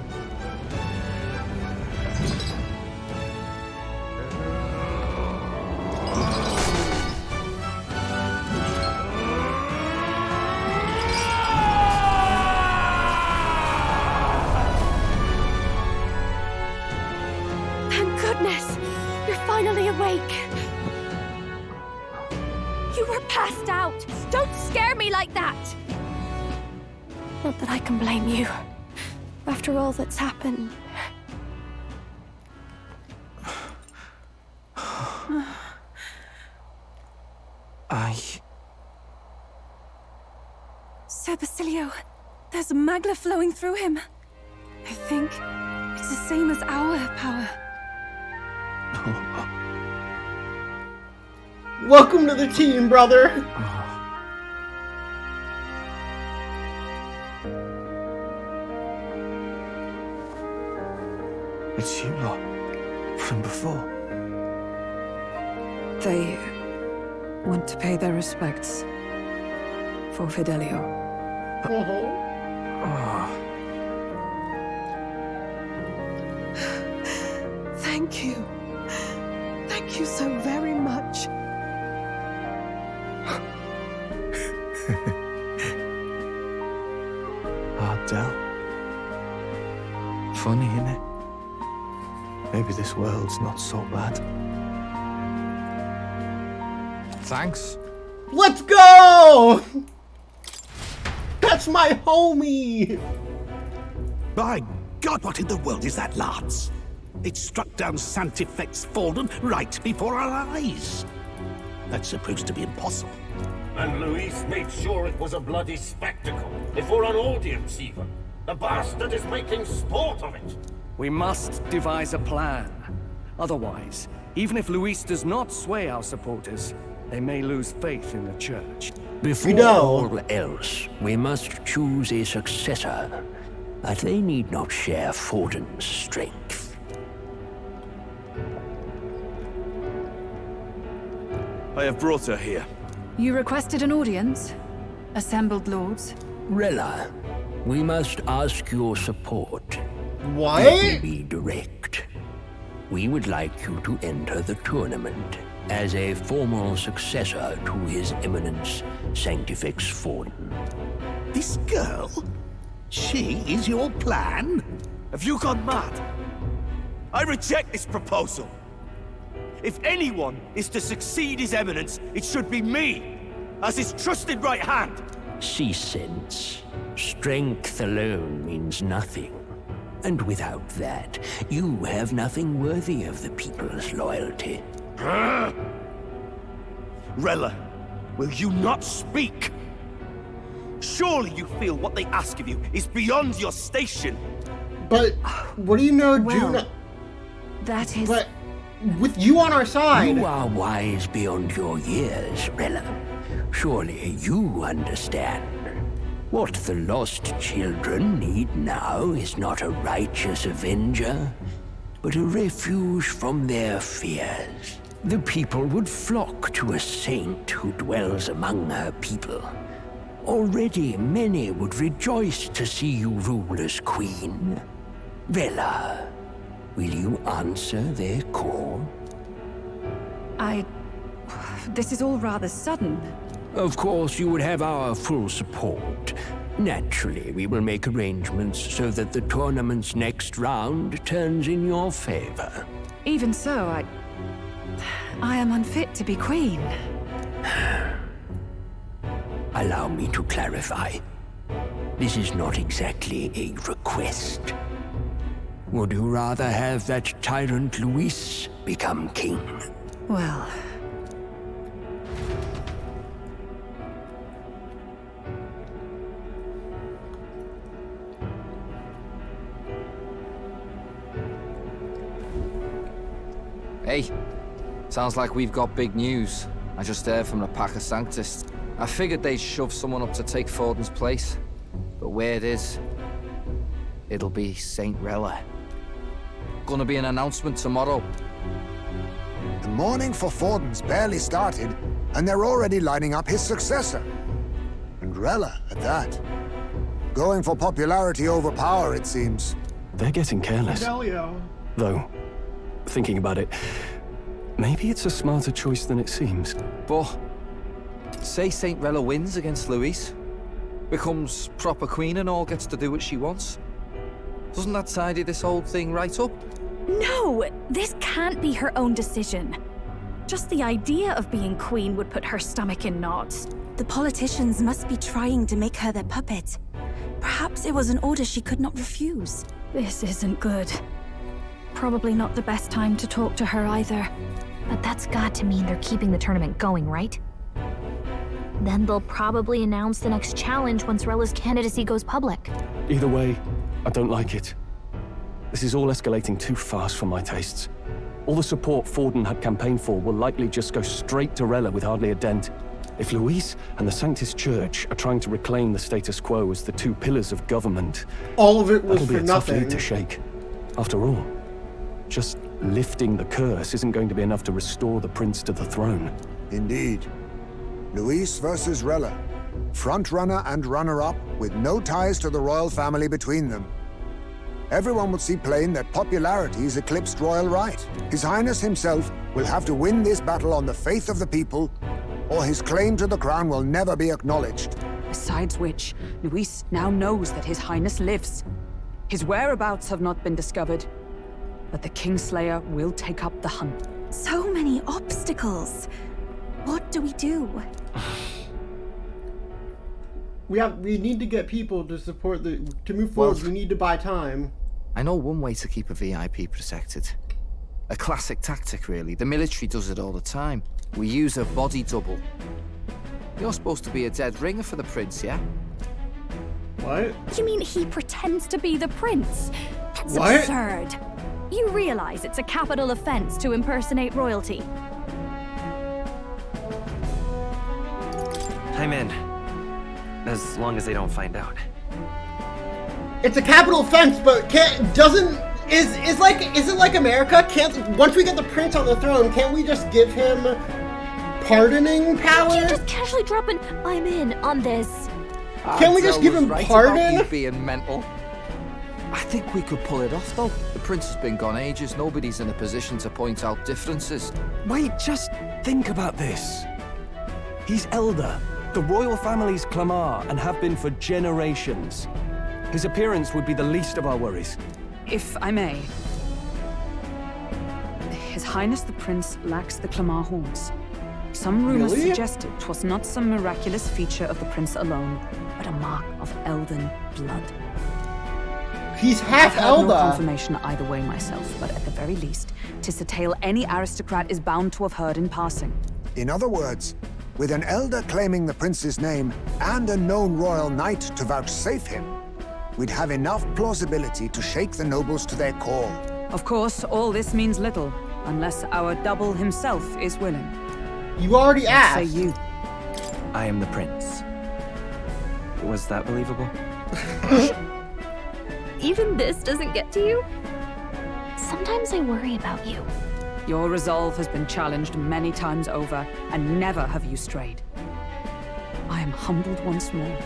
Thank goodness! You're finally awake! You were passed out! Don't scare me like that! Not that I can blame you. After all that's happened. Sir Basilio, there's magla flowing through him. I think it's the same as our power. Welcome to the team, brother. It's you lot. From before. They went to pay their respects for Fidelio. Thank you. Thank you so very much. Ardell. Maybe this world's not so bad. Thanks. Let's go! That's my homie! By God, what in the world is that, Lance? It struck down Sanctifex Fallen right before our eyes. That's supposed to be impossible. And Luis made sure it was a bloody spectacle, before an audience even. The bastard is making sport of it. We must devise a plan. Otherwise, even if Luis does not sway our supporters, they may lose faith in the church. Before all else, we must choose a successor. But they need not share Forden's strength. I have brought her here. You requested an audience? Assembled lords? Rella, we must ask your support. What? Let me be direct. We would like you to enter the tournament as a formal successor to His Eminence Sanctifex Forden. This girl? She is your plan? Have you gone mad? I reject this proposal. If anyone is to succeed His Eminence, it should be me, as his trusted right hand. See sense. Strength alone means nothing. And without that, you have nothing worthy of the people's loyalty. Rella, will you not speak? Surely you feel what they ask of you is beyond your station. But what do you know, Juna? That is... But with you on our side... You are wise beyond your years, Rella. Surely you understand. What the lost children need now is not a righteous avenger, but a refuge from their fears. The people would flock to a saint who dwells among her people. Already many would rejoice to see you rule as queen. Rella, will you answer their call? This is all rather sudden. Of course, you would have our full support. Naturally, we will make arrangements so that the tournament's next round turns in your favor. Even so, I am unfit to be queen. Allow me to clarify. This is not exactly a request. Would you rather have that tyrant Luis become king? Well... Hey, sounds like we've got big news. I just heard from the Pack of Sanctists. I figured they'd shove someone up to take Forden's place. But where it is, it'll be Saint Rella. Gonna be an announcement tomorrow. The mourning for Forden's barely started, and they're already lining up his successor. And Rella, at that. Going for popularity over power, it seems. They're getting careless. Though, thinking about it, maybe it's a smarter choice than it seems. But, say Saint Rella wins against Luis, becomes proper queen and all, gets to do what she wants. Doesn't that tidy this whole thing right up? No! This can't be her own decision. Just the idea of being queen would put her stomach in knots. The politicians must be trying to make her their puppet. Perhaps it was an order she could not refuse. This isn't good. Probably not the best time to talk to her either. But that's got to mean they're keeping the tournament going, right? Then they'll probably announce the next challenge once Rella's candidacy goes public. Either way, I don't like it. This is all escalating too fast for my tastes. All the support Forden had campaigned for will likely just go straight to Rella with hardly a dent. If Luis and the Sanctus Church are trying to reclaim the status quo as the two pillars of government, all of it was that'll be for a tough nothing. lead to shake. After all, just lifting the curse isn't going to be enough to restore the prince to the throne. Indeed. Luis versus Rella. Front-runner and runner-up, with no ties to the royal family between them. Everyone will see plain that popularity is eclipsed royal right. His Highness himself will have to win this battle on the faith of the people, or his claim to the crown will never be acknowledged. Besides which, Luis now knows that His Highness lives. His whereabouts have not been discovered. but the Kingslayer will take up the hunt. So many obstacles. What do we do? We need to get people to support to move forward. We need to buy time. I know one way to keep a VIP protected. A classic tactic, really. The military does it all the time. We use a body double. You're supposed to be a dead ringer for the prince, yeah? What? You mean he pretends to be the prince? That's What? absurd. You realize it's a capital offense to impersonate royalty. I'm in. As long as they don't find out. It's a capital offense, but is it like America? Once we get the prince on the throne, can't we just give him pardoning power? Can't you just casually drop an "I'm in" on this? Can't we just give him pardon? About you being mental. I think we could pull it off, though. The prince has been gone ages. Nobody's in a position to point out differences. Wait, just think about this. He's elder. The royal family's Clamar and have been for generations. His appearance would be the least of our worries. If I may. His Highness the Prince lacks the Clamar horns. Some rumors Really? suggested 'twas not some miraculous feature of the prince alone, but a mark of elven blood. He's half I've had Elder. no confirmation either way myself, but at the very least, 'tis a tale any aristocrat is bound to have heard in passing. In other words, with an elder claiming the prince's name and a known royal knight to vouchsafe him, we'd have enough plausibility to shake the nobles to their call. Of course, all this means little, unless our double himself is willing. You already What asked. say you? I am the prince. Was that believable? Even this doesn't get to you? Sometimes I worry about you. Your resolve has been challenged many times over, and never have you strayed. I am humbled once more.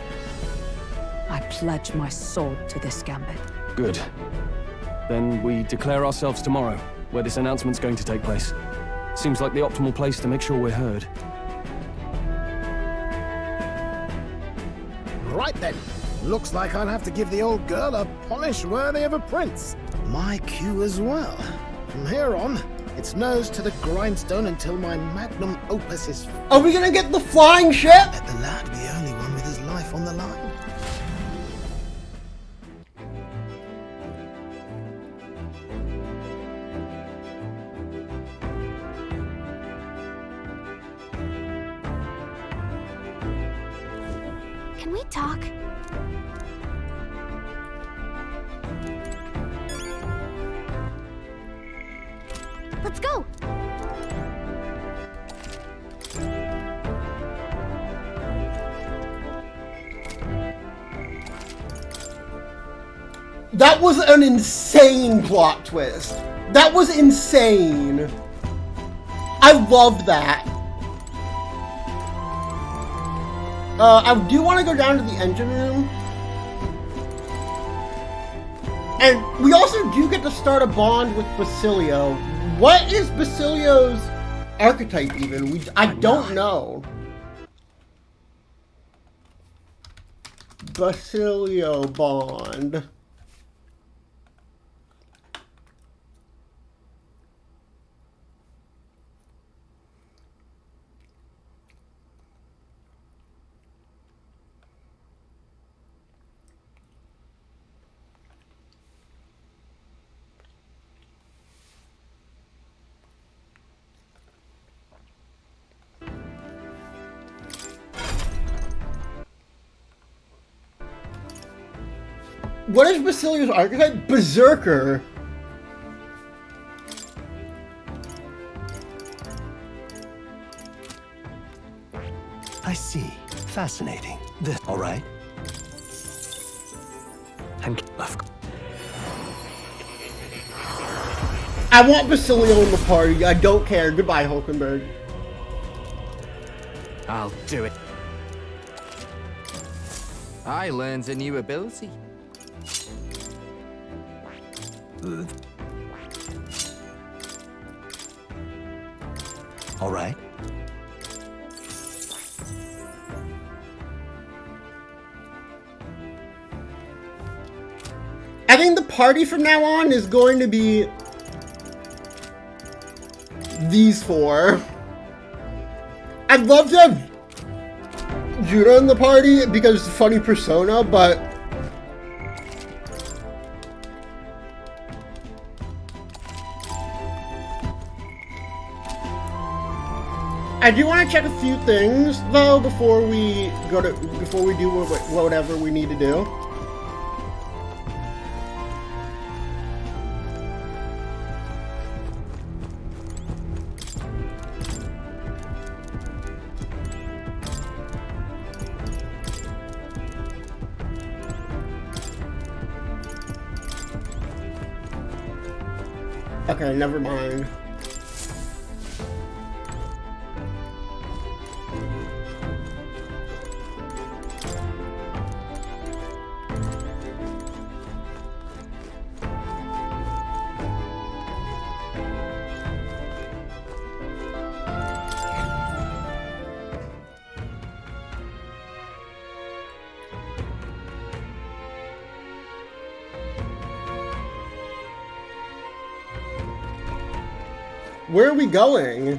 I pledge my sword to this gambit. Good. Then we declare ourselves tomorrow, where this announcement's going to take place. Seems like the optimal place to make sure we're heard. Right then. Looks like I'll have to give the old girl a polish worthy of a prince. My cue as well. From here on, it's nose to the grindstone until my magnum opus is... Are we gonna get the flying ship? Let the lad be the only one with his life on the line. Can we talk? Let's go! That was an insane plot twist. That was insane. I loved that. I do want to go down to the engine room. And we also do get to start a bond with Basilio. What is Basilio's archetype even? I don't know. Basilio bond. What is Basilio's archetype? Berserker. I see. Fascinating. All right. I want Basilio in the party. I don't care. Goodbye, Hulkenberg. I'll do it. I learned a new ability. All right. I think the party from now on is going to be these four. I'd love to have Judah in the party because it's a funny persona, but I do want to check a few things though before we do whatever we need to do. Okay, never mind. Where are we going?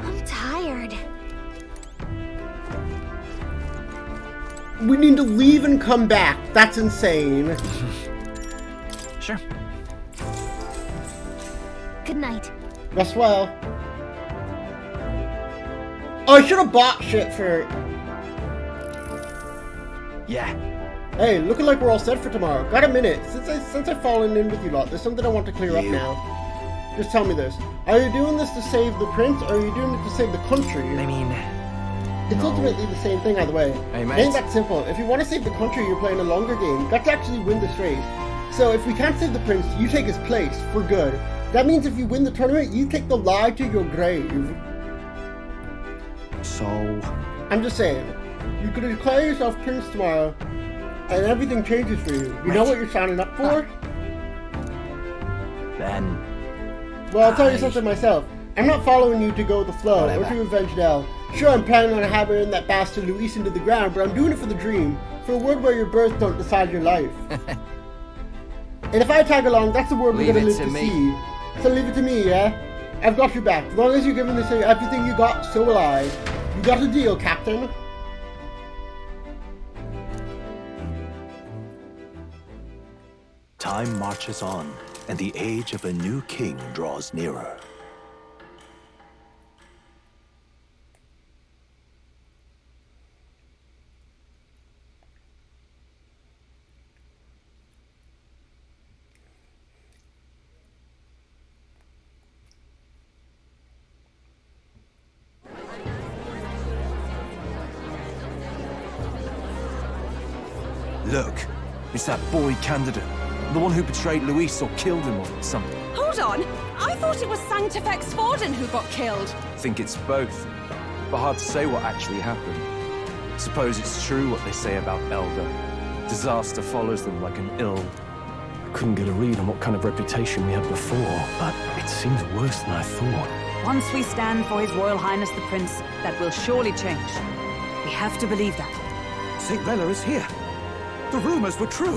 I'm tired. We need to leave and come back. That's insane. Sure. Good night. Rest well. Oh, I should have bought shit for... Yeah. Hey, looking like we're all set for tomorrow. Got a minute. Since I've fallen in with you lot, there's something I want to clear up now. Just tell me this. Are you doing this to save the prince, or are you doing it to save the country? I mean... It's ultimately the same thing either way. Hey, It mate. ain't that simple. If you want to save the country, you're playing a longer game. You got to actually win this race. So if we can't save the prince, you take his place for good. That means if you win the tournament, you take the lie to your grave. So... I'm just saying, you could declare yourself prince tomorrow, and everything changes for you. You know what you're signing up for? Then... Well, I'll tell you something myself. I'm not following you to go with the flow, or to avenge Nell. Sure, I'm planning on hammering that bastard Luis into the ground, but I'm doing it for the dream. For a world where your birth don't decide your life. And if I tag along, that's the world we're gonna live to see. So leave it to me, yeah? I've got your back. As long as you're giving this everything you got, so will I. You got a deal, Captain. Time marches on, and the age of a new king draws nearer. Look, it's that boy candidate. The one who betrayed Luis or killed him or something. Hold on! I thought it was Sanctifex Forden who got killed. I think it's both. But hard to say what actually happened. Suppose it's true what they say about Elder. Disaster follows them like an ill. I couldn't get a read on what kind of reputation we had before, but it seems worse than I thought. Once we stand for His Royal Highness the Prince, that will surely change. We have to believe that. St. Rella is here. The rumors were true.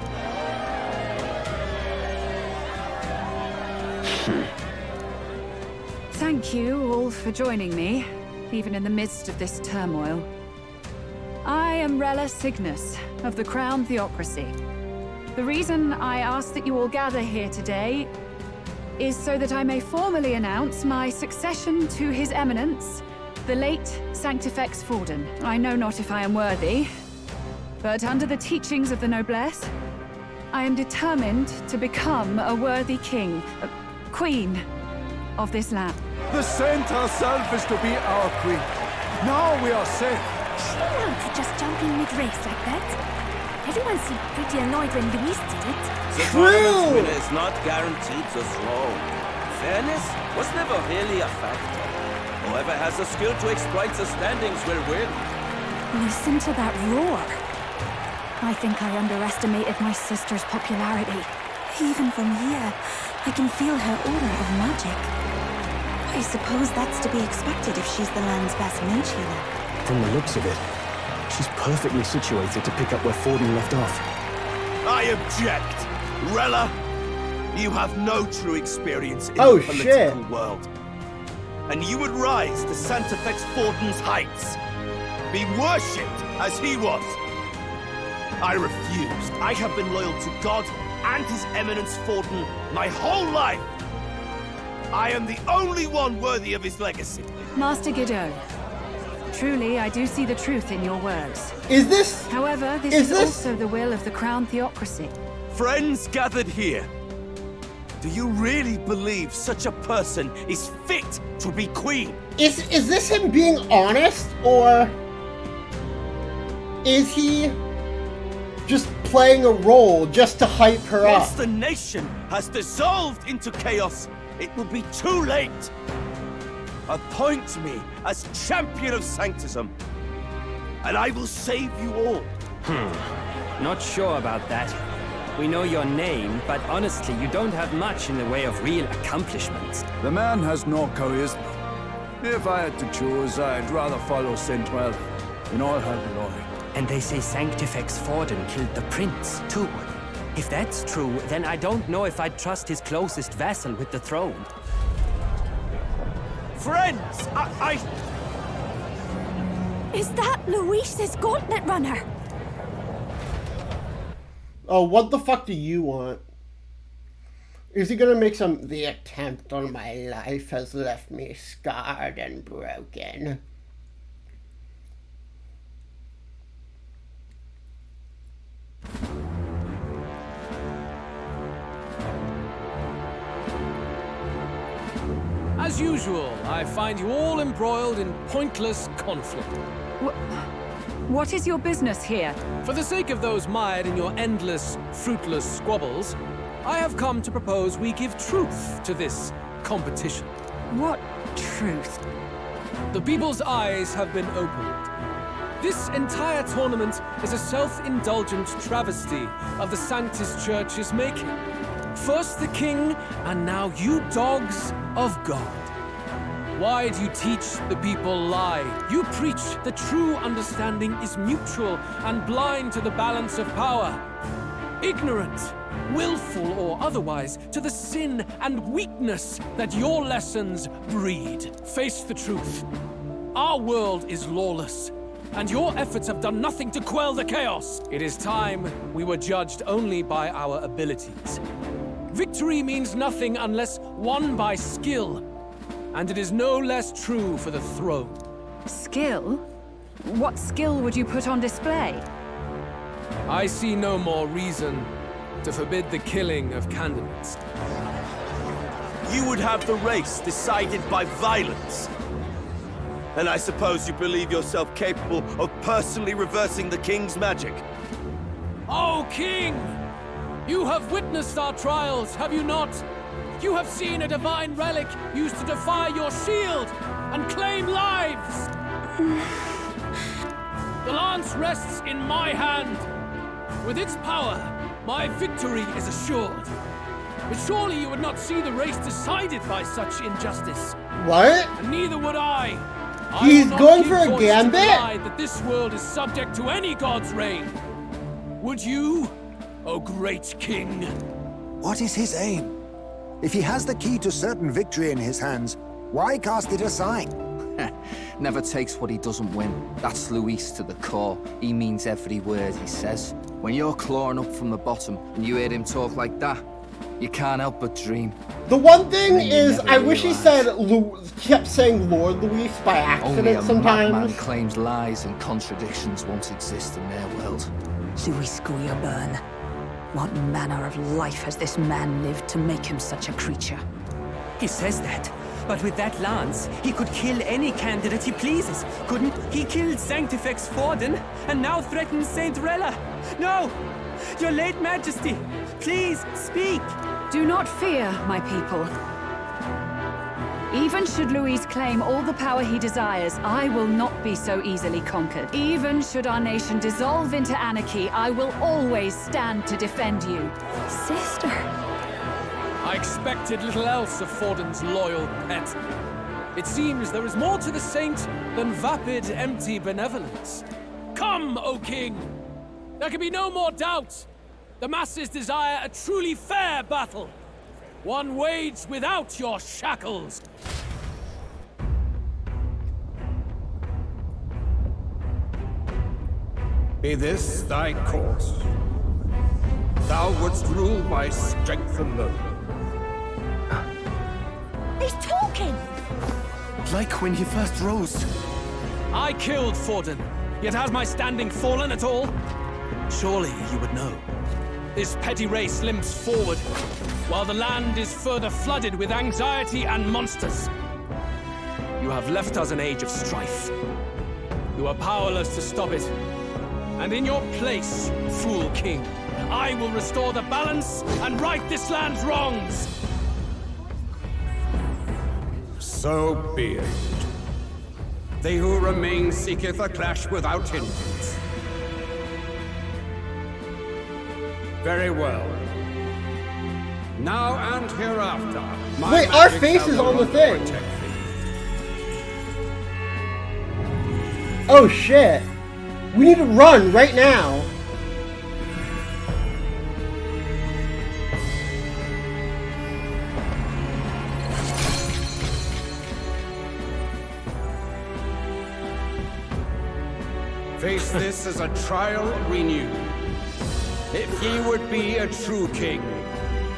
Thank you all for joining me, even in the midst of this turmoil. I am Rella Cygnus, of the Crown Theocracy. The reason I ask that you all gather here today is so that I may formally announce my succession to His Eminence, the late Sanctifex Forden. I know not if I am worthy, but under the teachings of the noblesse, I am determined to become a worthy king, queen of this land. The saint herself is to be our queen. Now we are safe. She allowed to just jump in mid-race like that? Everyone seemed pretty annoyed when Luis did it. The tournament's winner is not guaranteed the throne. Fairness was never really a factor. Whoever has the skill to exploit the standings will win. Listen to that roar. I think I underestimated my sister's popularity. Even from here, I can feel her aura of magic. I I suppose that's to be expected if she's the land's best mage healer. From the looks of it, she's perfectly situated to pick up where Forden left off. I object! Rella, you have no true experience in Oh, the political world. And you would rise to Santefex Forden's heights. Be worshipped as he was. I refused. I have been loyal to God and His Eminence Forden my whole life. I am the only one worthy of his legacy. Master Guido, truly I do see the truth in your words. Is this... However, this is also the will of the Crown Theocracy. Friends gathered here, do you really believe such a person is fit to be queen? Is this him being honest, or is he just playing a role just to hype her up? Once the nation has dissolved into chaos, it will be too late. Appoint me as champion of Sanctism, and I will save you all. Not sure about that. We know your name, but honestly, you don't have much in the way of real accomplishments. The man has no charisma. If I had to choose, I'd rather follow Saint-Rel in all her glory. And they say Sanctifex Forden killed the prince, too. If that's true, then I don't know if I'd trust his closest vassal with the throne. Friends, Is that Luis's Gauntlet Runner? Oh, what the fuck do you want? Is he gonna make some... The attempt on my life has left me scarred and broken. As usual, I find you all embroiled in pointless conflict. What is your business here? For the sake of those mired in your endless, fruitless squabbles, I have come to propose we give truth to this competition. What truth? The people's eyes have been opened. This entire tournament is a self-indulgent travesty of the Sanctus Church's making. First the king, and now you dogs of God. Why do you teach the people lie? You preach the true understanding is mutual and blind to the balance of power. Ignorant, willful or otherwise, to the sin and weakness that your lessons breed. Face the truth. Our world is lawless, and your efforts have done nothing to quell the chaos. It is time we were judged only by our abilities. Victory means nothing unless won by skill. And it is no less true for the throne. Skill? What skill would you put on display? I see no more reason to forbid the killing of candidates. You would have the race decided by violence. And I suppose you believe yourself capable of personally reversing the king's magic. Oh, king! You have witnessed our trials, have you not? You have seen a divine relic used to defy your shield and claim lives! The lance rests in my hand. With its power, my victory is assured. But surely you would not see the race decided by such injustice. What? And neither would I. He's I will not going give for a voice gambit? to deny that this world is subject to any god's reign. Would you, O great king? What is his aim? If he has the key to certain victory in his hands, why cast it aside? Never takes what he doesn't win. That's Luis to the core. He means every word he says. When you're clawing up from the bottom and you hear him talk like that, you can't help but dream. The one thing And you is, never I wish he realise. kept saying Lord Luis by Only a accident sometimes. madman claims lies and contradictions won't exist in their world. Luis Guyoburn. What manner of life has this man lived to make him such a creature? He says that, but with that lance, he could kill any candidate he pleases. Couldn't he? Killed Sanctifex Forden, and now threatens Saint Rella. No! Your late majesty, please, speak! Do not fear, my people. Even should Luis claim all the power he desires, I will not be so easily conquered. Even should our nation dissolve into anarchy, I will always stand to defend you. Sister. I expected little else of Forden's loyal pet. It seems there is more to the saint than vapid, empty benevolence. Come, O king! There can be no more doubt. The masses desire a truly fair battle. One waged without your shackles. Be this thy course. Thou wouldst rule by strength alone. He's talking! Like when he first rose. I killed Forden, yet has my standing fallen at all? Surely you would know. This petty race limps forward, while the land is further flooded with anxiety and monsters. You have left us an age of strife. You are powerless to stop it. And in your place, fool king, I will restore the balance and right this land's wrongs! So be it. They who remain seeketh a clash without hindrance. Very well. Now and hereafter, my Wait, our magic face shall is on the not thing. protect thee. Oh shit. We need to run right now. Face this as a trial renewed. If ye would be a true king,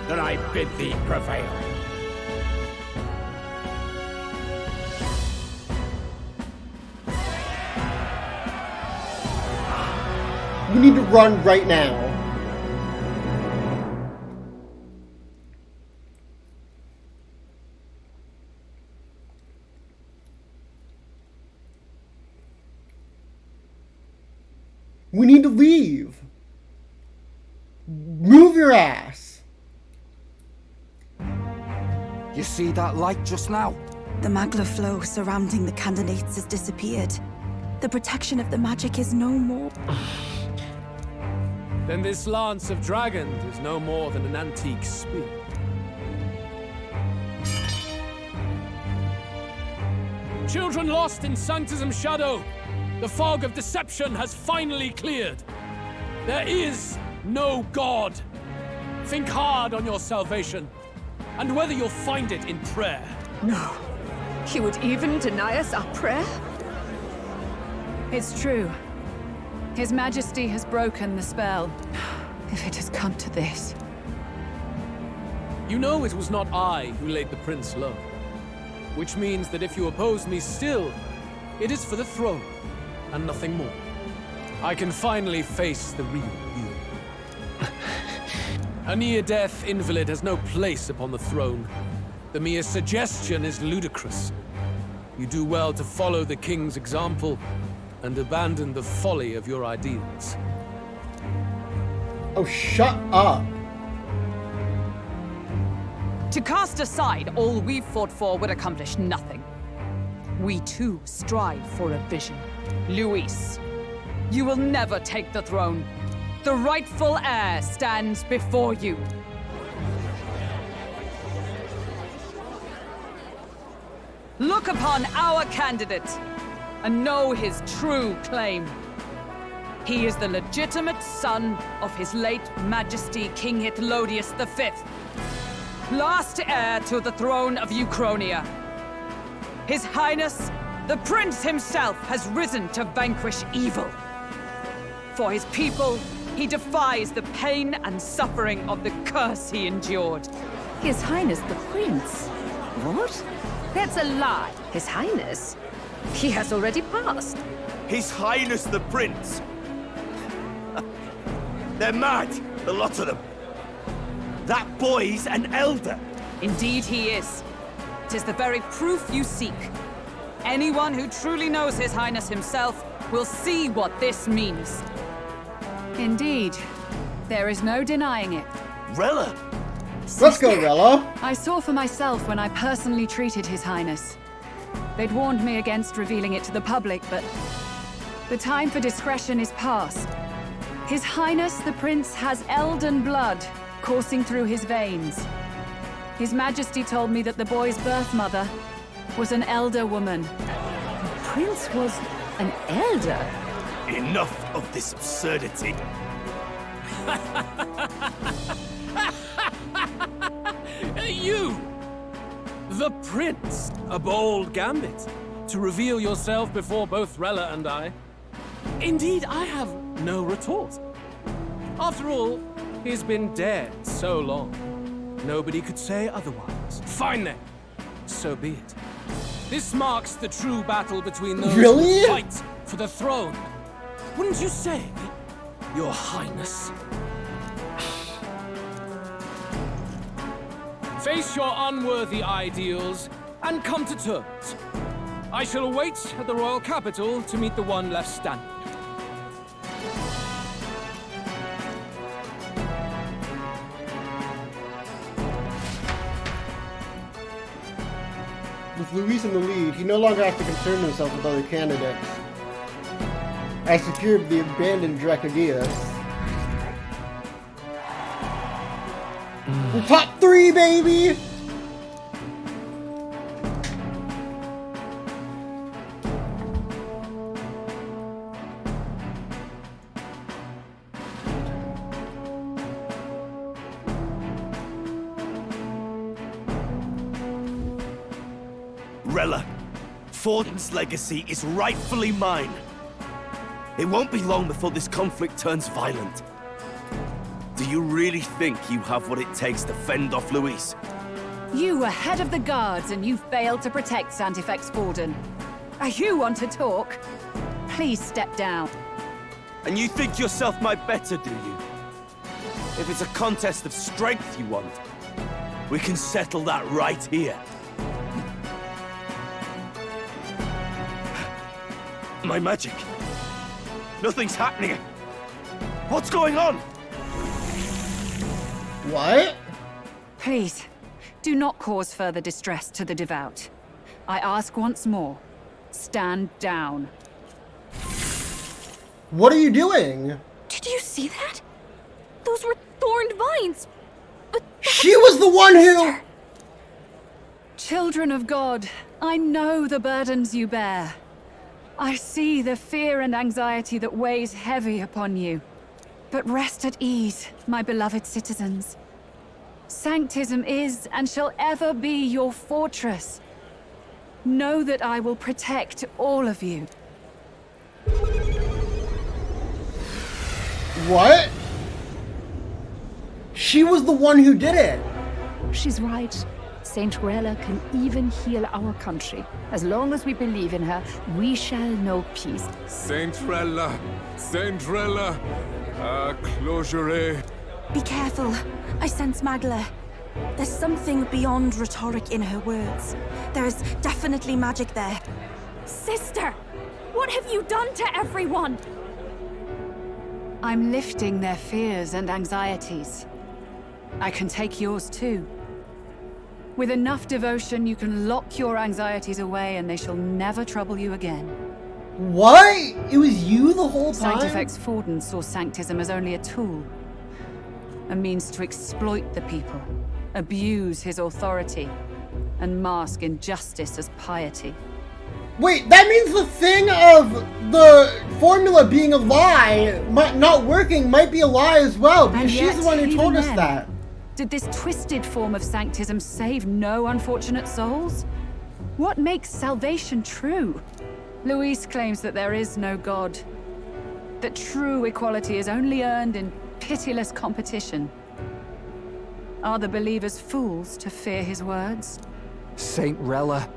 then I bid thee prevail. We need to run right now. We need to leave. Move your ass. You see that light just now? The magla flow surrounding the candidates has disappeared. The protection of the magic is no more. Then this lance of dragons is no more than an antique spear. Children lost in Sanctism's shadow, the fog of deception has finally cleared. There is no God. Think hard on your salvation, and whether you'll find it in prayer. No. He would even deny us our prayer? It's true. His Majesty has broken the spell. If it has come to this. You know it was not I who laid the prince low. Which means that if you oppose me still, it is for the throne, and nothing more. I can finally face the real you. A near-death invalid has no place upon the throne. The mere suggestion is ludicrous. You do well to follow the king's example, and abandon the folly of your ideals. Oh, shut up. To cast aside all we've fought for would accomplish nothing. We too strive for a vision. Luis, you will never take the throne. The rightful heir stands before you. Look upon our candidate and know his true claim. He is the legitimate son of his late Majesty King Hythlodius V, last heir to the throne of Euchronia. His Highness, the Prince himself, has risen to vanquish evil. For his people, he defies the pain and suffering of the curse he endured. His Highness the Prince? What? That's a lie. His Highness? He has already passed. His Highness the Prince. They're mad, the lot of them. That boy's an elder. Indeed he is. 'Tis the very proof you seek. Anyone who truly knows His Highness himself will see what this means. Indeed. There is no denying it. Rella! Let's go, Rella. I saw for myself when I personally treated His Highness. They'd warned me against revealing it to the public, but the time for discretion is past. His Highness the Prince has Elden blood coursing through his veins. His Majesty told me that the boy's birth mother, was an elder woman. The prince was an elder? Enough of this absurdity. You! The prince! A bold gambit to reveal yourself before both Rella and I. Indeed, I have no retort. After all, he's been dead so long. Nobody could say otherwise. Fine then. So be it. This marks the true battle between those who fight for the throne. Wouldn't you say, Your Highness? Face your unworthy ideals and come to terms. I shall await at the royal capital to meet the one left standing. With Luis in the lead, he no longer has to concern himself with other candidates. I secured the abandoned Dracodeus. We're top 3, baby! Rella, Forden's legacy is rightfully mine. It won't be long before this conflict turns violent. Do you really think you have what it takes to fend off Luis? You were head of the guards and you failed to protect Santifex Forden. You want to talk? Please step down. And you think yourself my better, do you? If it's a contest of strength you want, we can settle that right here. My magic. Nothing's happening. What's going on? What? Please, do not cause further distress to the devout. I ask once more, stand down. What are you doing? Did you see that? Those were thorned vines. But she was the one who... Children of God, I know the burdens you bear. I see the fear and anxiety that weighs heavy upon you. But rest at ease, my beloved citizens. Sanctism is and shall ever be your fortress. Know that I will protect all of you. What? She was the one who did it. She's right. Saint Rella can even heal our country. As long as we believe in her, we shall know peace. Saint Rella! Saint Rella! Closure. Be careful. I sense Magla. There's something beyond rhetoric in her words. There is definitely magic there. Sister! What have you done to everyone? I'm lifting their fears and anxieties. I can take yours too. With enough devotion, you can lock your anxieties away and they shall never trouble you again. What? It was you the whole time? Sanctifex Forden saw Sanctism as only a tool. A means to exploit the people, abuse his authority, and mask injustice as piety. Wait, that means the thing of the formula being a lie, not working, might be a lie as well, because she's the one who told us that. Did this twisted form of Sanctism save no unfortunate souls? What makes salvation true? Luis claims that there is no God. That true equality is only earned in pitiless competition. Are the believers fools to fear his words? Saint Rella.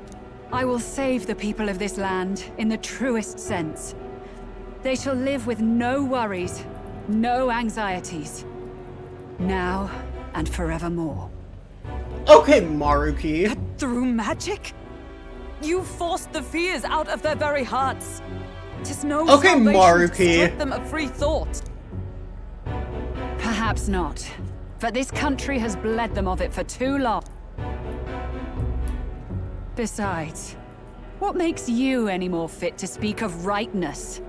I will save the people of this land in the truest sense. They shall live with no worries, no anxieties. Now and forevermore. Okay, Maruki. Through magic? You forced the fears out of their very hearts. 'Tis no salvation to strip them of free thought. Perhaps not. But this country has bled them of it for too long. Besides, what makes you any more fit to speak of rightness?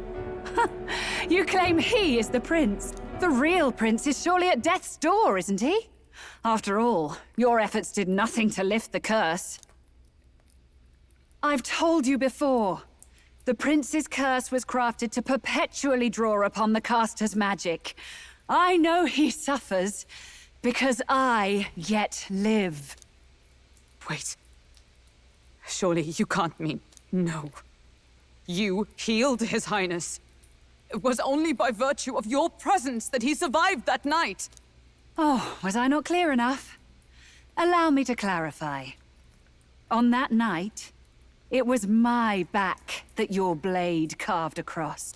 You claim he is the prince. The real prince is surely at death's door, isn't he? After all, your efforts did nothing to lift the curse. I've told you before. The prince's curse was crafted to perpetually draw upon the caster's magic. I know he suffers, because I yet live. Wait. Surely you can't mean no. You healed His Highness. It was only by virtue of your presence that he survived that night. Oh, was I not clear enough? Allow me to clarify. On that night, it was my back that your blade carved across.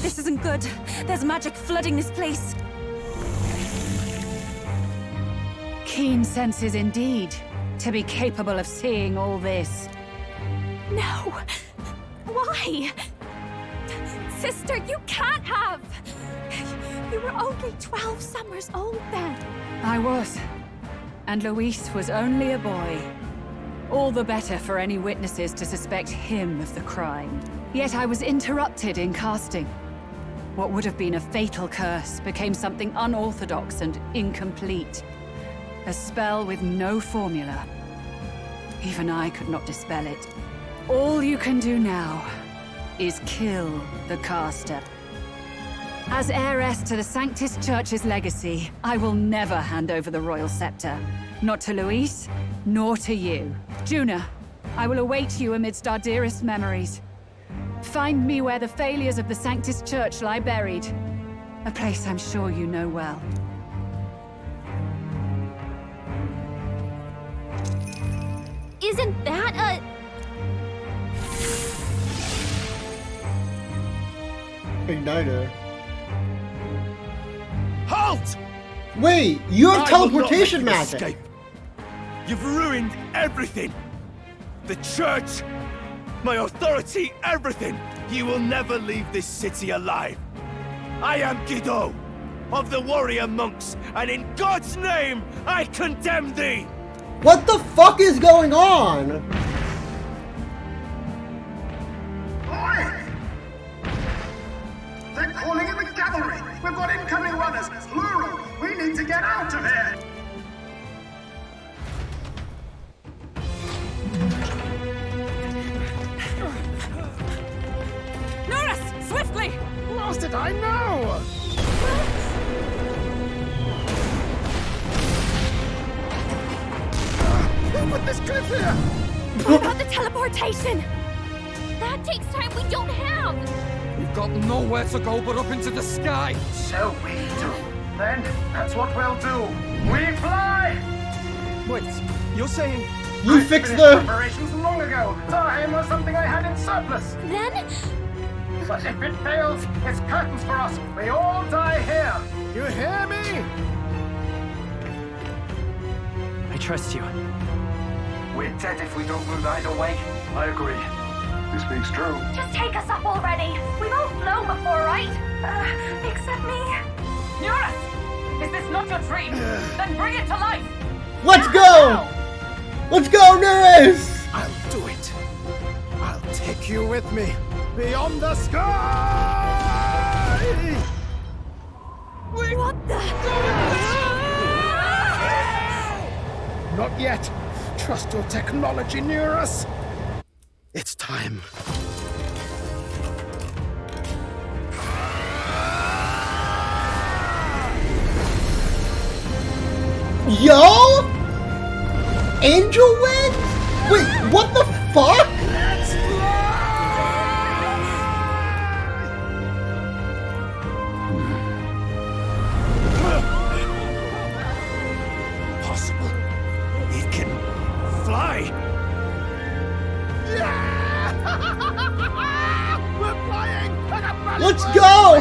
This isn't good. There's magic flooding this place. Keen senses indeed, to be capable of seeing all this. No! Why? Sister, you can't have! You were only 12 summers old then. I was. And Luis was only a boy. All the better for any witnesses to suspect him of the crime. Yet I was interrupted in casting. What would have been a fatal curse became something unorthodox and incomplete. A spell with no formula. Even I could not dispel it. All you can do now is kill the caster. As heiress to the Sanctus Church's legacy, I will never hand over the royal scepter. Not to Luis, nor to you. Juna, I will await you amidst our dearest memories. Find me where the failures of the Sanctus Church lie buried. A place I'm sure you know well. Isn't that a... Igniter. Halt! Wait, you have I will not teleportation let you magic. escape. You've ruined everything. The church, my authority, everything. You will never leave this city alive. I am Guido, of the warrior monks, and in God's name, I condemn thee! What the fuck is going on? They're calling in the cavalry! We've got incoming runners, plural! We need to get out of here! Norris, swiftly! What did I know? Who put this cliff here? What about the teleportation? That takes time we don't have! We've got nowhere to go but up into the sky. So we do. Then, that's what we'll do. We fly! Wait, you're saying... You I fixed finished the... preparations long ago. Time was something I had in surplus. Then? But if it fails, it's curtains for us. We all die here. You hear me? I trust you. We're dead if we don't move either way. I agree. This speaks true. Just take us up already. We've all flown before, right? Except me. Norris! Is this not your dream? Then bring it to life! Let's go! Let's go, Neris! I'll do it. I'll take you with me. Beyond the sky! What the? Not yet. Trust your technology near us. It's time. Yo? Angel wings? Wait, what the fuck? Let's Possible. It can fly. We're flying! Let's go!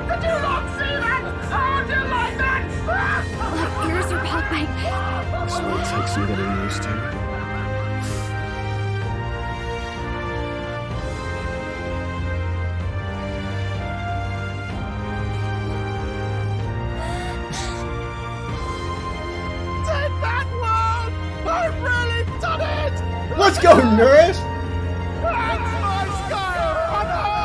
Did you not see that? How do you like that? My ears are popping. This will take some getting used to. Take that one! I've really done it! Let's go, Neris! That's my Skyrunner!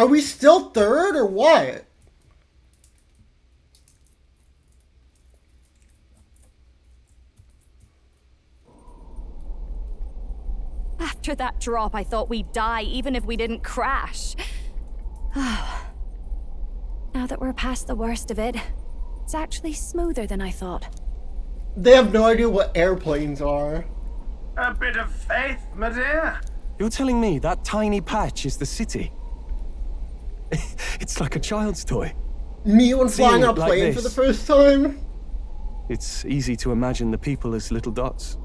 Are we still third or what? After that drop, I thought we'd die even if we didn't crash. Now that we're past the worst of it, it's actually smoother than I thought. They have no idea what airplanes are. A bit of faith, my dear. You're telling me that tiny patch is the city? It's like a child's toy. Me when flying a like plane for this. the first time. It's easy to imagine the people as little dots.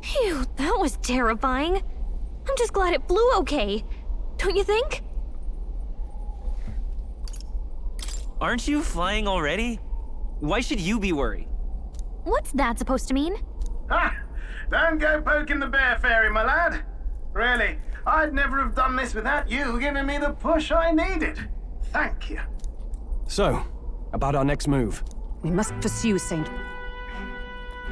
Phew, that was terrifying. I'm just glad it flew okay. Don't you think? Aren't you flying already? Why should you be worried? What's that supposed to mean? Ha! Don't go poking the bear fairy, my lad. Really, I'd never have done this without you giving me the push I needed. Thank you. So, about our next move. We must pursue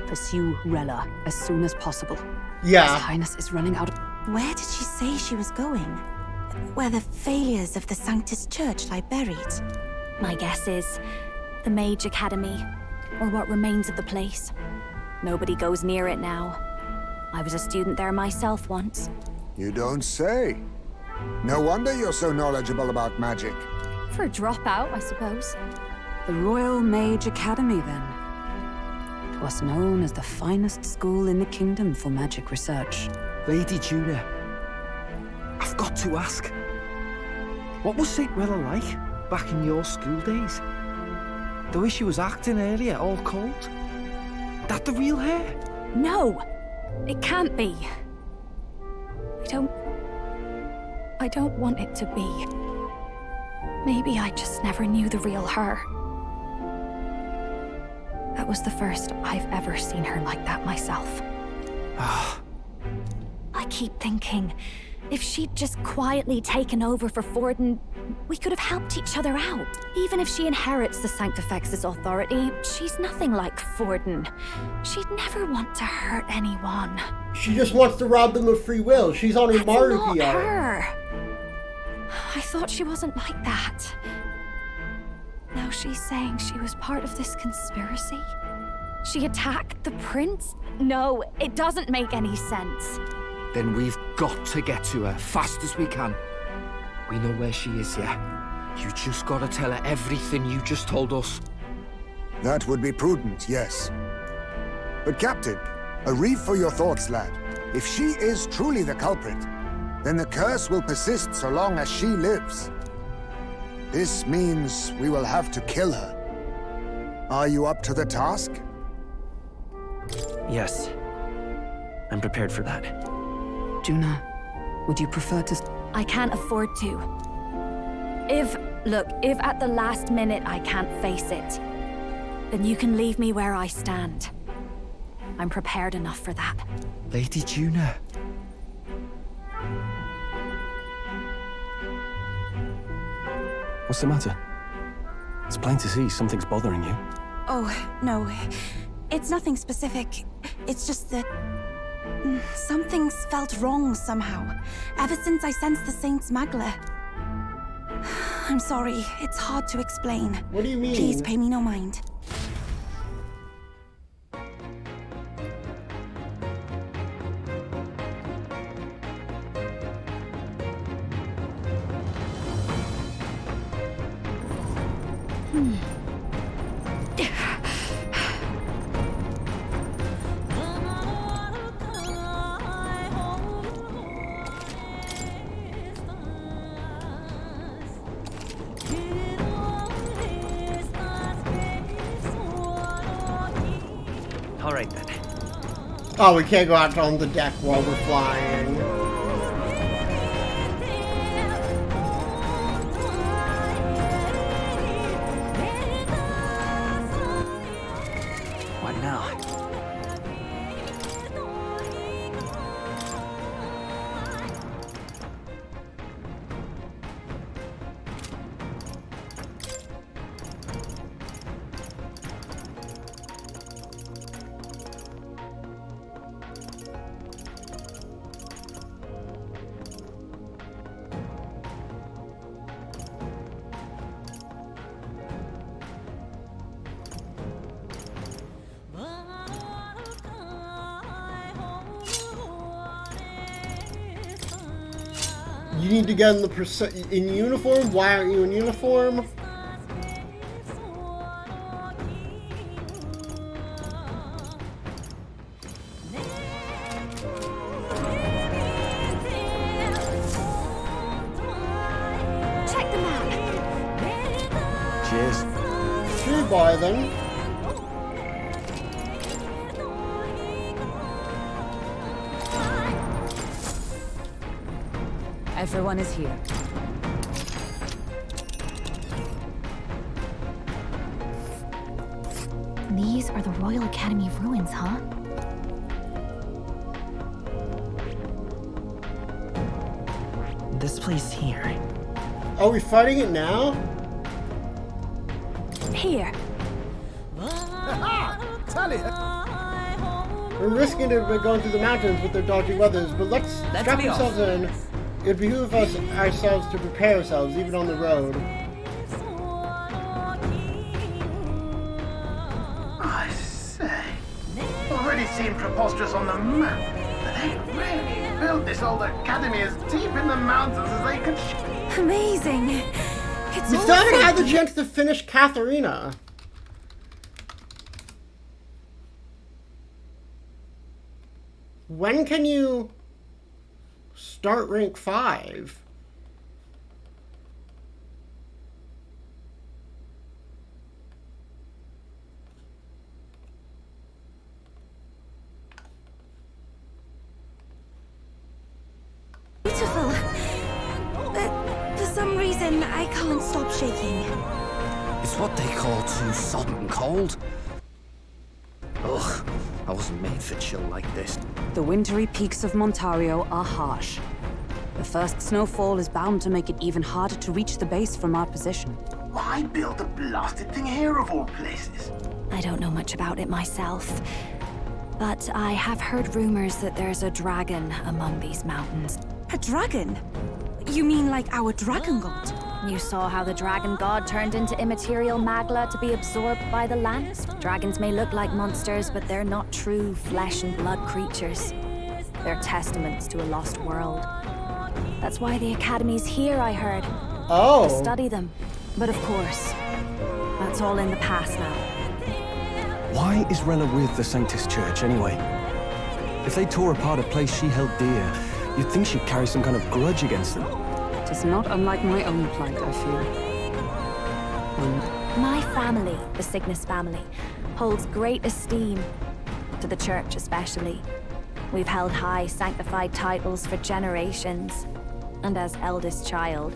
Pursue Rella as soon as possible. Yeah. His Highness is running out of... Where did she say she was going? Where the failures of the Sanctus Church lie buried? My guess is the Mage Academy, or what remains of the place. Nobody goes near it now. I was a student there myself once. You don't say. No wonder you're so knowledgeable about magic. For a dropout, I suppose. The Royal Mage Academy, then. 'Twas known as the finest school in the kingdom for magic research. Lady Juna, I've got to ask. What was St. Rella like back in your school days? The way she was acting earlier, all cold? That the real hair? No! It can't be. I don't want it to be. Maybe I just never knew the real her. That was the first I've ever seen her like that myself. I keep thinking, if she'd just quietly taken over for Forden, we could have helped each other out. Even if she inherits the Sanctifex's authority, she's nothing like Forden. She'd never want to hurt anyone. She just wants to rob them of free will. She's on her That's not monarchy arc. her. I thought she wasn't like that. Now she's saying she was part of this conspiracy? She attacked the prince? No, it doesn't make any sense. Then we've got to get to her fast as we can. We know where she is, yeah? You just gotta tell her everything you just told us. That would be prudent, yes. But Captain, a reef for your thoughts, lad. If she is truly the culprit, then the curse will persist so long as she lives. This means we will have to kill her. Are you up to the task? Yes. I'm prepared for that. Juna, would you prefer to... I can't afford to. If at the last minute I can't face it, then you can leave me where I stand. I'm prepared enough for that. Lady Juna. What's the matter? It's plain to see something's bothering you. Oh, no. It's nothing specific. It's just that... something's felt wrong somehow, ever since I sensed the Saint Smuggler. I'm sorry, it's hard to explain. What do you mean? Please pay me no mind. All right, then. Oh, we can't go out on the deck while we're flying. What now? You need to get in in uniform? Why aren't you in uniform? Check the map. Cheers. Sure, boy, then. Everyone is here. These are the Royal Academy ruins, huh? This place here. Are we fighting it now? Here. We're risking it by going through the mountains with their dodgy weathers, but let's strap be ourselves in. It behooves us ourselves to prepare ourselves, even on the road. I say, already seemed preposterous on the map, but they really built this old academy as deep in the mountains as they could. Amazing. It's We all still haven't had the fake. chance to finish Katharina. When can you start rank 5? Beautiful. But for some reason, I can't stop shaking. It's what they call too sudden and cold. Ugh, I wasn't made for chill like this. The wintry peaks of Montario are harsh. The first snowfall is bound to make it even harder to reach the base from our position. Why build a blasted thing here of all places? I don't know much about it myself, but I have heard rumors that there's a dragon among these mountains. A dragon? You mean like our dragon god? You saw how the dragon god turned into immaterial magla to be absorbed by the land? Dragons may look like monsters, but they're not true flesh and blood creatures. They're testaments to a lost world. That's why the Academy's here, I heard. Oh. To study them. But of course, that's all in the past now. Why is Rella with the Sanctus Church, anyway? If they tore apart a place she held dear, you'd think she'd carry some kind of grudge against them. It is not unlike my own plight, I feel. My family, the Cygnus family, holds great esteem, to the Church especially. We've held high sanctified titles for generations, and as eldest child,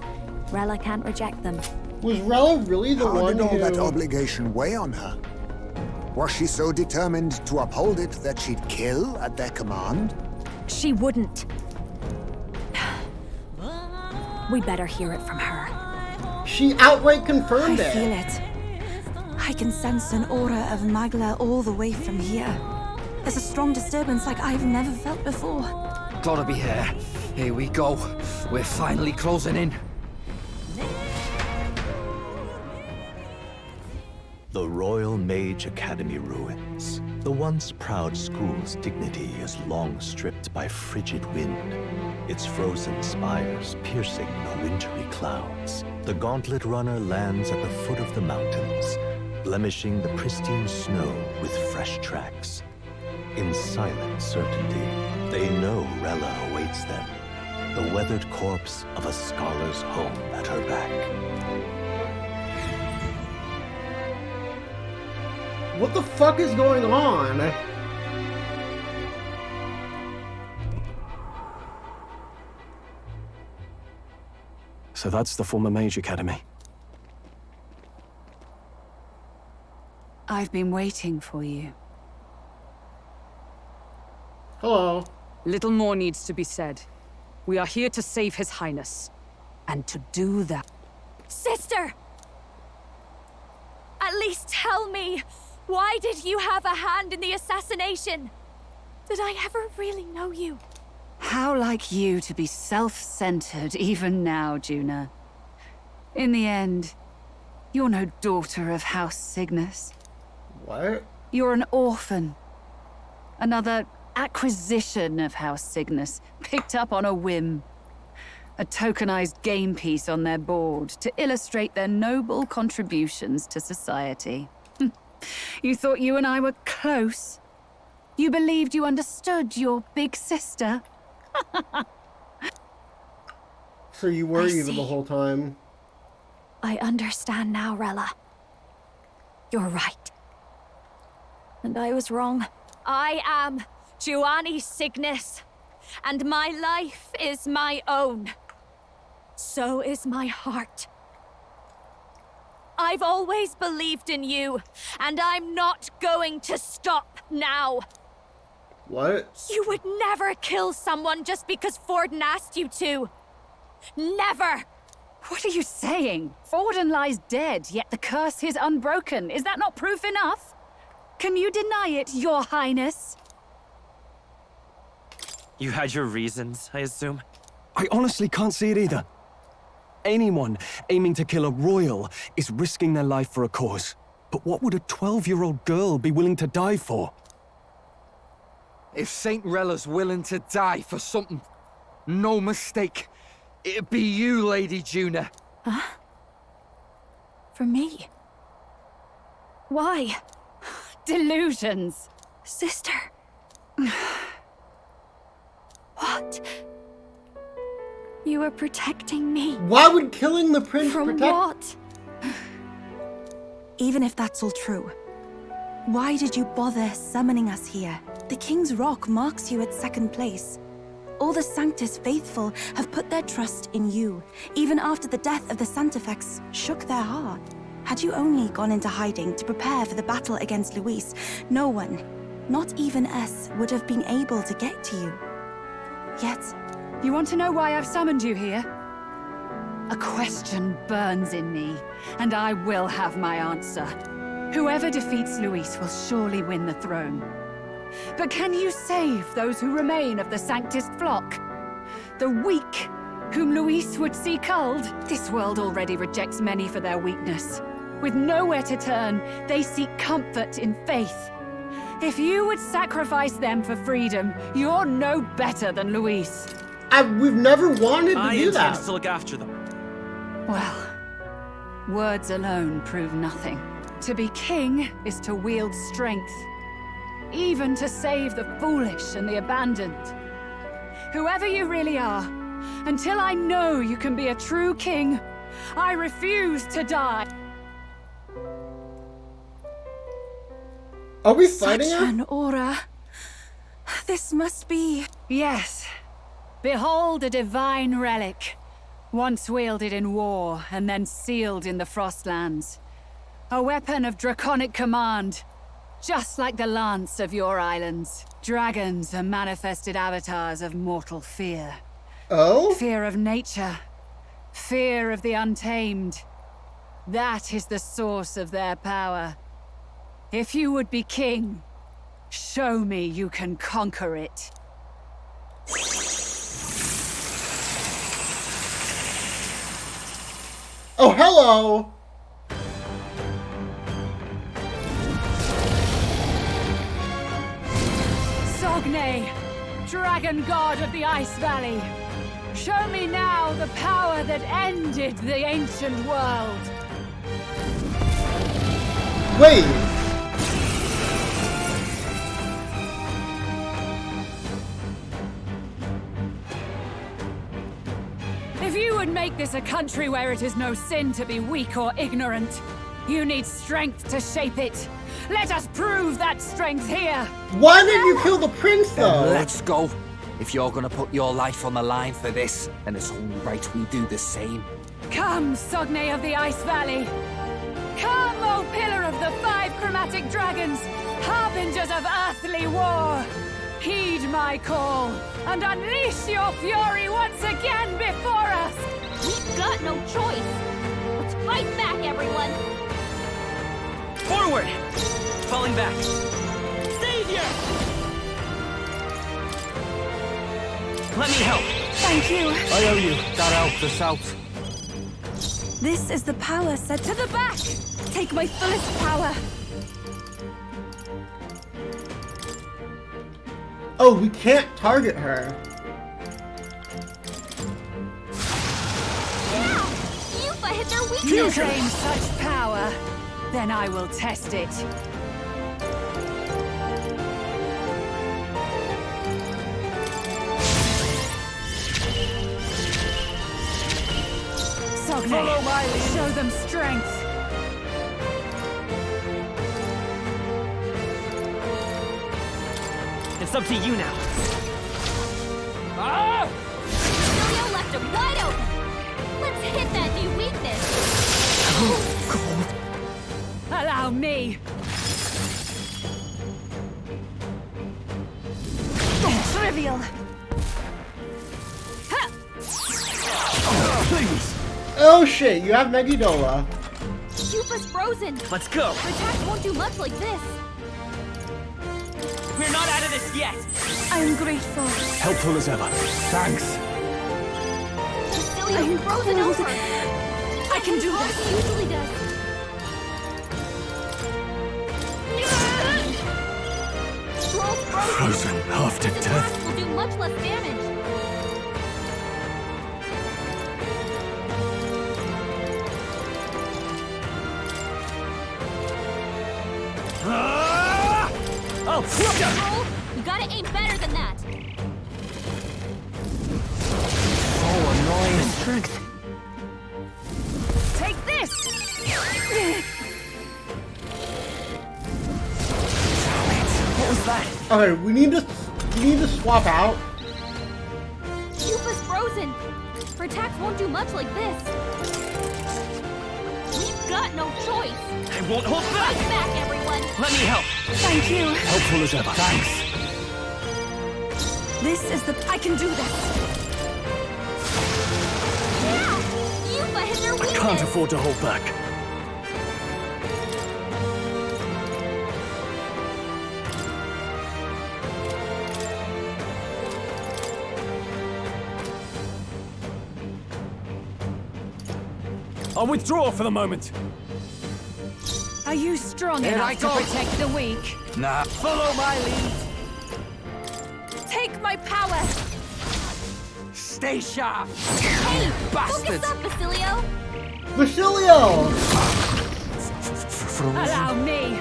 Rella can't reject them. Was Rella really the How one did all who... that obligation weigh on her? Was she so determined to uphold it that she'd kill at their command? She wouldn't. We better hear it from her. She outright confirmed I it. feel it. I can sense an aura of Magla all the way from here. There's a strong disturbance like I've never felt before. Gotta be here. Here we go. We're finally closing in. The Royal Mage Academy ruins. The once proud school's dignity is long stripped by frigid wind, its frozen spires piercing the wintry clouds. The Gauntlet Runner lands at the foot of the mountains, blemishing the pristine snow with fresh tracks. In silent certainty, they know Rella awaits them, the weathered corpse of a scholar's home at her back. What the fuck is going on? So that's the former Mage Academy. I've been waiting for you. Hello. Little more needs to be said. We are here to save His Highness. And to do that... Sister! At least tell me, why did you have a hand in the assassination? Did I ever really know you? How like you to be self-centered even now, Juna. In the end, you're no daughter of House Cygnus. What? You're an orphan. Another acquisition of House Cygnus, picked up on a whim. A tokenized game piece on their board to illustrate their noble contributions to society. You thought you and I were close? You believed you understood your big sister? So you were evil the whole time. I understand now, Rella. You're right. And I was wrong. I am Juani Cygnus, and my life is my own. So is my heart. I've always believed in you, and I'm not going to stop now. What? You would never kill someone just because Forden asked you to. Never! What are you saying? Forden lies dead, yet the curse is unbroken. Is that not proof enough? Can you deny it, Your Highness? You had your reasons, I assume? I honestly can't see it either. Anyone aiming to kill a royal is risking their life for a cause. But what would a 12-year-old girl be willing to die for? If Saint Rella's willing to die for something, no mistake, it'd be you, Lady Juna. Huh? For me? Why? Delusions. Sister. What? You were protecting me. Why would killing the prince From protect? what? Even if that's all true, why did you bother summoning us here? The King's Rock marks you at second place. All the Sanctus faithful have put their trust in you, even after the death of the Santifex shook their heart. Had you only gone into hiding to prepare for the battle against Luis, no one, not even us, would have been able to get to you. Yet... You want to know why I've summoned you here? A question burns in me, and I will have my answer. Whoever defeats Luis will surely win the throne. But can you save those who remain of the Sanctus flock? The weak, whom Luis would see culled? This world already rejects many for their weakness. With nowhere to turn, they seek comfort in faith. If you would sacrifice them for freedom, you're no better than Luis. We've never wanted to do that. To look after them. Well, words alone prove nothing. To be king is to wield strength, even to save the foolish and the abandoned. Whoever you really are, until I know you can be a true king, I refuse to die. Are we fighting Such her? an aura. This must be... Yes. Behold a divine relic, once wielded in war and then sealed in the Frostlands. A weapon of draconic command, just like the lance of your islands. Dragons are manifested avatars of mortal fear. Oh? Fear of nature, fear of the untamed. That is the source of their power. If you would be king, show me you can conquer it. Oh, hello! Sogne, dragon god of the Ice Valley. Show me now the power that ended the ancient world. Wait! If you would make this a country where it is no sin to be weak or ignorant, you need strength to shape it. Let us prove that strength here. Why did you kill the prince, though? Then let's go. If you're gonna put your life on the line for this, then it's only right we do the same. Come, Sogne of the Ice Valley. Come, O Pillar of the Five Chromatic Dragons, harbingers of earthly war. Heed my call, and unleash your fury once again before us! We've got no choice! Let's fight back, everyone! Forward! Falling back. Savior! Let me help. Thank you. I owe you. That helped us out. This is the power set To the back! Take my fullest power. Oh, we can't target her. You claim such power, then I will test it. Sogne, Follow my lead. show them strength. It's up to you now. Ah! Cecilio left him wide open. Let's hit that new weakness. Allow me. Trivial. Please. Oh shit, you have Megiddola. Yupa's frozen. Let's go. Attacks won't do much like this. We're not out of this yet. I'm grateful. Helpful as ever. Thanks. Cecilio's frozen over. I can do this. He usually does. Troll's Frozen after His death. attacks will do much less damage. Oh, Troll, you gotta aim better than that. so annoying. Strength. Take this. What was that? Okay, we need to swap out. Yupa's frozen. Her attacks won't do much like this. We've got no choice. I won't hold back. Fight back, everyone. Let me help. Thank you. Helpful as ever. Thanks. This is the... I can do this. Yeah! Yupa hit her I weakness. can't afford to hold back. I'll withdraw for the moment. Are you strong Here I enough to go. protect the weak? Nah. Follow my lead. Take my power. Stay sharp. Hey, Bastard. focus up, Basilio. Basilio! Allow me.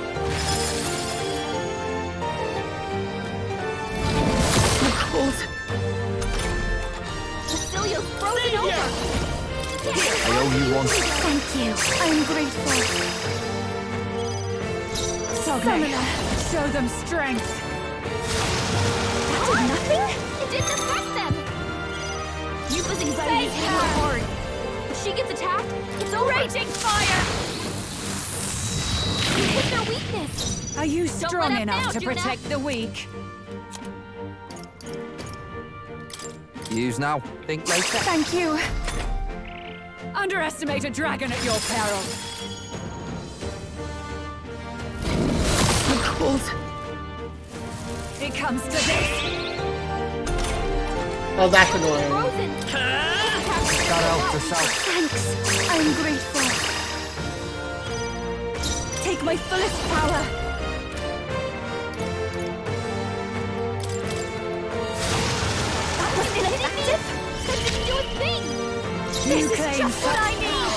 Basilio's frozen over. I owe you one. Thank you. I'm grateful. Sogne, show them strength. That did nothing? It didn't affect them. Yupa's anxiety is hitting her hard. If she gets attacked, it's over. Raging fire. You hit their weakness. Are you Don't strong let up enough now, to Juna. protect the weak? Use now. Think later. Thank you. Underestimate a dragon at your peril. It comes to this. Oh, that's annoying. Frozen. Shout out to South. Thanks. I'm grateful. Take my fullest power. That was ineffective. That didn't do a thing. You This is claim just what I such need.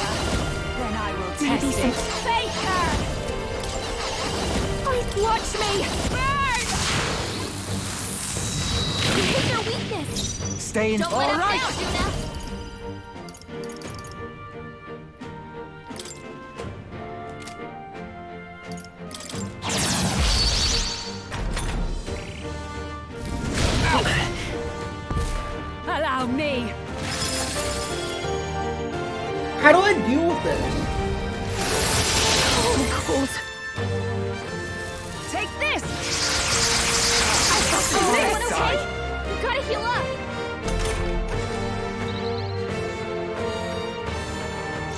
Then I will Maybe test it. some- Face her. Watch me burn. You hit their weakness. Stay in. Don't let up now, Juna. Allow me. How do I deal with this? Cold. Take this. Everyone okay? You gotta heal up.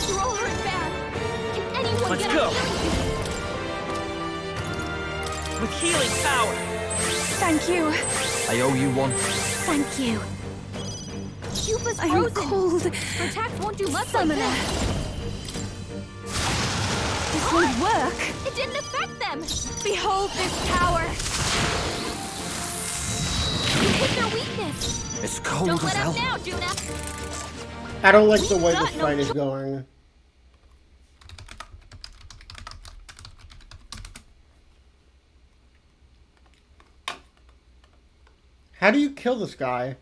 You're all hurt bad. Can anyone Let's get go. a healing? With healing power. Thank you. I owe you one. Thank you. Yupa's I'm frozen. cold. Her attacks won't do much Summoner. like this. This won't work. It didn't affect them. Behold this power. You hit their weakness. It's cold Don't as let hell. up now, Juna. I don't like the way got this no fight is going. How do you kill this guy?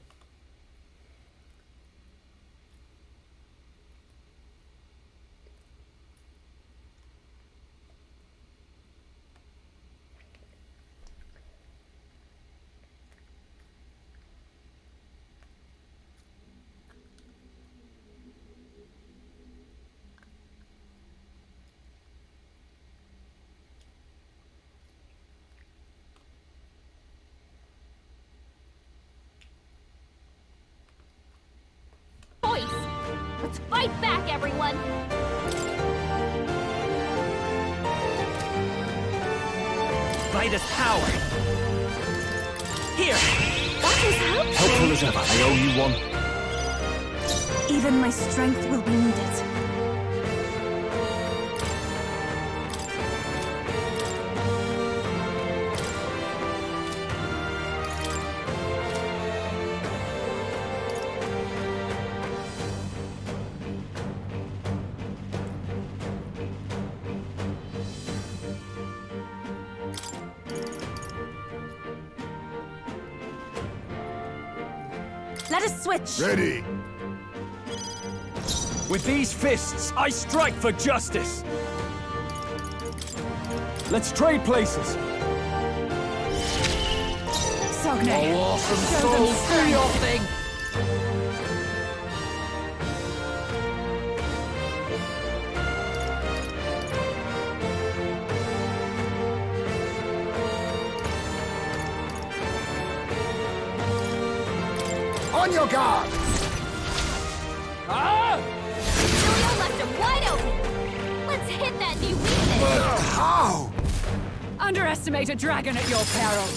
Let's fight back, everyone! Vitus power! Here! That is helpful. Helpful as ever. I owe you one. Even my strength will be needed. Let us switch. Ready. With these fists, I strike for justice. Let's trade places. Sogne. Oh, awesome Show soul, them do strength. your thing! On your guard! Ah! Julio left him wide open! Let's hit that new weakness! How? Underestimate a dragon at your peril.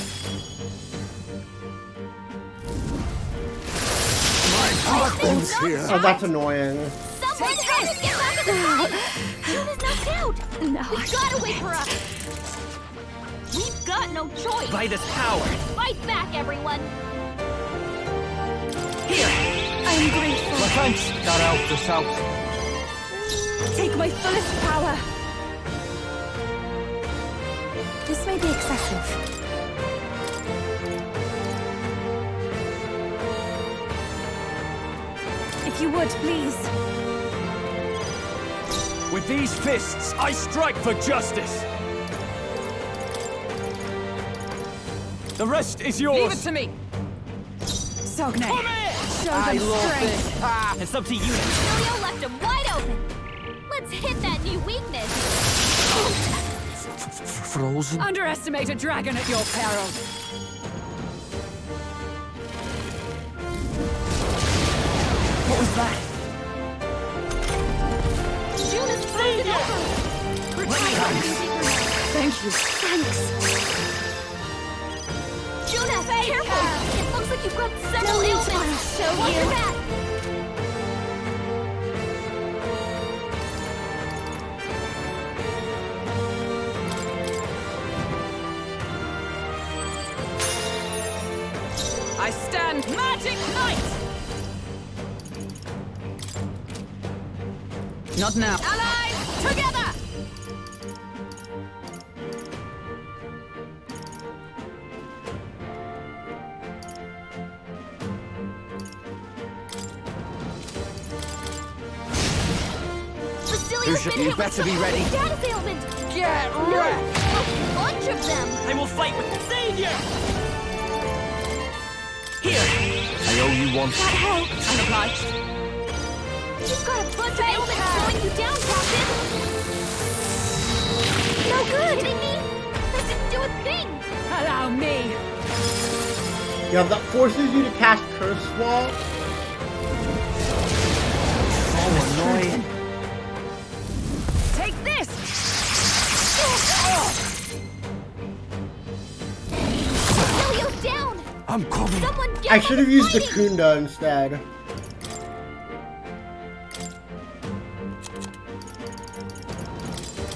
Harkness here. Oh, that's annoying. Someone help us get back in the fight! Juna's knocked out! No. We gotta wait for us! We've got no choice! Vitus power! Fight back, everyone! Here! I am grateful. My thanks. That helped us out. Take my fullest power. This may be excessive. If you would, please. With these fists, I strike for justice. The rest is yours. Leave it to me. Sogne. Show I them love strength. this. Ah, it's up to you. Julio left him wide open! Let's hit that new weakness! Frozen? Underestimate a dragon at your peril. What was that? Juna's frozen over! We're trying to Thank you. Thanks! Juna, careful! It looks like you've got several ailments! I'll show Watch you. your back! I stand magic knight! Not now. Allies, together! Basilia's been You hit with better be some ready. status ailment! Get No! wrecked! A bunch of them! I will fight with the Savior! Here! I owe you one. That helped! I'm obliged. You've got a bunch of ailments slowing you down, Captain! No good! Kidding me? That didn't do a thing! Allow me. Yeah, that forces you to cast Curse Wall. Oh, annoying. Take this! Basilia's down! I'm coming. Someone get I should have used the fighting! Kunda instead.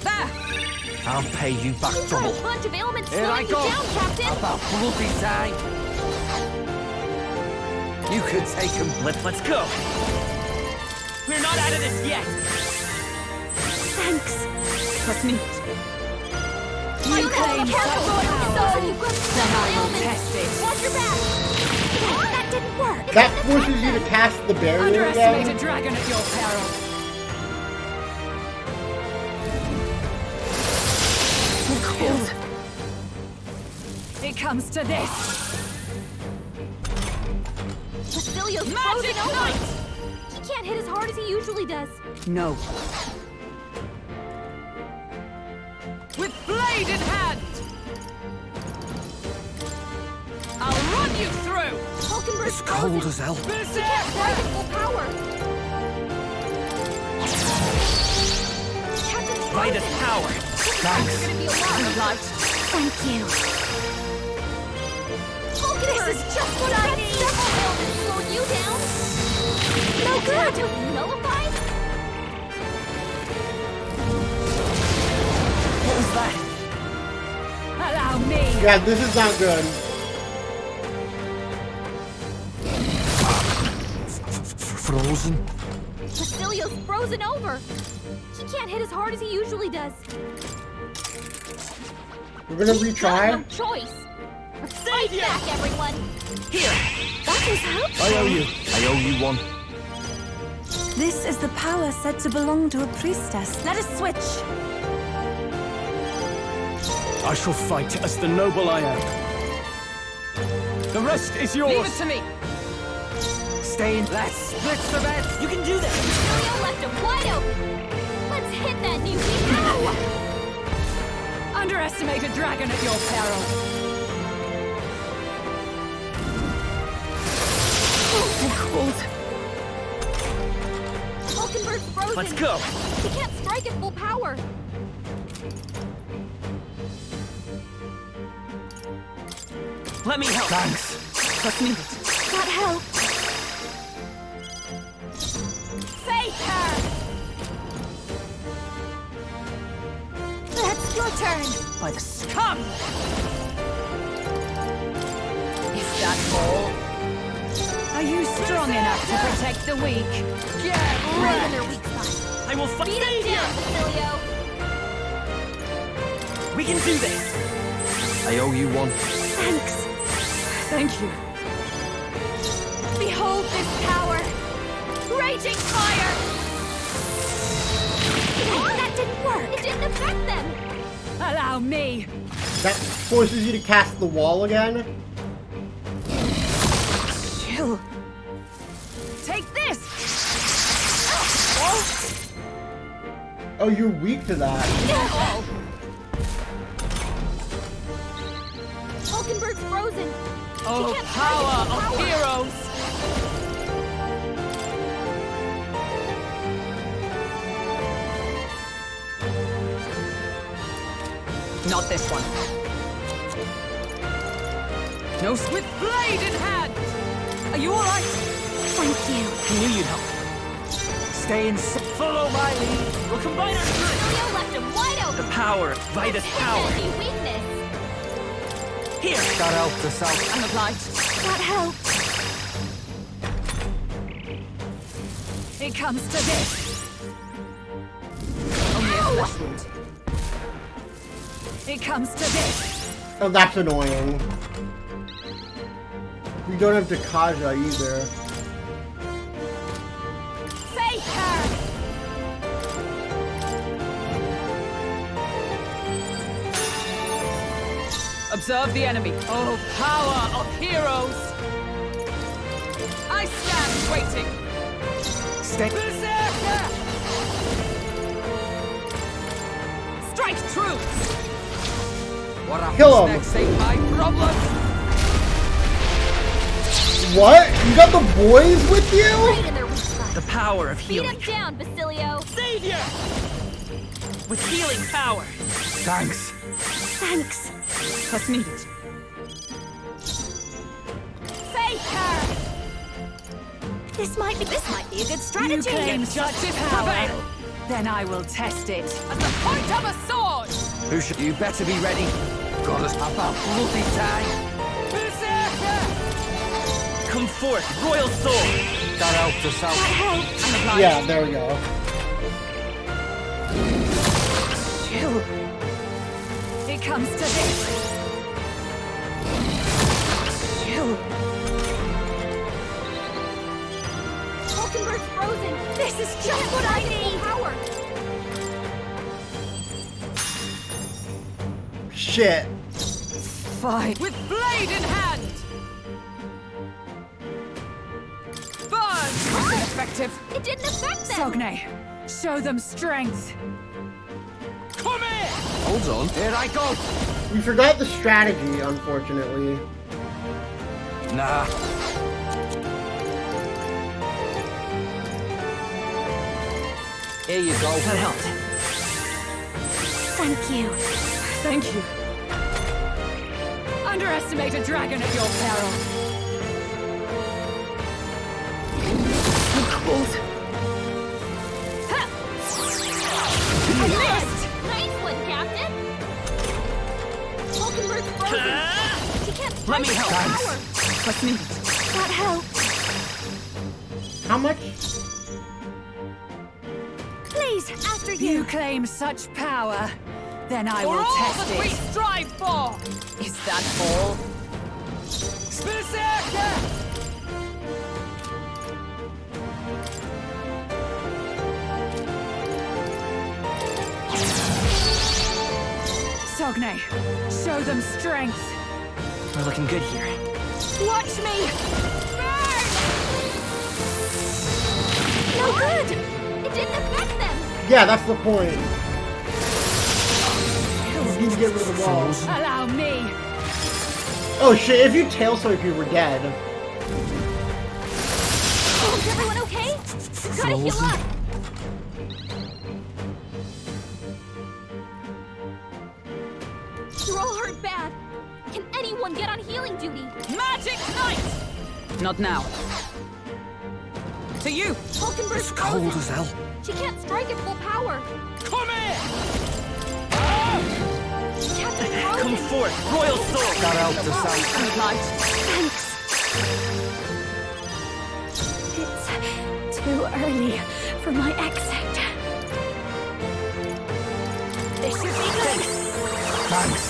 There! I'll pay you back You've got double. a bunch of ailments Here I slowing you go. down, Captain! About bloody time. You could take him. Let's go. We're not out of this yet. Thanks! Trust me. You claim careful so going power. so you've got several I will ailments! test it. Watch your back! That didn't work. That forces you to cast the barrier Underestimate again. a dragon at your peril. Cold. It comes to this. Basilio's Magic frozen over! Knight! He can't hit as hard as he usually does. No. With blade in hand! I'll run you through! Hulkenberg's Cold as hell. He can't strike at full power. Captain's By the frozen. power. Thanks. Gonna be a lot. Thank you. Hulkenberg, This is just what I need. Several ailments slow you down. No good. Nullified? What was that? Allow me! Yeah, this is not good. Frozen? Basilio's frozen over. He can't hit as hard as he usually does. We're gonna He's got retry. no choice. Fight back, everyone. Here. That was help. I owe you. I owe you one. This is the power said to belong to a priestess. Let us switch. I shall fight as the noble I am. The rest is yours. Leave it to me! Stay in. Let's split the bed. You can do this. Basilio left him wide open. Let's hit that new weakness. Underestimate a dragon at your peril. Cold. Hulkenberg's frozen. Let's go. He can't strike at full power. Let me help. Thanks. Trust me. That help. Face her! That's your turn. By the Come! Is that all? Are you strong enough to protect the weak? Get Right in ready! their weak spot. I will fight. Beat him down, Basilio. We can do this. I owe you one. Thanks. Thank you. Behold this power. Raging fire. That didn't work. It didn't affect them. Allow me! That forces you to cast the wall again. Chill. Take this! Oh, you're weak to that. Hulkenberg's frozen. Oh, He can't power strike at full of heroes! Not this one. No, with blade in hand! Are you alright? Thank you. I knew you'd help. Stay in. Follow my lead. We'll combine our strength. Basilio left him wide open. The power. Vitus Hit power. that new weakness. Here. That helped us out. I'm obliged. That helped. It comes to this. Only a flesh wound. It comes to this. Oh, that's annoying. We don't have Dakaja either. Face her! Observe the enemy. Oh, power of heroes! I stand waiting. Stay. Berserker! Strike true! Kill him. Next ain't my problem. What? You got the boys with you? Right in their weak spot. The power of Beat healing. him down, Basilio. Savior! With healing power. Thanks. Thanks. Trust me. Face her! This might be a good strategy. You claim such power. Then I will test it at the point of a sword. Who should you better be ready? Got us about bloody time. Berserker! Come forth, royal sword. That helped us out. That helped. I'm obliged. Yeah, there we go. Chill. It comes to this. Chill. Hulkenberg's frozen. This is just what I need. Power. Shit. Fight with blade in hand. Burn! Was it effective? It didn't affect them. Sogne, show them strength. Come here! Hold on. Here I go! We forgot the strategy, unfortunately. Nah. Here you go. That helped. Thank you. Thank you. Underestimate a dragon at your peril. So cold. I missed! Nice one, Captain! Hulkenberg's frozen. She can't Let me help. power. Trust me. That helped. How much? Please, after You you. claim such power, then I For will all test that we it. strive for! Is that all? Berserker! Sogne, show them strength. We're looking good here. Watch me! Burn! No good! It didn't affect them! Yeah, that's the point. You need to get rid of the walls. Allow me. Oh shit, if you tail swipe you were dead. Oh, is everyone okay? Gotta heal up! You're all hurt bad. Can anyone get on healing duty? Magic Knight! Not now. To you! Hulkenberg's Cold frozen. as hell. She can't strike at full power. Come here! Captain frozen. Come forth, Royal Sword! Got out the south. And light. Thanks. It's too early for my exit. This should be good. Thanks.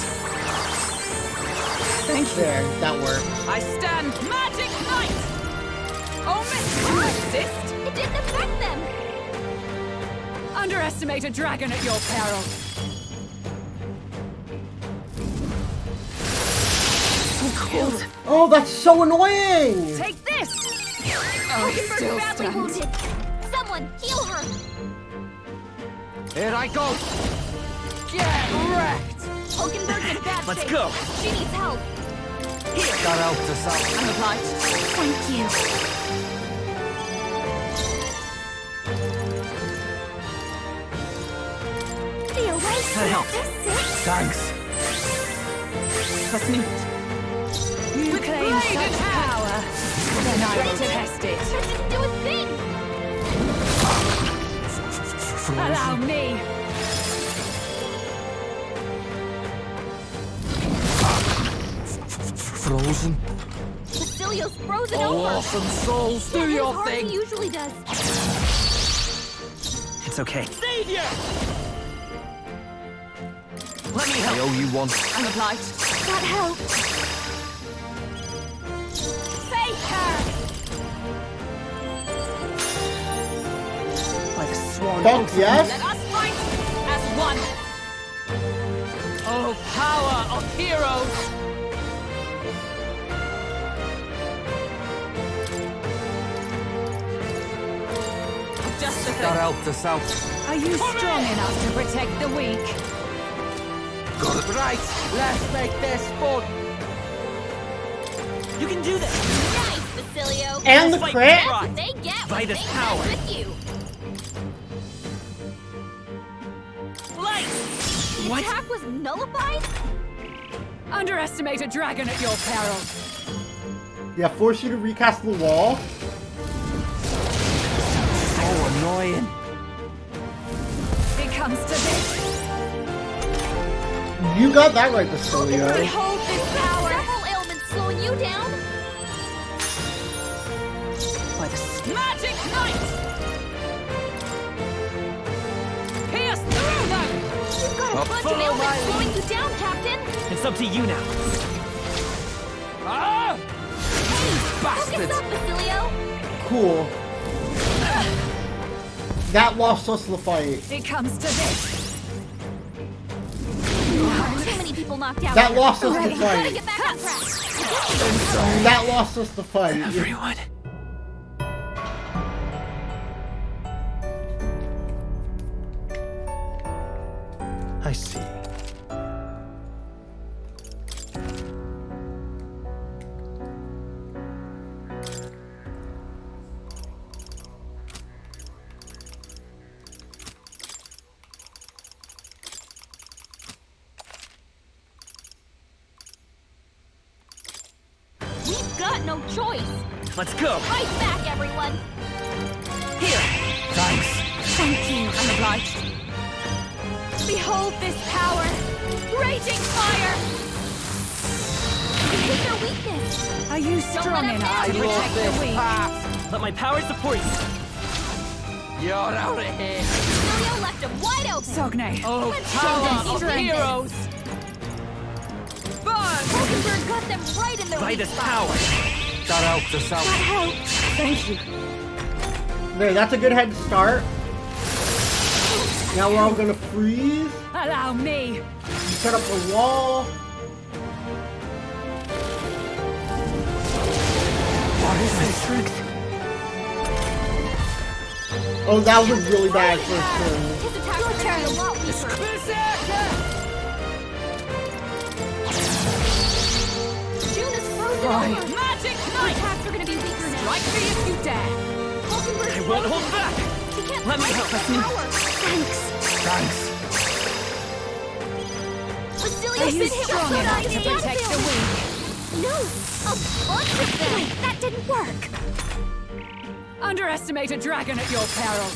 Thank you. There, that worked. I stand Magic Knight! Omen, you assist? It didn't affect them. Underestimate a dragon at your peril. So cold. Oh, that's so annoying! Take this. Hulkenberg's Hulkenberg's badly stands. wounded. Someone heal her. Here I go! Get wrecked! Hulkenberg's in bad Let's shape. go. She needs help. Got out the south. And light. Thank you. The oasis That helped. is sick. Thanks. Trust me. You With claim blade such in hand. power, then I will test it. That didn't do a thing. Allow me. Frozen? Basilio's frozen Oh, over. awesome souls, do Can't move your hard as thing! he usually does. It's okay. Savior! Let me I help. owe you one. And light. That helped. Save her. By the sworn Fuck oath of yes. Let us fight as one! Oh, power of heroes! Just the Got thing. out the south. Are you strong enough to protect the weak? Got it right. Let's make this fun. You can do this. Nice, Basilio. And the Fight crit? That's what they get By when this they power. mess with you. Light! The What? attack was nullified? Underestimate a dragon at your peril. Yeah, force you to recast the wall. So annoying. It comes to this. You got that right, Basilio. Hold this power. Several ailments slowing you down. By the Magic Knight! Pierce through them! You've got a Up bunch of follow ailments my slowing lead. you down, Captain. It's up to you now. Ah! Focus Bastards! up, Basilio. Cool. That lost us the fight. It comes to this. Too many people knocked out. That here. lost us the Gotta fight. get back on track. That lost us the fight. Everyone. I see. We've got no choice. Let's go. Fight back, everyone. Here. Thanks. Thank you. I'm obliged. Behold this power. Raging fire. Hit their weakness. Are you Don't strong let enough to them protect the weak? Let my power support you. You're out of here. Cilio left him wide open. Sogne. Oh, Let's power show them of strength. heroes. Hulkenberg got them right in their By weak this spot. power. That helped us out. That helped. Thank you. There, that's a good head start. Now we're all gonna freeze. Allow me. Set up a wall. What is this strength? Oh, that was a really bad first turn. His attacks are gonna be a lot weaker. June is frozen Right. over. Magic Knight! Attacks are gonna be weaker now. Strike me if you dare. Hulkenberg's I won't hold frozen. back. He can't Let me fight help the us. power. Thanks. Thanks. Basilio's Are you been hit with strong soda enough to ice protect the anvil. weak? No, a bunch of them. That didn't work. Underestimate a dragon at your peril.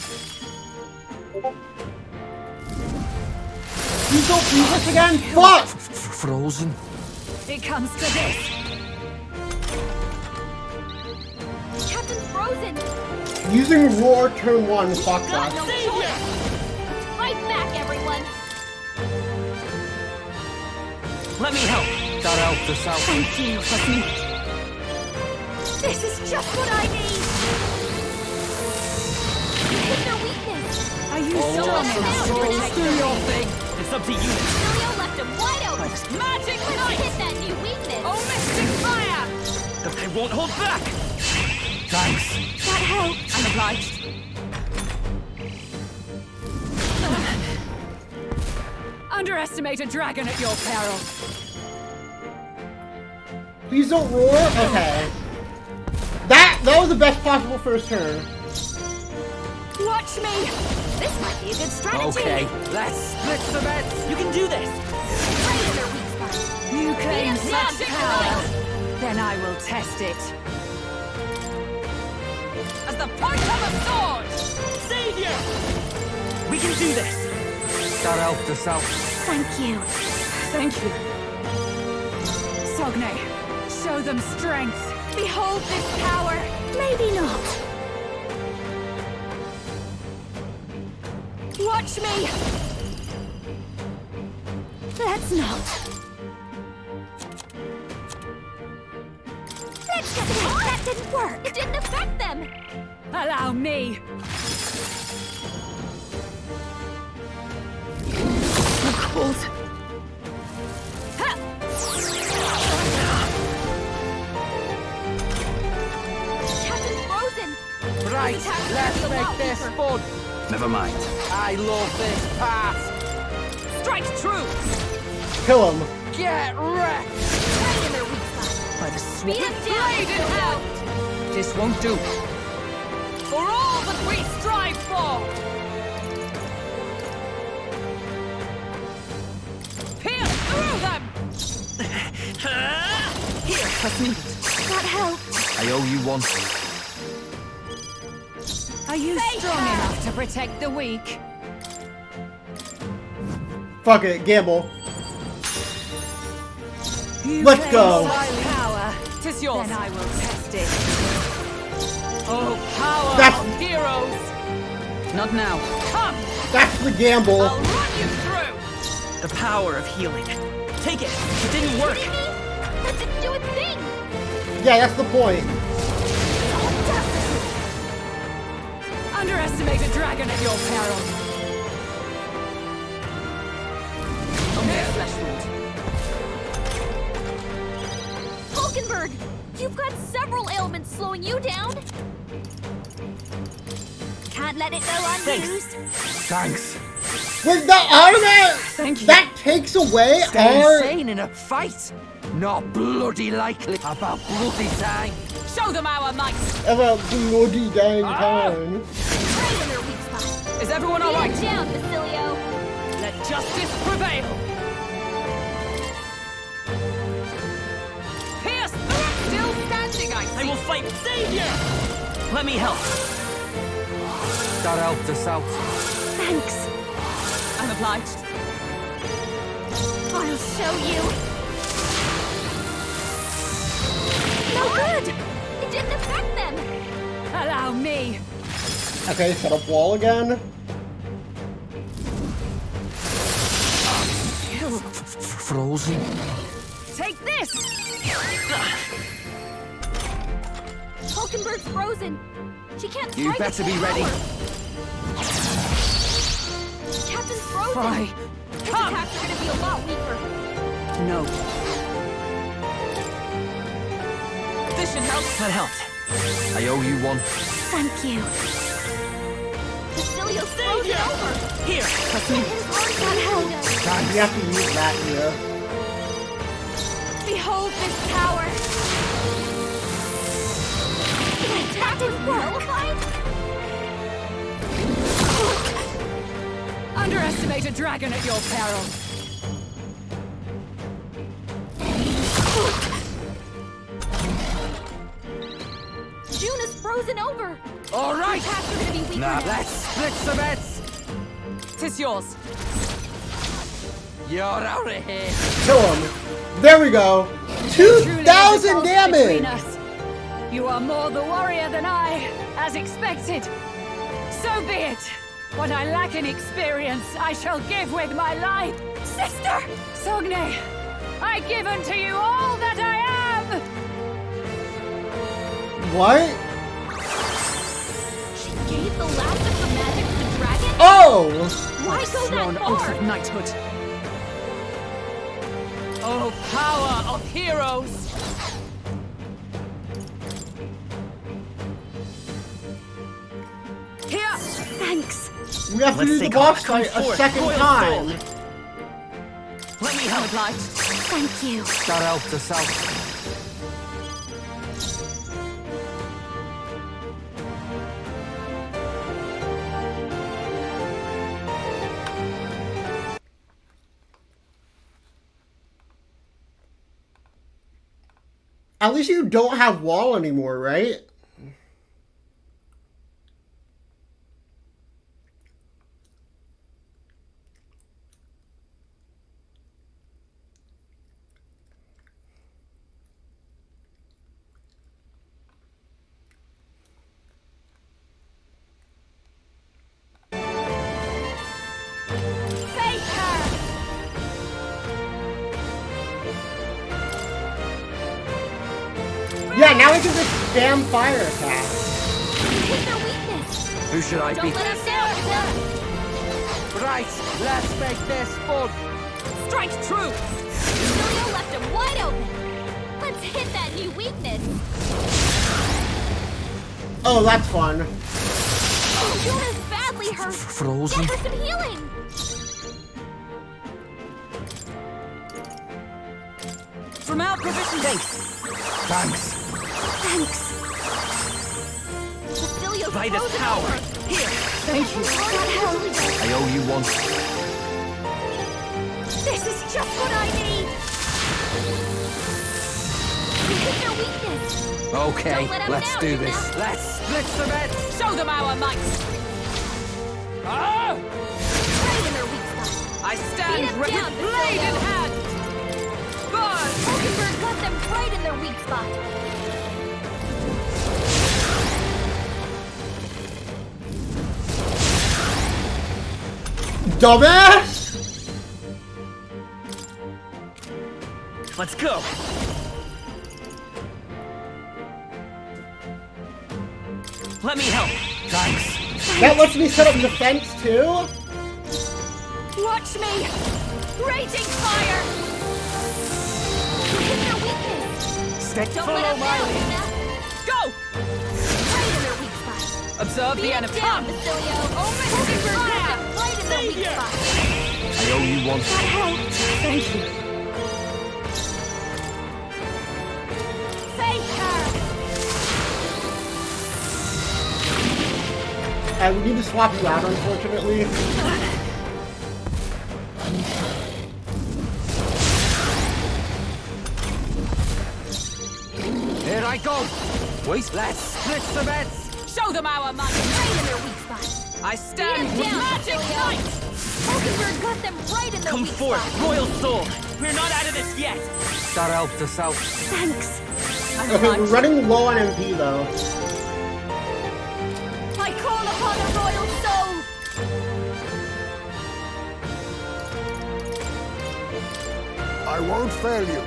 Please don't freeze us again. Fuck! Frozen. It comes to this. Captain's frozen. Using roar turn 1 fucked Got us. no choice. Fight back, everyone. Let me help. That helped us out. Thank you, Hasmi. This is just what I need. Hit their weakness. Are you Oh, strong awesome. enough to protect Do the your weak? thing. It's up to you. Cilio left him wide open. Magic Let's Knight! hit that new weakness. Oh, mystic fire! I won't hold back. Thanks. That helped. I'm obliged. Underestimate a dragon at your peril. Please don't roar. Okay. That was the best possible first turn. Watch me! This might be a good strategy. Okay, let's split the bets. You can do this. Right in their weak spot. You claim Beat him such down, power. Then I will test it. As the point of a sword. Savior. We can do this. That helped us out. Thank you. Thank you. Sogne, show them strength. Behold this power. Maybe not. Watch me! Let's not. Let's get it. That didn't work. It didn't affect them. Allow me! So cold. Captain's frozen. Right, These attacks are let's gonna be a lot make this weaker. fun. Never mind. I love this part. Strike true. Kill him. Get wrecked. Right in their weak spot. By the Beat sweet him down. blade in hand. This won't do. For all that we strive for. Pierce through them. Here, Hasmi. That helped. I owe you one. Are you strong enough to protect the weak? Fuck it, gamble. You Let's claim go. such power. Tis yours. Then I will test it. Oh, power That's- of heroes. Not now. Come. That's the gamble. I'll run you through. The power of healing. Take it. It didn't work. That didn't do a thing. Yeah, that's the point. Underestimate a dragon at your peril. Falkenberg, you've got several ailments slowing you down. Can't let it go unused. Thanks. Was that automatic? Thank you. That takes away Stay our... insane in a fight? Not bloody likely. About bloody time. Show them our might. About bloody dang time. Right in their weak spot. Is everyone Beat alright? it down, Basilio. Let justice prevail. Pierce! Still standing, I see. I will fight Savior! Let me help. That helped us out. Thanks. I'm obliged. I'll show you. No good! It didn't affect them! Allow me. Okay, set up wall again. Frozen. Take this! Falkenberg's frozen. She can't You strike better at be full ready. power. Captain's frozen. Fry. His attacks are gonna be a lot weaker. No. This should help. That helped. I owe you one. Thank you. Basilio's frozen over. Here, trust me. That helped. God, you have to use that here. Behold this power. The attack is nullified? Underestimate a dragon at your peril. June is frozen over. All right. The attacks are gonna be weaker Now now. let's split some bets. Tis yours. You're out of here. Kill him. There we go. Truly is a 2,000 gulf damage. between us. You are more the warrior than I, as expected. So be it. What I lack in experience, I shall give with my life. Sister! Sogne, I give unto you all that I am! What? She gave the last of the magic to the dragon? Oh! Why I've go sworn that oath far? of knighthood. Oh, power of heroes! Here! Thanks. We have to do the boss fight a second time. Let me help. Obliged. Thank you. That helped us out. At least you don't have wall anymore, right? Face her! Yeah, now we can just spam fire attack. Hit their weakness. Who should I be? Don't let us down, Phil. Right, let's make this fun. Strike true! Basilio left him wide open. Let's hit that new weakness. Oh, that's fun. June is badly hurt. Frozen. Get her some healing. From our provision. Thanks. Thanks. Basilio's By this frozen power. over. Here. Thank you. That helped. I owe you one. This is just what I need. We hit their weakness. Okay, Don't let 'em let's down, do Juna. this. Let's split some bets. Show them our might. Ah! Right in their weak spot. I Beat stand 'em ready, down, blade in Basilio. hand. Burn! Falkenberg got them right in their weak spot. Dumbass! Let's go. Let me help. Thanks. That lets me set up defense too? Watch me! Raging fire! Look at their weakness! Stick Don't follow let up my now, lead. Luna! Go! Right in their weak spot! Observe Beat the it enemy. down, Basilio! Right in their weak spot! I owe you one. That helped. Thank you. Face her! We need to swap you out, unfortunately. Here I go. Wait, let's split the bets. Show them our money. Right in their weak spot! I stand Beat with it down, magic Basilio! might. Hulkenberg got them right in their Come weak forth, spot! royal sword. We're not out of this yet. That helped us out. Thanks. Okay, we're running low on MP though. I call upon a royal soul! I won't fail you.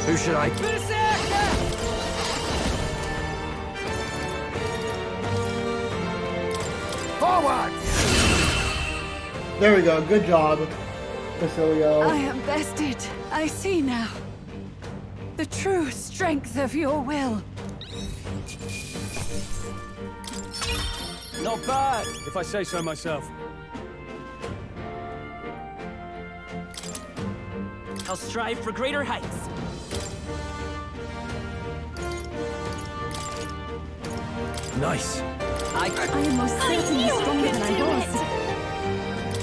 Who should I? Forward! There we go, good job, Basilio. I am bested. I see now. The true strength of your will. Not bad, if I say so myself. I'll strive for greater heights. Nice. I am most certainly stronger than I was.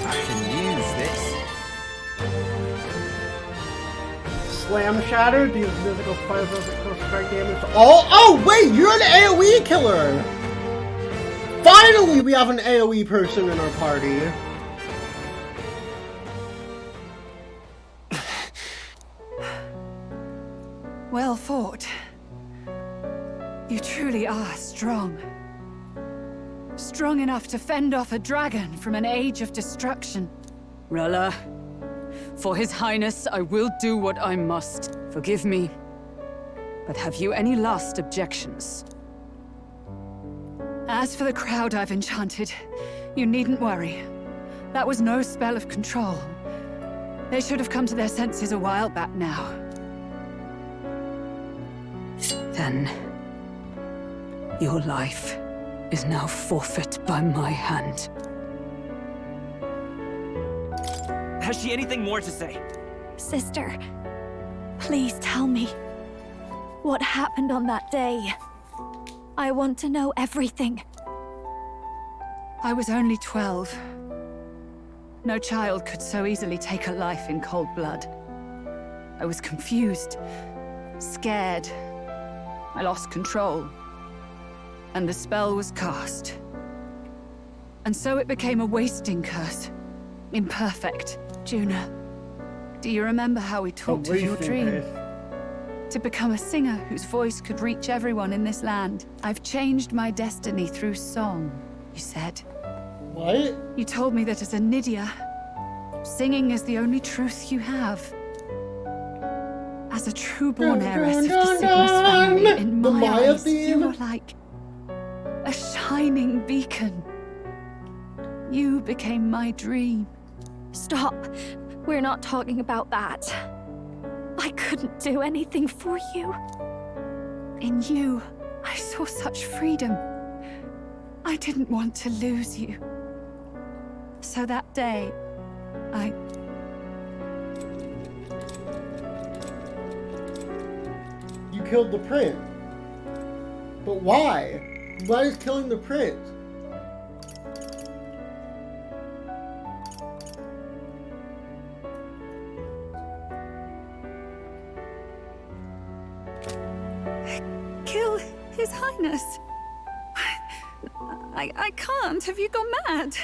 I can use this. Slam Shatter, deals physical fire critical strike damage to all. Oh, wait, you're an AoE killer! Finally, we have an AoE person in our party. Well fought. You truly are strong. Strong enough to fend off a dragon from an age of destruction. Rella, for His Highness, I will do what I must. Forgive me. But have you any last objections? As for the crowd I've enchanted, you needn't worry. That was no spell of control. They should have come to their senses a while back now. Then, your life is now forfeit by my hand. Has she anything more to say? Sister, please tell me. What happened on that day? I want to know everything. I was only 12. No child could so easily take a life in cold blood. I was confused, scared. I lost control. And the spell was cast. And so it became a wasting curse. Imperfect. Juna, do you remember how we talked of your dream? To become a singer whose voice could reach everyone in this land. I've changed my destiny through song, you said. What? You told me that as a Nydia, singing is the only truth you have. As a true-born heiress of the Cygnus family in my eyes, you were like a shining beacon. You became my dream. Stop. We're not talking about that. I couldn't do anything for you. In you, I saw such freedom. I didn't want to lose you. So that day, You killed the prince. But why? Why is killing the prince? Kill His Highness. I can't. Have you gone mad?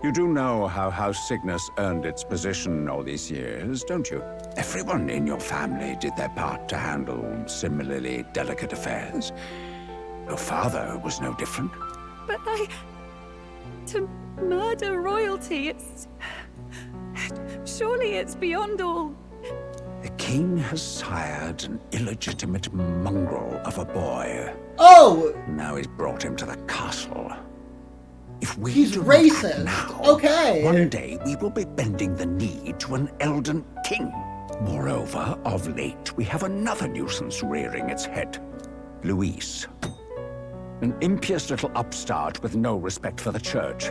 You do know how House Cygnus earned its position all these years, don't you? Everyone in your family did their part to handle similarly delicate affairs. Your father was no different. But to murder royalty, surely it's beyond all. The king has sired an illegitimate mongrel of a boy. Oh! Now he's brought him to the castle. He's racist. Okay. One day we will be bending the knee to an Elden king. Moreover, of late, we have another nuisance rearing its head. Luis. An impious little upstart with no respect for the church.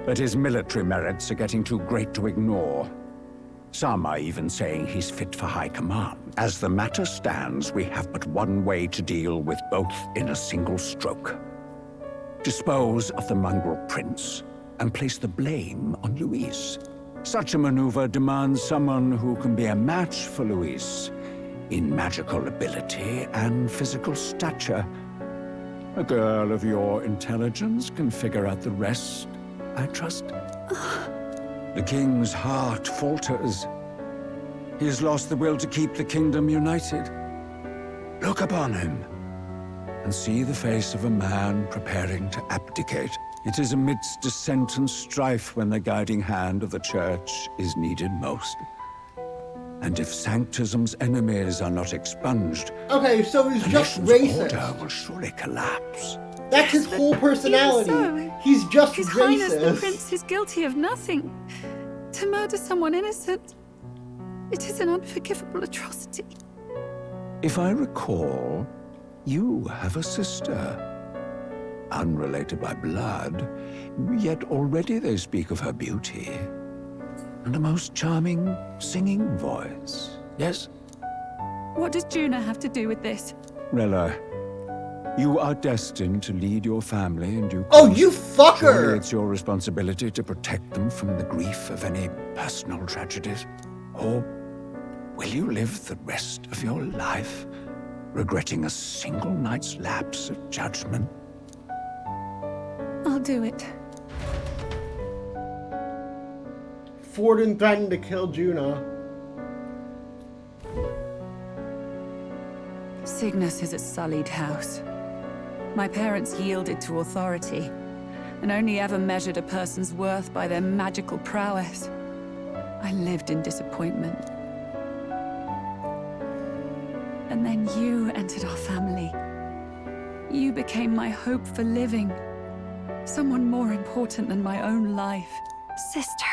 But his military merits are getting too great to ignore. Some are even saying he's fit for high command. As the matter stands, we have but one way to deal with both in a single stroke. Dispose of the mongrel prince and place the blame on Luis. Such a maneuver demands someone who can be a match for Luis in magical ability and physical stature. A girl of your intelligence can figure out the rest, I trust. The king's heart falters. He has lost the will to keep the kingdom united. Look upon him and see the face of a man preparing to abdicate. It is amidst dissent and strife when the guiding hand of the church is needed most. And if Sanctism's enemies are not expunged, Okay, so he's the just nation's racist. order will surely collapse. That's his whole personality. Even so, He's just His racist. Highness the Prince is guilty of nothing. To murder someone innocent, it is an unforgivable atrocity. If I recall, you have a sister. Unrelated by blood, yet already they speak of her beauty. And a most charming singing voice. Yes? What does Juna have to do with this? Rella, you are destined to lead your family in due course. Oh, you fucker! Surely it's your responsibility to protect them from the grief of any personal tragedies. Or will you live the rest of your life regretting a single night's lapse of judgment? I'll do it. Forden threatened to kill Juna. Cygnus is a sullied house. My parents yielded to authority, and only ever measured a person's worth by their magical prowess. I lived in disappointment. And then you entered our family. You became my hope for living. Someone more important than my own life. Sister.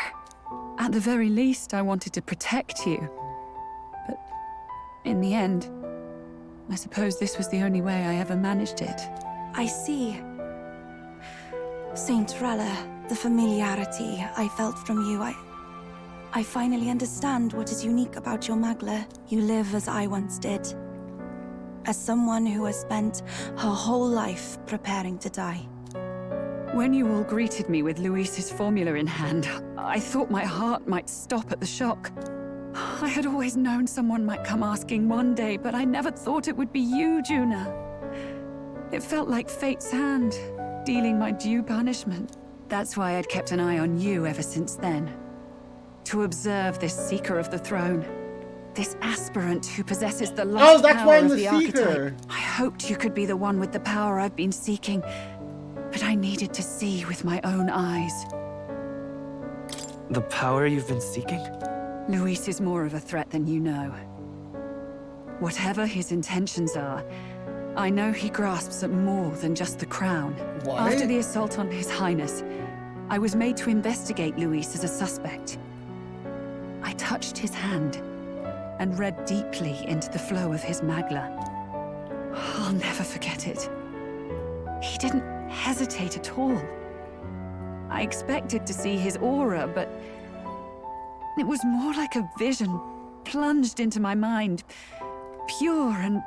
At the very least, I wanted to protect you. But in the end, I suppose this was the only way I ever managed it. I see. Saint Rella, the familiarity I felt from you, I finally understand what is unique about your Magla. You live as I once did. As someone who has spent her whole life preparing to die. When you all greeted me with Luis's formula in hand, I thought my heart might stop at the shock. I had always known someone might come asking one day, but I never thought it would be you, Juna. It felt like fate's hand, dealing my due punishment. That's why I'd kept an eye on you ever since then. To observe this seeker of the throne. This aspirant who possesses the lost that's power why I'm of the the seeker. archetype. I hoped you could be the one with the power I've been seeking, but I needed to see with my own eyes. The power you've been seeking? Luis is more of a threat than you know. Whatever his intentions are, I know he grasps at more than just the crown. What? After the assault on His Highness, I was made to investigate Luis as a suspect. I touched his hand and read deeply into the flow of his Magla. I'll never forget it. He didn't hesitate at all. I expected to see his aura, but it was more like a vision plunged into my mind, pure and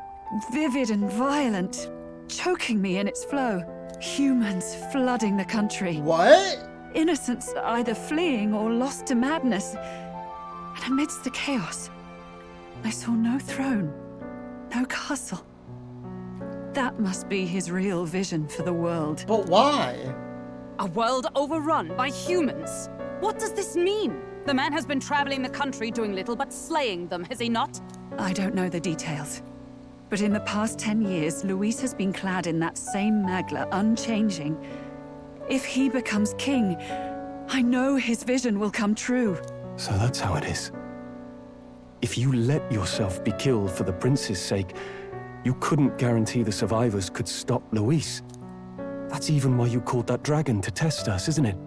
vivid and violent, choking me in its flow. Humans flooding the country. What? Innocents either fleeing or lost to madness. And amidst the chaos, I saw no throne, no castle. That must be his real vision for the world. But why? A world overrun by humans? What does this mean? The man has been traveling the country doing little but slaying them, has he not? I don't know the details. But in the past 10 years, Luis has been clad in that same Magla, unchanging. If he becomes king, I know his vision will come true. So that's how it is. If you let yourself be killed for the prince's sake, you couldn't guarantee the survivors could stop Luis. That's even why you called that dragon to test us, isn't it?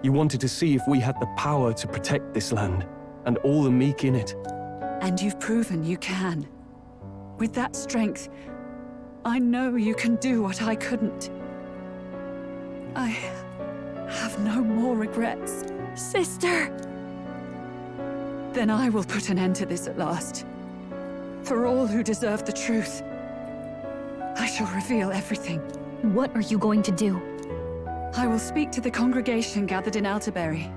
You wanted to see if we had the power to protect this land, and all the meek in it. And you've proven you can. With that strength, I know you can do what I couldn't. I have no more regrets. Sister! Then I will put an end to this at last. For all who deserve the truth, I shall reveal everything. What are you going to do? I will speak to the congregation gathered in Altaberry.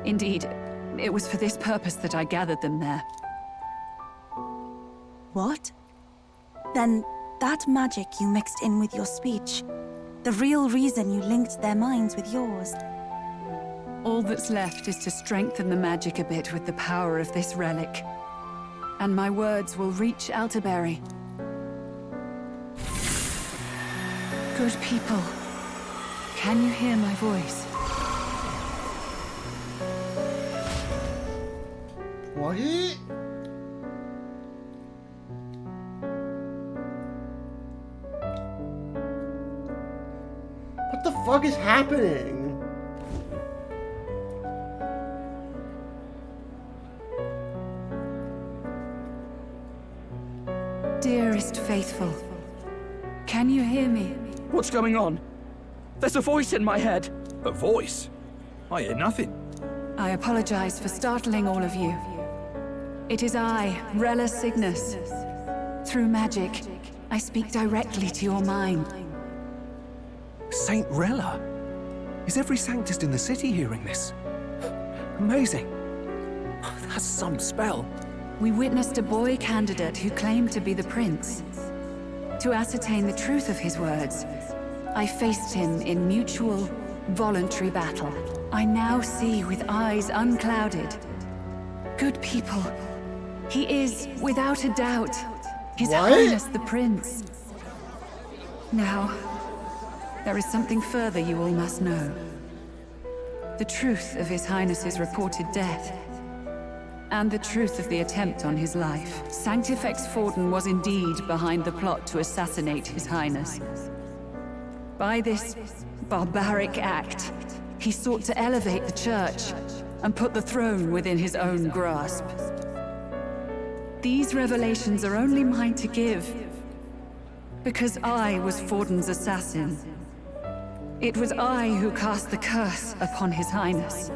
Indeed, it was for this purpose that I gathered them there. What? Then that magic you mixed in with your speech, the real reason you linked their minds with yours. All that's left is to strengthen the magic a bit with the power of this relic. And my words will reach Altaberry. Good people, can you hear my voice? What? What the fuck is happening? Dearest faithful, can you hear me? What's going on? There's a voice in my head. A voice? I hear nothing. I apologize for startling all of you. It is I, Rella Cygnus. Through magic, I speak directly to your mind. Saint Rella? Is every Sanctist in the city hearing this? Amazing. That's some spell. We witnessed a boy candidate who claimed to be the prince. To ascertain the truth of his words, I faced him in mutual, voluntary battle. I now see with eyes unclouded. Good people, he is, without a doubt, His Highness the Prince. Now, there is something further you all must know. The truth of His Highness's reported death, and the truth of the attempt on his life. Sanctifex Forden was indeed behind the plot to assassinate His Highness. By this barbaric act, he sought to elevate the Church and put the throne within his own grasp. These revelations are only mine to give, because I was Forden's assassin. It was I who cast the curse upon His Highness.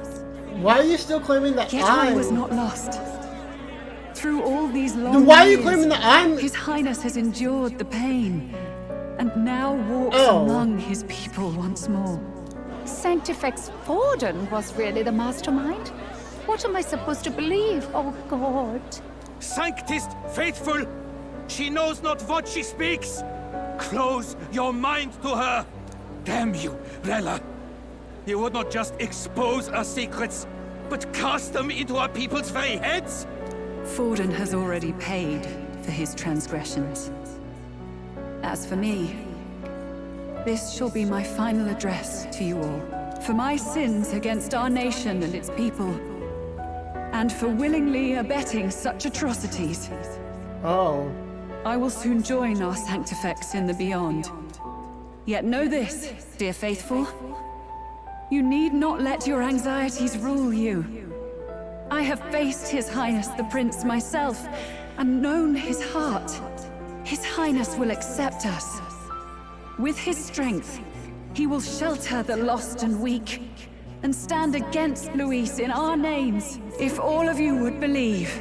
Why are you still claiming that Yet I was not lost. Through all these long Then why are you years, claiming that I'm... His Highness has endured the pain, and now walks among his people once more. Sanctifex Forden was really the mastermind? What am I supposed to believe? Oh, God. Sanctist faithful, she knows not what she speaks. Close your mind to her. Damn you, Rella. You would not just expose our secrets, but cast them into our people's very heads? Forden has already paid for his transgressions. As for me, this shall be my final address to you all. For my sins against our nation and its people, and for willingly abetting such atrocities. Oh. I will soon join our Sanctifex in the beyond. Yet know this, dear faithful. You need not let your anxieties rule you. I have faced His Highness the Prince myself, and known his heart. His Highness will accept us. With his strength, he will shelter the lost and weak, and stand against Luis in our names. If all of you would believe,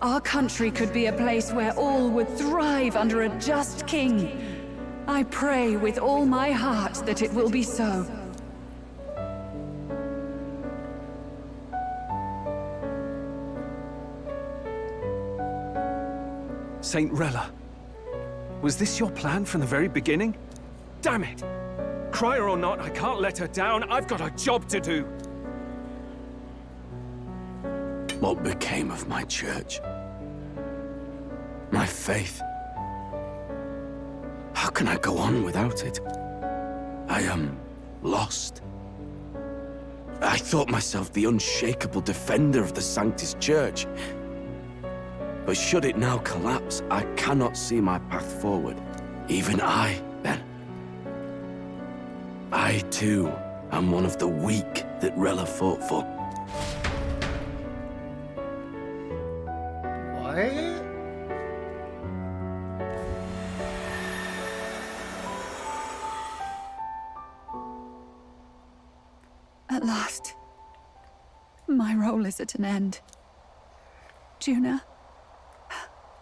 our country could be a place where all would thrive under a just king. I pray with all my heart that it will be so. Saint Rella, was this your plan from the very beginning? Damn it! Crier or not, I can't let her down. I've got a job to do. What became of my church? My faith? How can I go on without it? I am lost. I thought myself the unshakable defender of the Sanctist Church. But should it now collapse, I cannot see my path forward. Even I, then, I, too, am one of the weak that Rella fought for. What? At last, my role is at an end. Juna,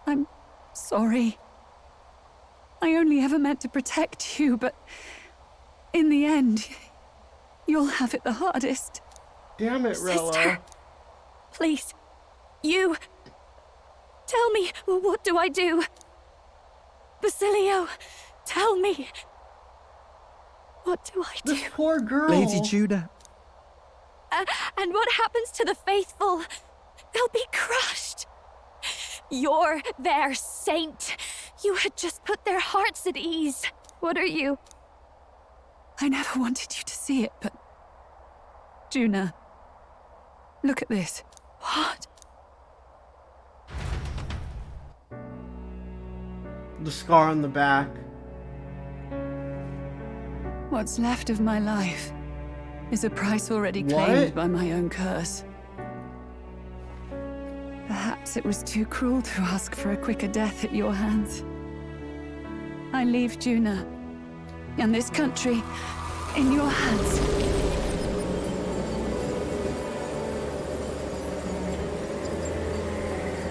I'm sorry. I only ever meant to protect you, but in the end, you'll have it the hardest. Damn it, Rella. Sister, please, you... Tell me, what do I do? Basilio, tell me. What do I do? This poor girl. Lady Juna. And what happens to the faithful? They'll be crushed. You're their saint. You had just put their hearts at ease. What are you? I never wanted you to see it, but... Juna, look at this. What? The scar on the back. What's left of my life is a price already claimed by my own curse. Perhaps it was too cruel to ask for a quicker death at your hands. I leave Juna and this country in your hands.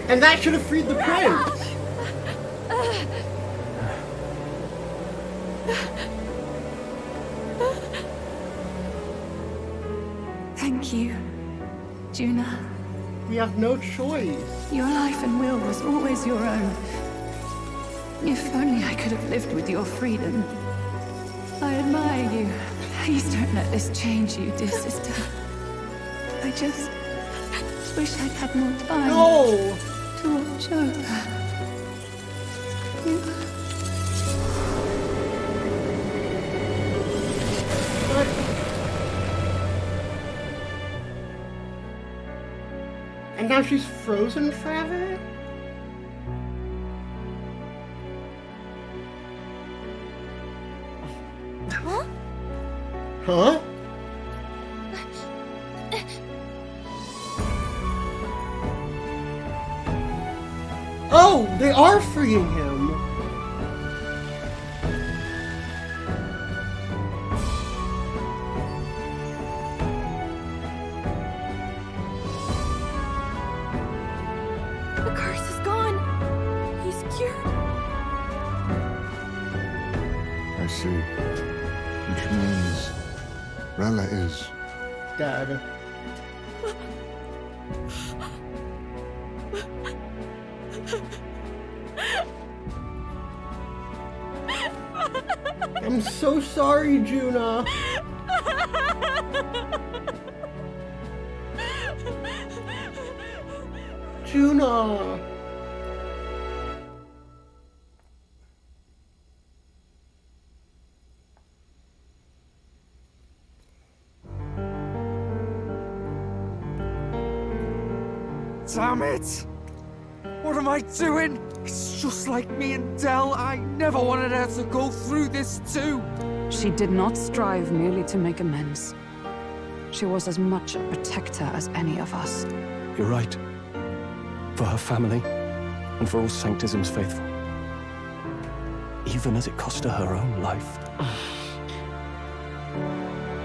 And that should have freed the prince! Thank you, Juna. We have no choice. Your life and will was always your own. If only I could have lived with your freedom. I admire you. Please don't let this change you, dear sister. I just wish I'd had more time to watch over. And now she's frozen forever? Huh? Huh? Oh, they are freeing him! The curse is gone. He's cured. I see. Which means Rella is dead. I'm so sorry, Juna. Juna. Damn it! What am I doing? It's just like me and Del. I never wanted her to go through this too. She did not strive merely to make amends. She was as much a protector as any of us. You're right. For her family, and for all Sanctism's faithful. Even as it cost her her own life.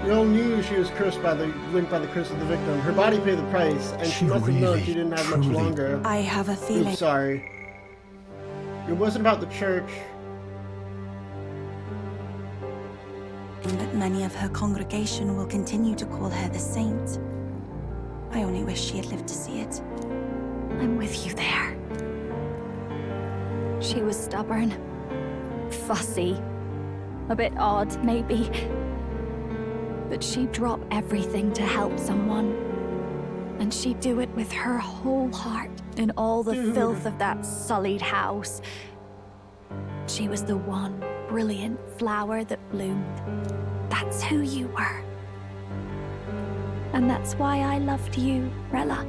You all knew she was cursed by linked by the curse of the victim. Her body paid the price, and she must have known she didn't have much longer. I have a feeling. Oops, sorry. It wasn't about the church. That many of her congregation will continue to call her the saint. I only wish she had lived to see it. I'm with you there. She was stubborn, fussy, a bit odd, maybe. But she'd drop everything to help someone. And she'd do it with her whole heart in all the filth of that sullied house. She was the one brilliant flower that bloomed. That's who you were. And that's why I loved you, Rella.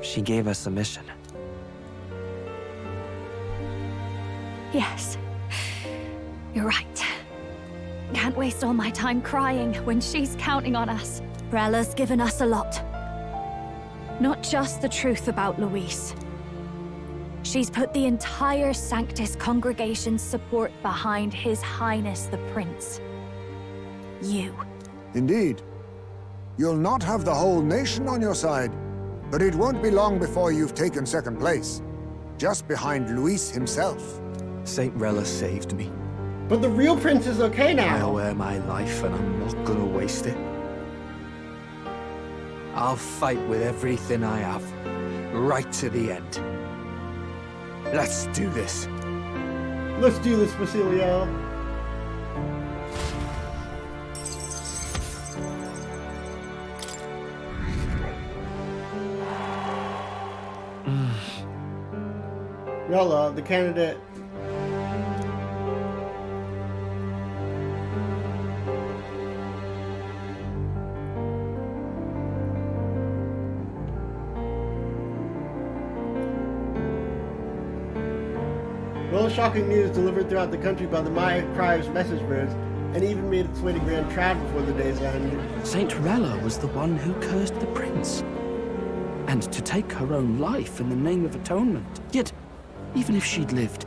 She gave us a mission. Yes, you're right. Can't waste all my time crying when she's counting on us. Rella's given us a lot. Not just the truth about Luis. She's put the entire Sanctus congregation's support behind His Highness the Prince. You. Indeed. You'll not have the whole nation on your side, but it won't be long before you've taken second place. Just behind Luis himself. Saint Rella saved me. But the real prince is okay now. I owe her my life, and I'm not gonna waste it. I'll fight with everything I have, right to the end. Let's do this. Let's do this, Basilio. Rella, the candidate. Rella's shocking news delivered throughout the country by the Maya Criers message birds, and even made its way to Grand Trad before the day's end. Saint Rella was the one who cursed the prince. And to take her own life in the name of atonement. Yet, even if she'd lived,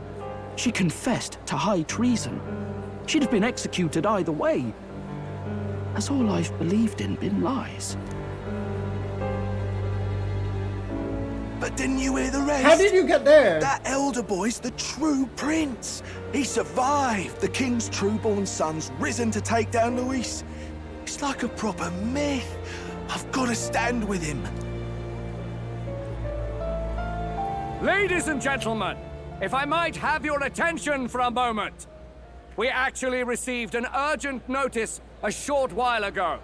she confessed to high treason. She'd have been executed either way. Has all I've believed in been lies? But didn't you hear the rest? How did you get there? That elder boy's the true prince. He survived. The king's true-born son's risen to take down Luis. It's like a proper myth. I've got to stand with him. Ladies and gentlemen, if I might have your attention for a moment. We actually received an urgent notice a short while ago.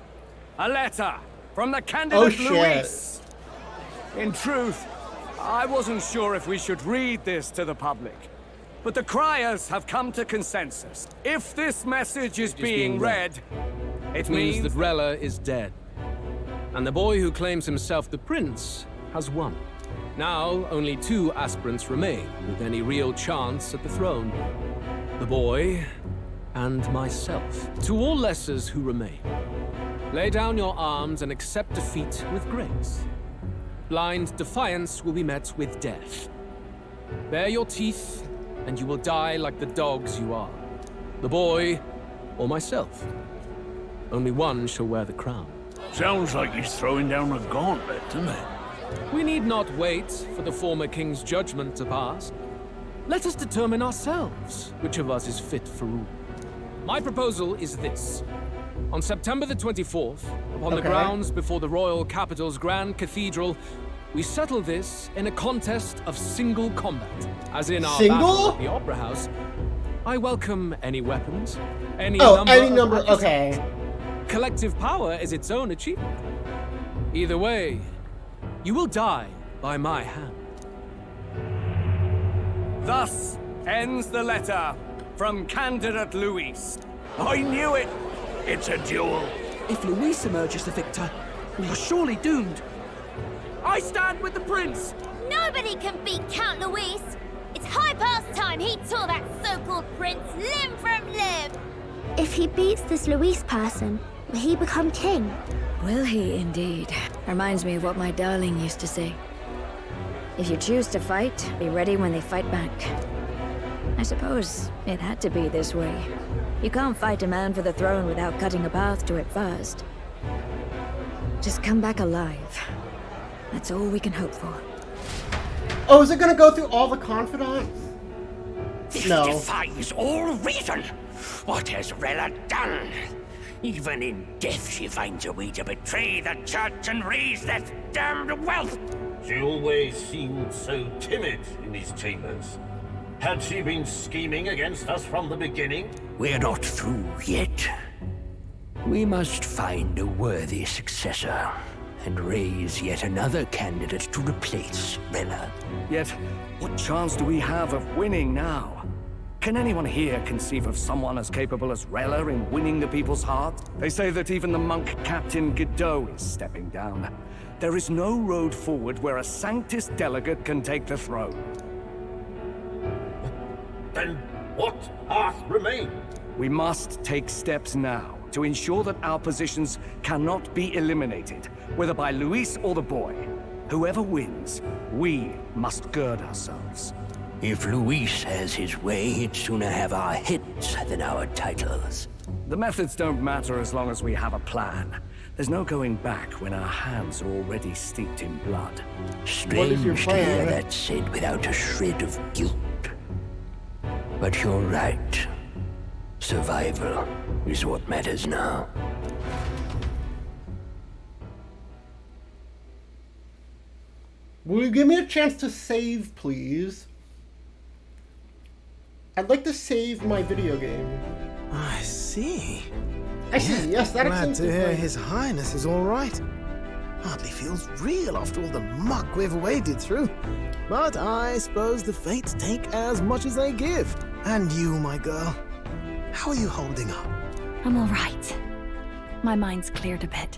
A letter from the candidate Luis. In truth, I wasn't sure if we should read this to the public. But the criers have come to consensus. If this message is being read, it means that Rella is dead. And the boy who claims himself the prince has won. Now, only 2 aspirants remain with any real chance at the throne. The boy and myself. To all lessers who remain, lay down your arms and accept defeat with grace. Blind defiance will be met with death. Bare your teeth, and you will die like the dogs you are. The boy or myself. Only one shall wear the crown. Sounds like he's throwing down a gauntlet, doesn't it? We need not wait for the former king's judgment to pass. Let us determine ourselves which of us is fit for rule. My proposal is this. On September the 24th, upon the grounds before the royal capital's grand cathedral, we settle this in a contest of single combat. As in our battle at the Opera House, I welcome any weapons, any number. Okay. Collective power is its own achievement. Either way, you will die by my hand. Thus ends the letter from candidate Luis. I knew it! It's a duel. If Luis emerges the victor, we are surely doomed. I stand with the prince! Nobody can beat Count Luis! It's high past time he tore that so-called prince limb from limb! If he beats this Luis person, will he become king? Will he indeed? Reminds me of what my darling used to say. If you choose to fight, be ready when they fight back. I suppose it had to be this way. You can't fight a man for the throne without cutting a path to it first. Just come back alive. That's all we can hope for. Oh, is it gonna go through all the confidants? This No. defies all reason. What has Rella done? Even in death she finds a way to betray the church and raise that damned wealth. She always seemed so timid in these chambers. Had she been scheming against us from the beginning? We're not through yet. We must find a worthy successor and raise yet another candidate to replace Rella. Yet, what chance do we have of winning now? Can anyone here conceive of someone as capable as Rella in winning the people's heart? They say that even the monk Captain Godot is stepping down. There is no road forward where a Sanctus delegate can take the throne. Then what path remains? We must take steps now to ensure that our positions cannot be eliminated, whether by Luis or the boy. Whoever wins, we must gird ourselves. If Luis has his way, he'd sooner have our heads than our titles. The methods don't matter as long as we have a plan. There's no going back when our hands are already steeped in blood. Strange to hear that said without a shred of guilt. But you're right. Survival is what matters now. Will you give me a chance to save, please? I'd like to save my video game. I see. I see, yes, that glad explains to hear it. His Highness is all right. Hardly feels real after all the muck we've waded through. But I suppose the fates take as much as they give. And you, my girl, how are you holding up? I'm all right. My mind's cleared a bit.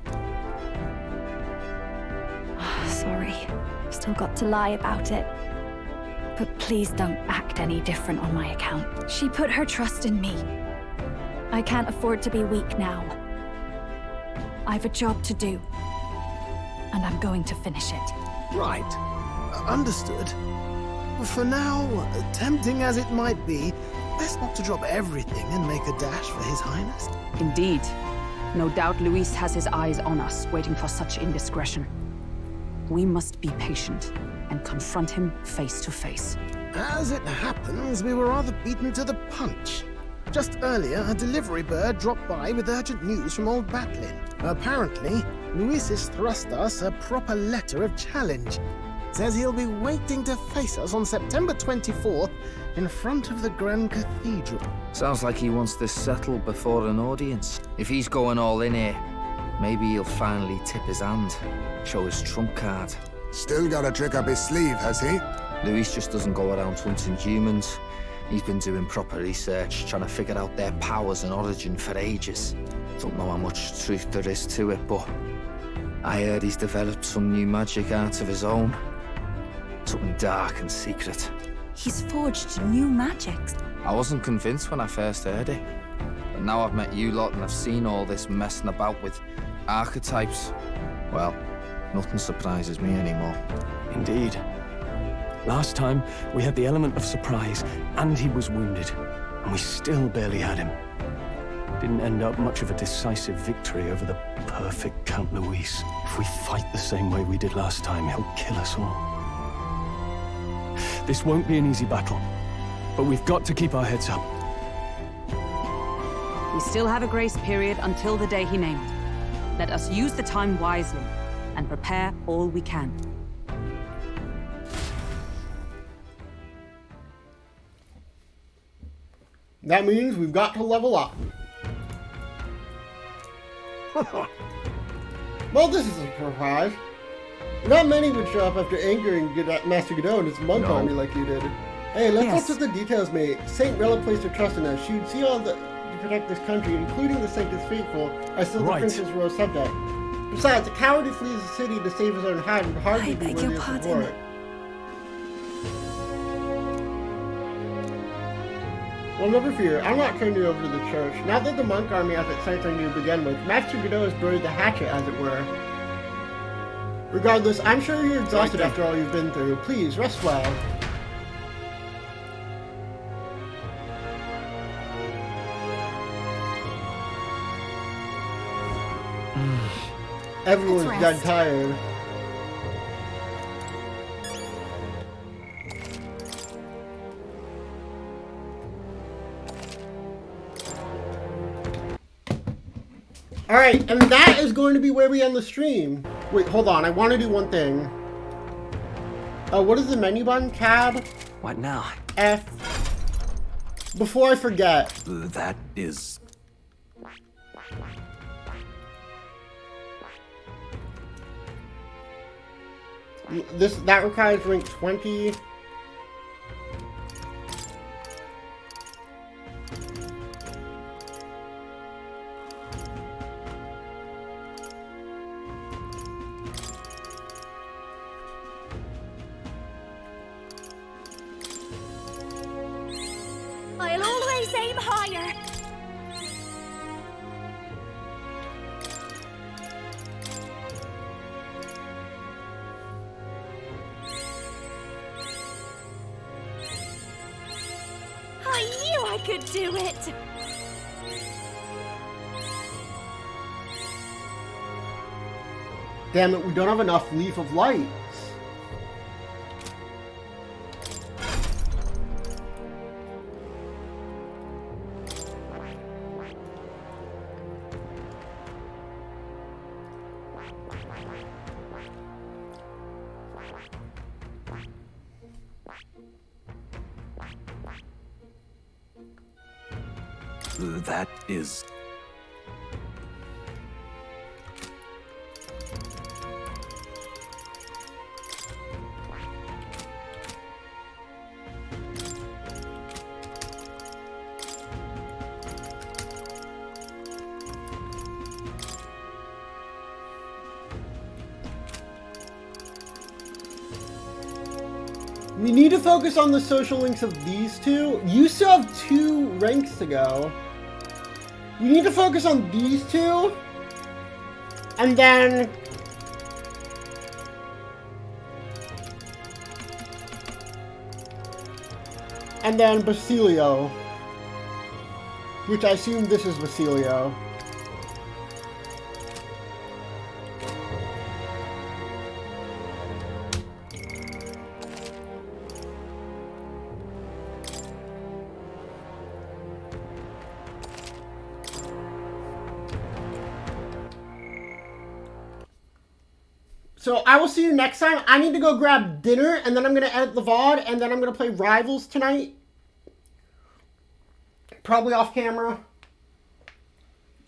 Sorry. Still got to lie about it. But please don't act any different on my account. She put her trust in me. I can't afford to be weak now. I've a job to do. And I'm going to finish it. Right. Understood. For now, tempting as it might be, best not to drop everything and make a dash for His Highness. Indeed. No doubt Luis has his eyes on us, waiting for such indiscretion. We must be patient and confront him face to face. As it happens, we were rather beaten to the punch. Just earlier, a delivery bird dropped by with urgent news from Old Batlin. Apparently, Luis has thrust us a proper letter of challenge. Says he'll be waiting to face us on September 24th in front of the Grand Cathedral. Sounds like he wants this settled before an audience. If he's going all in here, maybe he'll finally tip his hand, show his trump card. Still got a trick up his sleeve, has he? Luis just doesn't go around hunting humans. He's been doing proper research, trying to figure out their powers and origin for ages. Don't know how much truth there is to it, but I heard he's developed some new magic art of his own. Something dark and secret. He's forged new magics. I wasn't convinced when I first heard it. But now I've met you lot and I've seen all this messing about with archetypes. Well, nothing surprises me anymore. Indeed. Last time, we had the element of surprise, and he was wounded. And we still barely had him. Didn't end up much of a decisive victory over the perfect Count Luis. If we fight the same way we did last time, he'll kill us all. This won't be an easy battle, but we've got to keep our heads up. We still have a grace period until the day he named. Let us use the time wisely and prepare all we can. That means we've got to level up. Well, this is a surprise. Not many would show up after anchoring Master Godot and his monk army like you did. Hey, let's look at the details, mate. Saint Rella placed her trust in us. She would see all to protect this country, including the Sanctus Faithful, are still the Princess Royal subject. Besides, a coward who flees the city to save his own hide would hardly be worthy of support. Well, never fear, I'm not turning you over to the church. Now that the monk army has its sights on you to begin with, Master Godot has buried the hatchet, as it were. Regardless, I'm sure you're exhausted after all you've been through. Please, rest well. Everyone's dead tired. Alright, and that is going to be where we end the stream. Wait, hold on, I want to do one thing. What is the menu button? Tab? What now? F. Before I forget. That is... That requires rank 20. I'll always aim higher. could do it! Damn it, we don't have enough Leaf of Lights. That is... We need to focus on the social links of these two. You still have 2 ranks to go. We need to focus on these two. And then... and then Basilio. Which I assume this is Basilio. So I will see you next time. I need to go grab dinner, and then I'm going to edit the VOD, and then I'm going to play Rivals tonight. Probably off camera.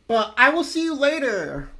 But I will see you later.